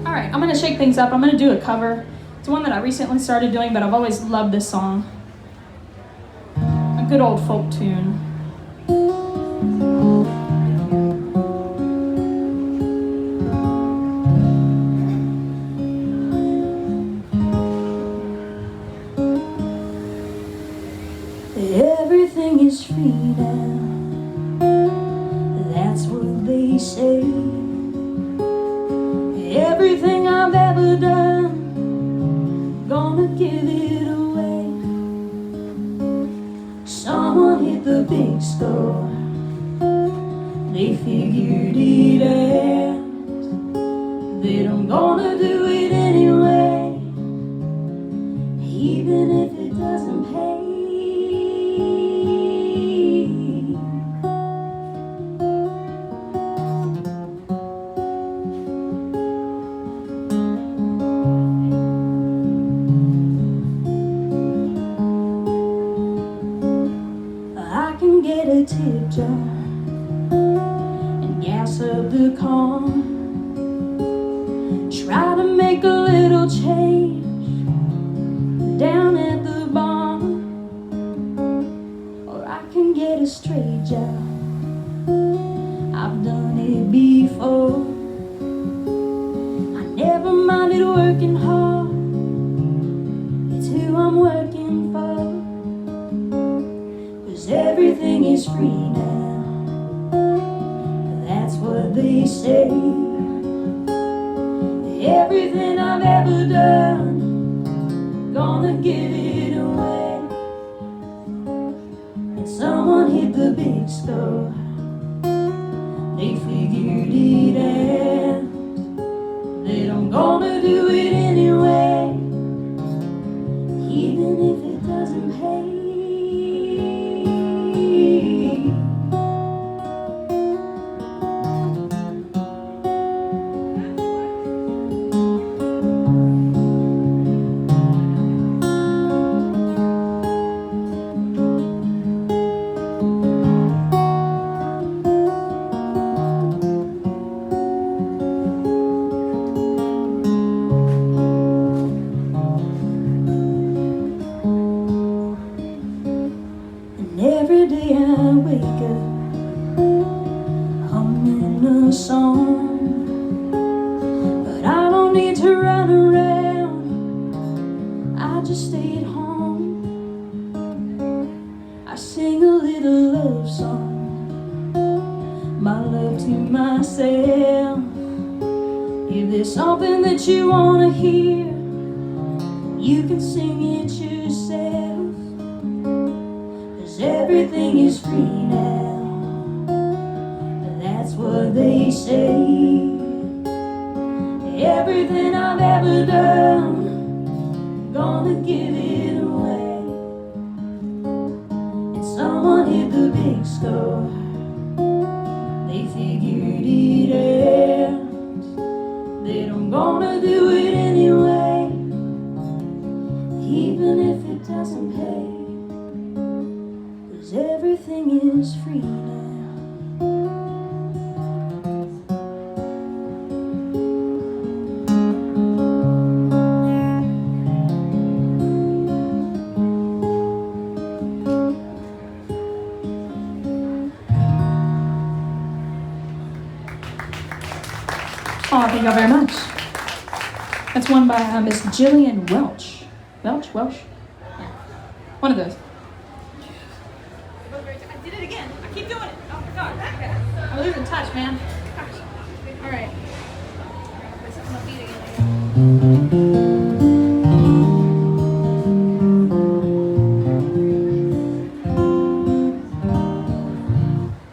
S9: All right, I'm gonna shake things up. I'm gonna do a cover. It's one that I recently started doing, but I've always loved this song. A good old folk tune. Everything is free now, that's what they say. Everything I've ever done, gonna give it
S5: even if it doesn't pay. I can get a tip jar and gas up the car. Try to make a little change down at the bar, or I can get a straight job. I've done it before. I never minded working hard. It's who I'm working for. 'Cause everything is free now. That's what they say. Everything I've ever done, gonna give it away. And someone hit the big score. They figured it out, that I'm gonna do it anyway, even if it doesn't pay. Every day I wake up humming a song, but I don't need to run around, I just stay at home. I sing a little love song, my love to myself. If there's something that you want to hear, you can sing it yourself. Everything is free now, that's what they say. Everything I've ever done, gonna give it away. And someone hit the big score. They figured it out, that I'm gonna do it anyway, even if it doesn't pay. Everything is free now.
S9: Oh, thank y'all very much. That's one by Miss Jillian Welch. Welch? Yeah. One of those.
S5: Keep doing it. Oh my God. I'm losing touch, man. All right.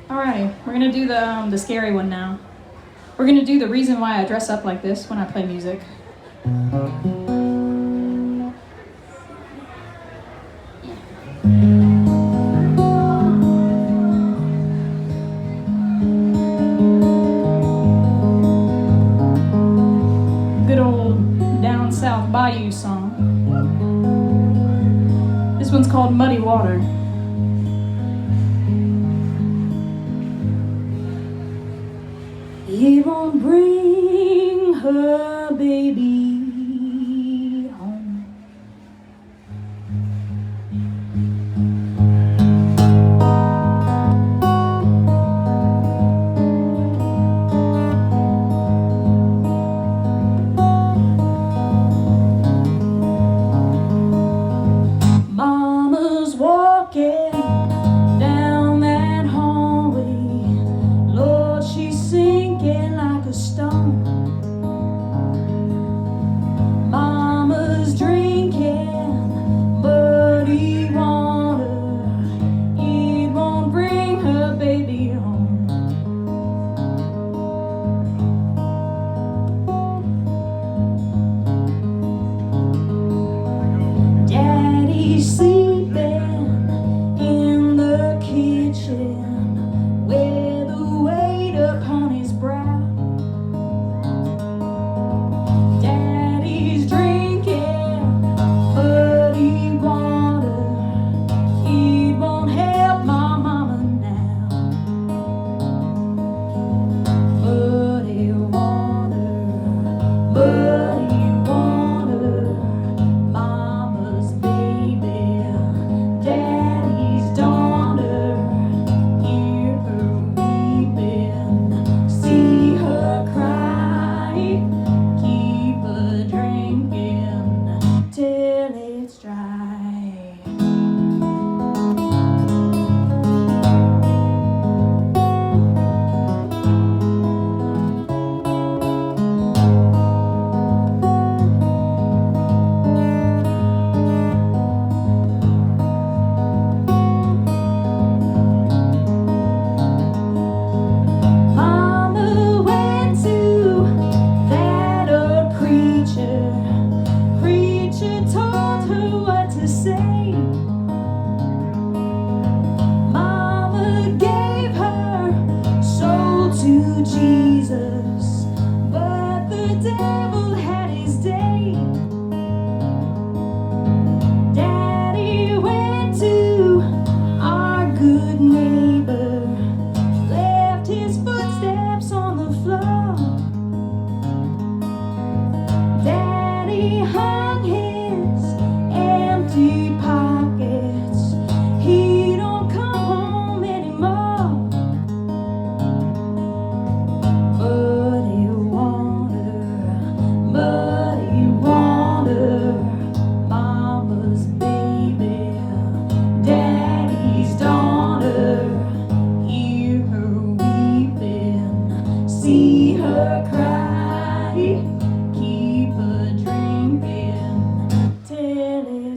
S9: Alrighty, we're gonna do the scary one now. We're gonna do the reason why I dress up like this when I play music. Bayou song. This one's called Muddy Water. He won't bring her baby home. Down that hallway, Lord, she's sinking like a stone.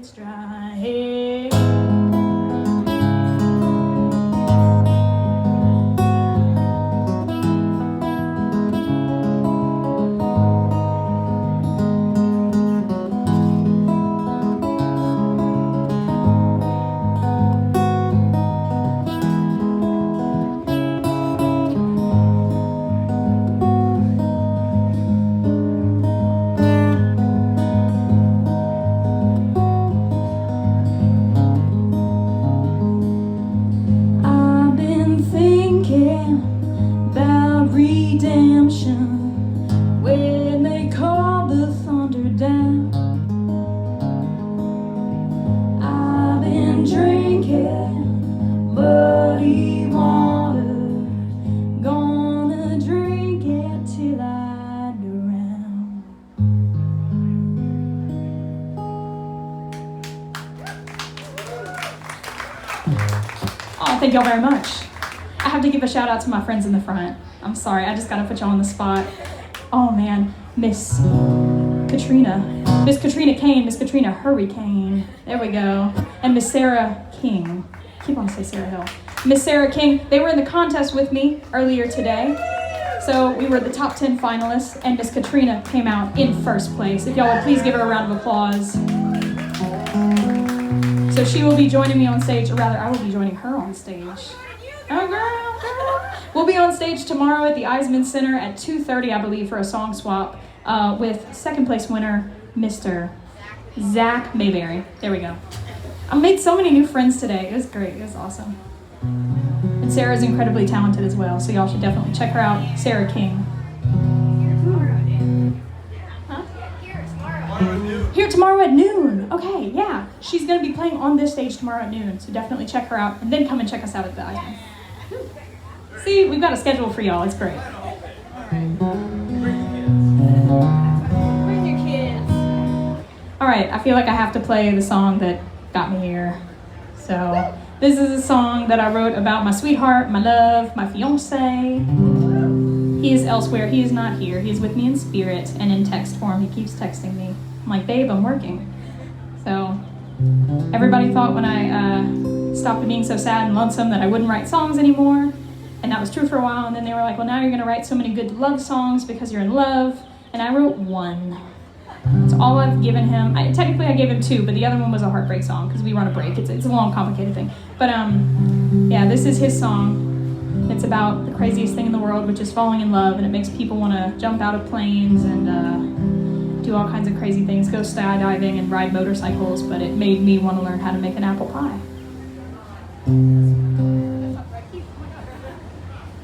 S9: gets dry. Hey. When they call the thunder down, I've been drinking muddy water, gonna drink it till I drown. Oh, thank y'all very much. I have to give a shout out to my friends in the front. I'm sorry, I just gotta put y'all on the spot. Oh man, Miss Katrina Kane, Miss Katrina Hurricane. There we go. And Miss Sarah King. Keep on saying Sarah Hill. Miss Sarah King, they were in the contest with me earlier today. So we were the top 10 finalists, and Miss Katrina came out in first place. If y'all would please give her a round of applause. So she will be joining me on stage, or rather, I will be joining her on stage. Oh, girl. We'll be on stage tomorrow at the Eisman Center at 2:30, I believe, for a song swap with second place winner, Mr. Zach Mayberry. There we go. I made so many new friends today. It was great. It was awesome. And Sarah's incredibly talented as well, so y'all should definitely check her out, Sarah King. Huh? Here tomorrow at noon. Okay, yeah. She's going to be playing on this stage tomorrow at noon, so definitely check her out, and then come and check us out at the Eisman. See, we've got a schedule for y'all. It's great. Bring your kids. All right, I feel like I have to play the song that got me here. So this is a song that I wrote about my sweetheart, my love, my fiance. He is elsewhere. He is not here. He is with me in spirit and in text form. He keeps texting me. I'm like, babe, I'm working. So everybody thought when I stopped being so sad and lonesome that I wouldn't write songs anymore. And that was true for a while, and then they were like, well, now you're going to write so many good love songs because you're in love. And I wrote one. It's all I've given him. Technically, I gave him two, but the other one was a heartbreak song because we were on a break. It's a long, complicated thing. But yeah, this is his song. It's about the craziest thing in the world, which is falling in love, and it makes people want to jump out of planes and do all kinds of crazy things, go skydiving and ride motorcycles, but it made me want to learn how to make an apple pie.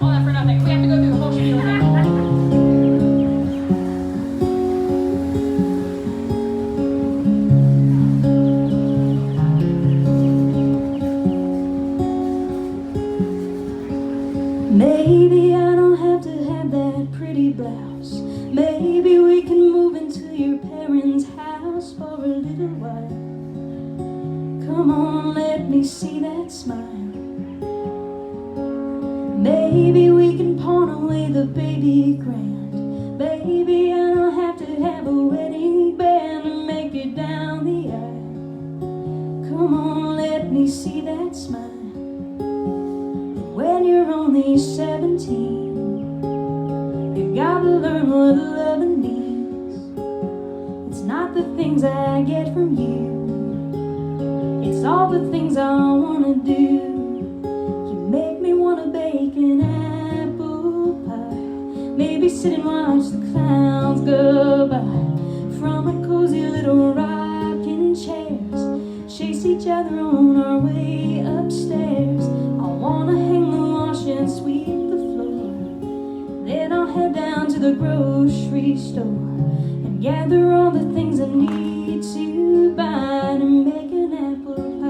S9: All that for nothing. We have to go through the whole spiel now. Maybe I don't have to have that pretty blouse. Maybe we can move into your parents' house for a little while. Come on, let me see that smile. Maybe we can pawn away the baby grand. Baby, I don't have to have a wedding band to make it down the aisle. Come on, let me see that smile. And when you're only 17, you gotta learn what loving means. It's not the things I get from you, it's all the things I wanna do. Make me wanna bake an apple pie. Maybe sit and watch the clouds go by. From our cozy little rocking chairs, chase each other on our way upstairs. I wanna hang the wash and sweep the floor. Then I'll head down to the grocery store and gather all the things I need to buy to make an apple pie.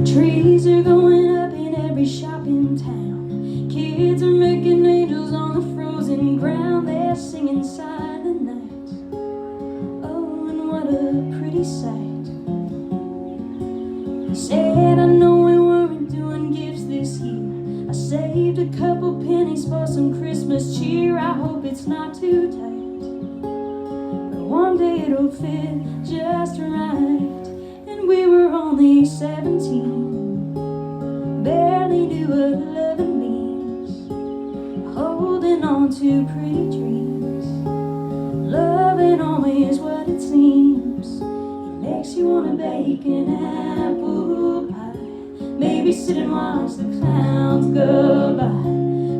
S9: Trees are going up in every shop in town. Kids are making angels on the frozen ground. They're singing silent night. Oh, and what a
S5: a pretty sight. He said, I know we weren't doing gifts this year. I saved a couple pennies for some Christmas cheer. I hope it's not too tight, but one day it'll fit just right. And we were only 17, barely knew what loving means, holding on to pretty dreams. Loving always what it seems. It makes you wanna bake an apple pie, maybe sit and watch the clouds go by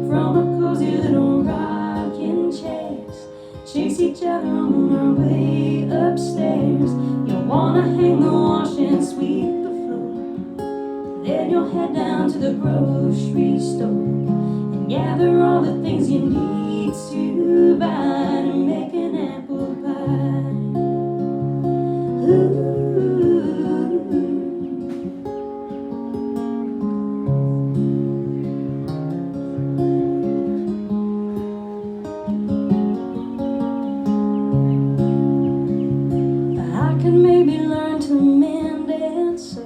S5: from a cozy little rocking chairs. Chase each other on our way upstairs. You'll wanna hang the wash and sweep the floor. Then you'll head down to the grocery store and gather all the things you need to buy to make an apple pie. Ooh. I could maybe learn to mend and sew,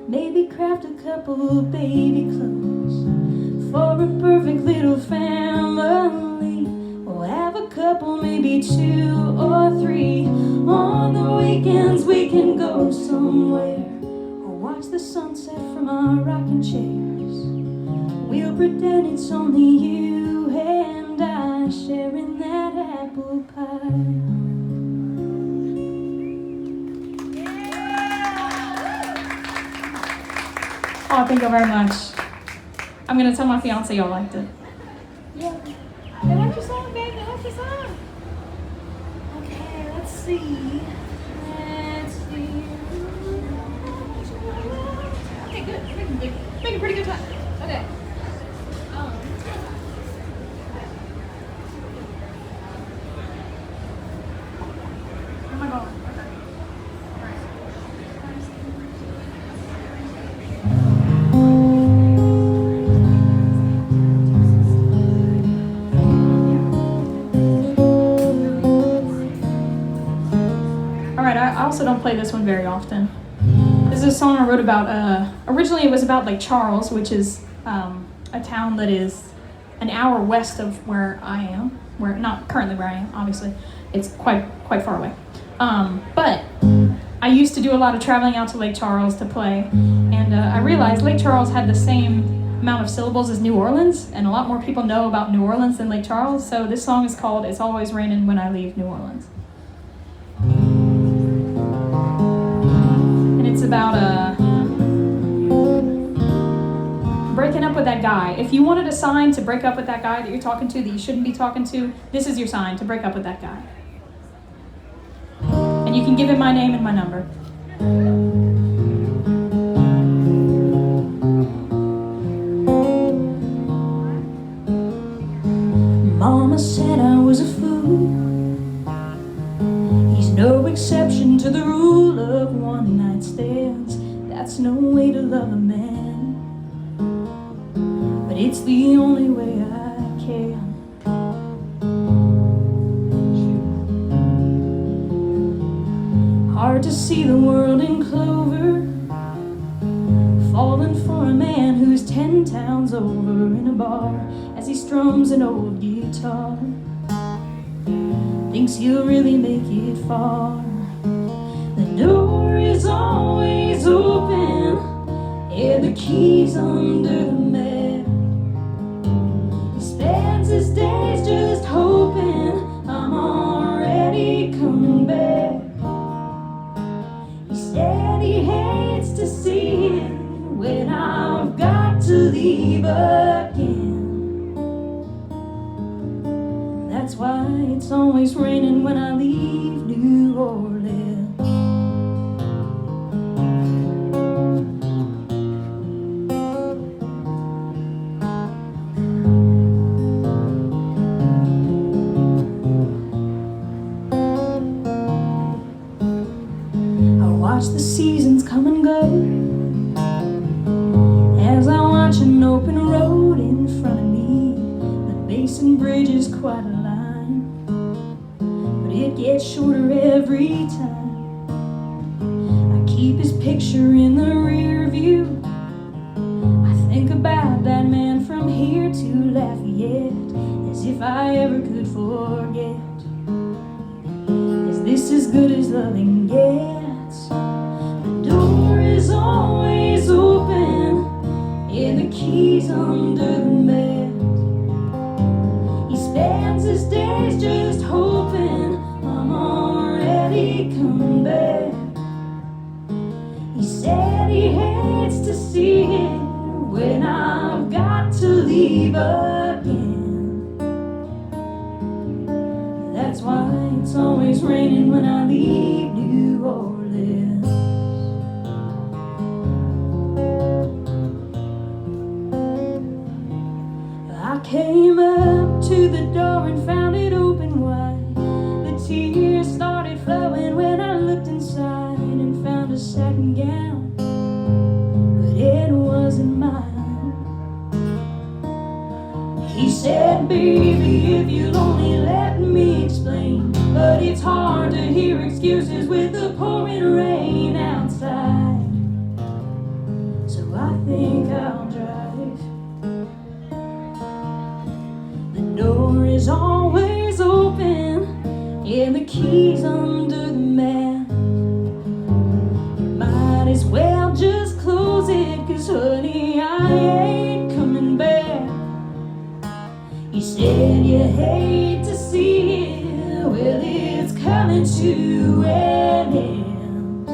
S5: maybe craft a couple of baby clothes for a perfect little family. We'll have a couple, maybe 2 or 3. On the weekends we can go somewhere or watch the sunset from our rocking chairs. We'll pretend it's only you and I sharing that apple pie.
S9: Oh, thank you very much. I'm gonna tell my fiance y'all liked it.
S5: Yeah. They like your song, babe. They like your song. Okay, let's see. Okay, good. Make a pretty good time. Okay. Oh my God.
S9: I also don't play this one very often. This is a song I wrote about, originally it was about Lake Charles, which is a town that is an hour west of where I am, not currently where I am, obviously. It's quite far away. But I used to do a lot of traveling out to Lake Charles to play, and I realized Lake Charles had the same amount of syllables as New Orleans, and a lot more people know about New Orleans than Lake Charles, so this song is called It's Always Raining When I Leave New Orleans. It's about breaking up with that guy. If you wanted a sign to break up with that guy that you're talking to that you shouldn't be talking to, this is your sign to break up with that guy. And you can give him my name and my number. Mama said I was a fool. He's no exception to the rule of one night stands. That's no way to love a man, but it's the only way I can. Hard to see the world in clover, falling for a man who's 10 towns over in a bar as he strums an old guitar. Thinks he'll really make it far. The door is always open, and the key's under the mat. He spends his days just hoping I'm already coming back. He said he hates to see it when I've got to leave again. That's why it's always raining when I leave New Orleans. I watch the seasons come and go as I watch an open road in front of me. The Basin Bridge is quite a line, but it gets shorter every time.
S5: keep his picture in the rear view. I think about that man from here to Lafayette, as if I ever could forget. Is this as good as loving gets? The door is always open, and the keys under the mat. He spends his days just hoping I'm already coming back. He said he hates to see it when I've got to leave again. That's why it's always raining when I leave New Orleans. I came up to the door and found it open wide. The tears started flowing when I looked inside and found a satin gown, but it wasn't mine. He said, baby, if you'll only let me explain, but it's hard to hear excuses with the pouring rain outside. So I think I'll drive. The door is always open, and the keys under the mat. Might as well just close it, 'cause honey, I ain't coming back. You said you hate to see it, well, it's coming to an end.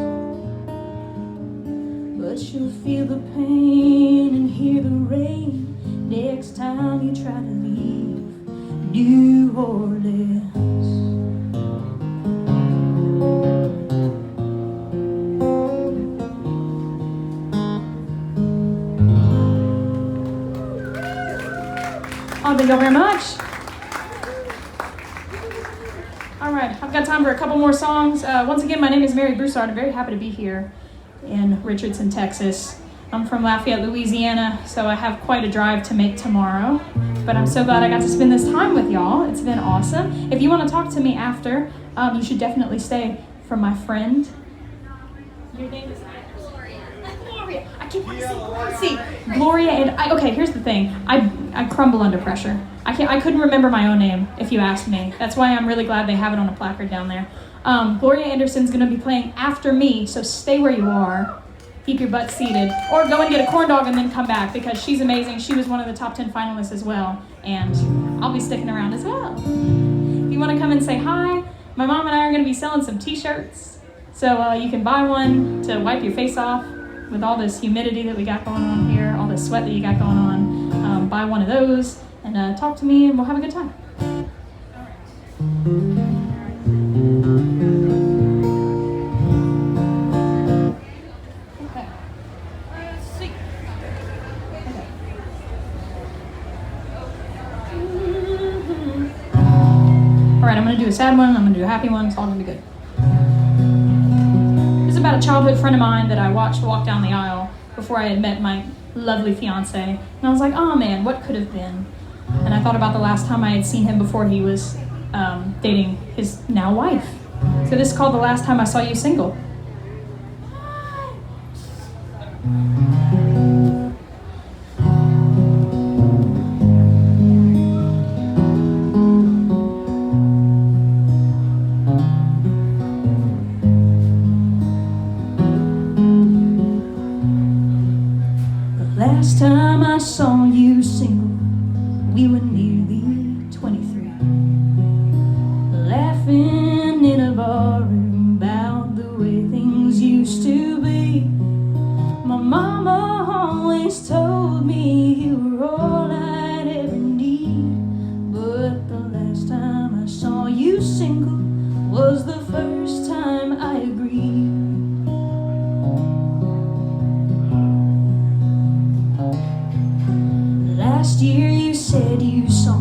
S5: But you'll feel the pain and hear the rain next time you try to leave New Orleans.
S9: Oh, thank you very much. All right, I've got time for a couple more songs. Once again, my name is Mary Broussard. I'm very happy to be here in Richardson, Texas. I'm from Lafayette, Louisiana, so I have quite a drive to make tomorrow. But I'm so glad I got to spend this time with y'all. It's been awesome. If you want to talk to me after, you should definitely stay for my friend. Your name is Gloria. I keep wanting to see Gloria and okay, here's the thing. I crumble under pressure. I couldn't remember my own name if you asked me. That's why I'm really glad they have it on a placard down there. Gloria Anderson's going to be playing after me, so stay where you are. Keep your butt seated. Or go and get a corn dog and then come back, because she's amazing. She was one of the top 10 finalists as well, and I'll be sticking around as well. If you want to come and say hi, my mom and I are going to be selling some t-shirts, so you can buy one to wipe your face off with all this humidity that we got going on here, all this sweat that you got going on. Buy one of those and talk to me, and we'll have a good time. Okay. Let's see. Okay. All right, I'm going to do a sad one, I'm going to do a happy one, it's all going to be good. This is about a childhood friend of mine that I watched walk down the aisle before I had met my lovely fiance. And I was like, oh man, what could have been? And I thought about the last time I had seen him before he was dating his now wife. So this is called The Last Time I Saw You Single. Last time I saw you single, we were nearly 23, laughing in a barroom about the way things used to be. My mama always told me you were all I'd ever need, but the last time I saw you single was the first time I agreed. Last year you said you saw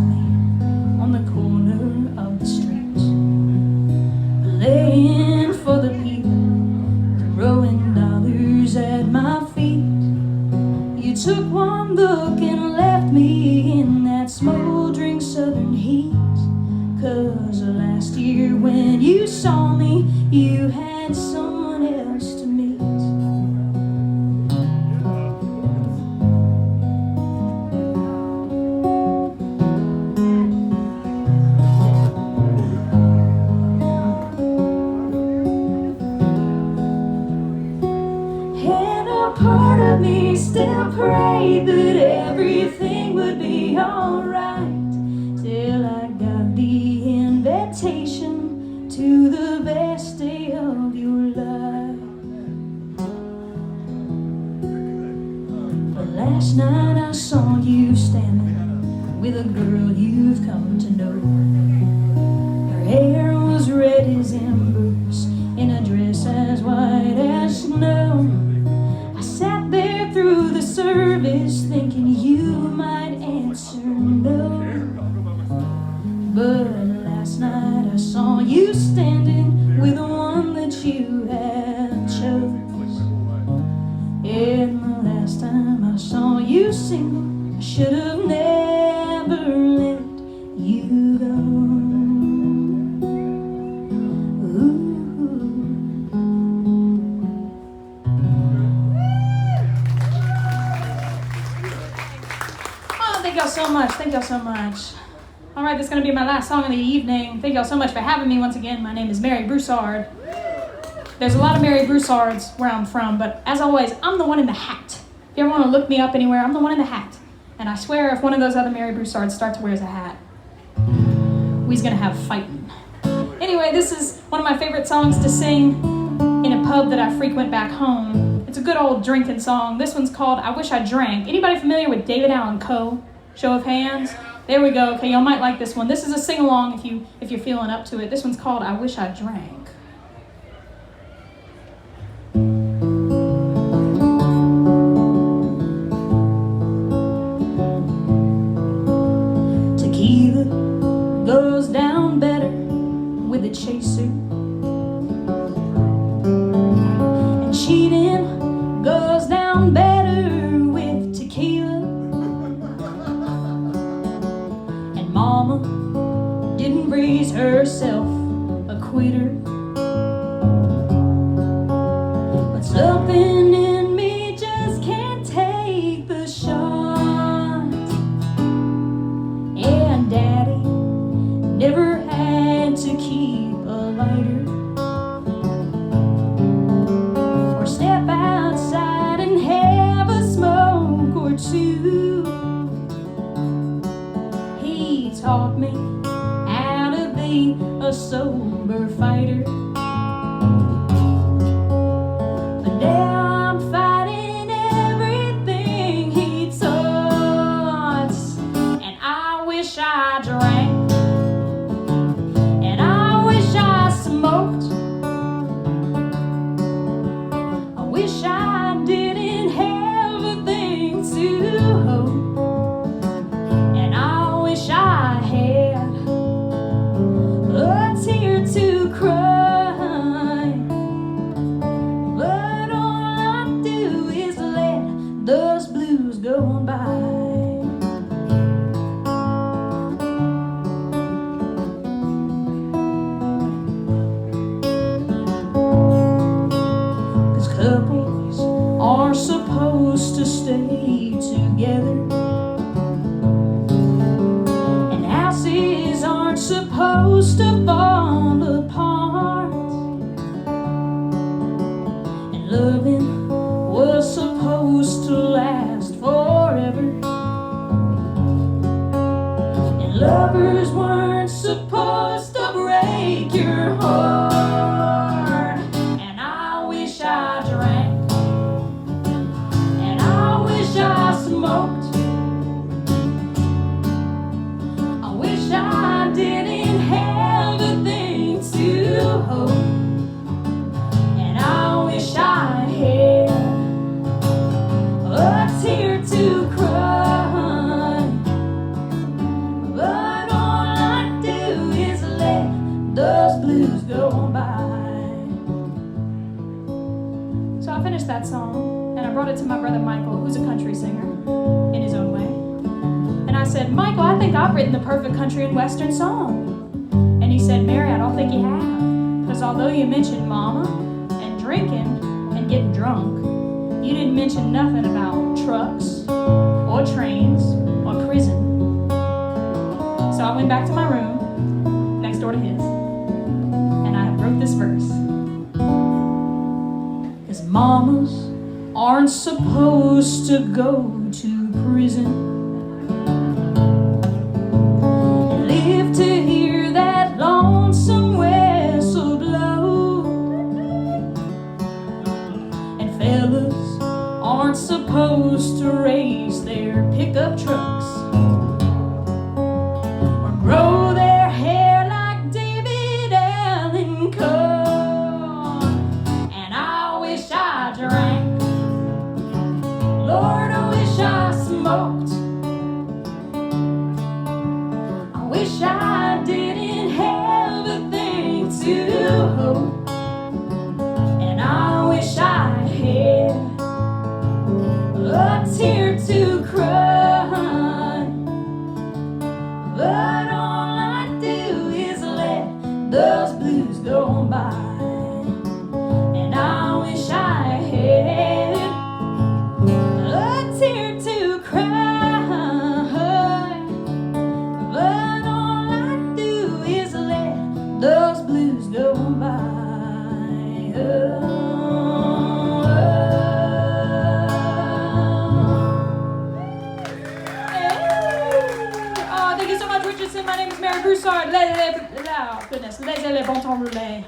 S5: part of me still prayed that everything would be alright, till I got the invitation to the best day of your life. But last night I saw you standing with a girl you've come to know. Her hair was red as embers, in a dress as white as snow. I sat there through the service thinking you might answer no. But last night I saw you standing with the one that you had chose. And the last time I saw you single, I should have never let you go.
S9: Thank y'all so much. Thank y'all so much. All right, this is going to be my last song of the evening. Thank y'all so much for having me once again. My name is Mary Broussard. There's a lot of Mary Broussards where I'm from, but as always, I'm the one in the hat. If you ever want to look me up anywhere, I'm the one in the hat. And I swear if one of those other Mary Broussards starts to wear a hat, we's going to have fighting. Anyway, this is one of my favorite songs to sing in a pub that I frequent back home. It's a good old drinking song. This one's called I Wish I Drank. Anybody familiar with David Allan Coe? Show of hands. There we go. Okay, y'all might like this one. This is a sing-along if you're feeling up to it. This one's called I Wish I Drank. Tequila goes down better with a chaser, and cheating goes down better with tequila. Mama didn't raise herself a quitter, but something in me just can't take the shot. And Daddy never had to keep a lighter or step outside and have a smoke or two. He taught me how to be a sober fighter, but now I'm fighting everything he taught. And I wish I drank, and I wish I smoked, I wish I didn't have a thing to hope. I had a tear to cry, but all I do is let those blues go on by. 'Cause couples are supposed to stay together, aren't supposed to fall apart, and loving was supposed to last forever, and lovers weren't supposed to break your heart. And I wish I drank, and I wish I smoked, I didn't have a thing to hope, and I wish I had a tear to cry, but all I do is let those blues go on by. So I finished that song, and I brought it to my brother Michael, who's a country singer in his own way. And I said, Michael, I think I've written the perfect country and western song. And he said, Mary, I don't think you have. Because although you mentioned mama and drinking and getting drunk, you didn't mention nothing about trucks or trains or prison. So I went back to my room next door to his, and I wrote this verse. 'Cause mamas
S5: aren't supposed to go to prison. Live to hear that lonesome whistle blow. And fellas aren't supposed to race their pickup trucks or grow their hair like David Allen Coe. And I wish I drank, Lord, I wish I smoked, I wish I didn't have a thing to hope, and I wish I had a tear to cry, but all I do is let those blues go by, and I wish I had a tear to cry, but all I do is let those blues go by. Thank you so much, Richardson. My name is Mary Broussard. Goodness, les bons temps roulés.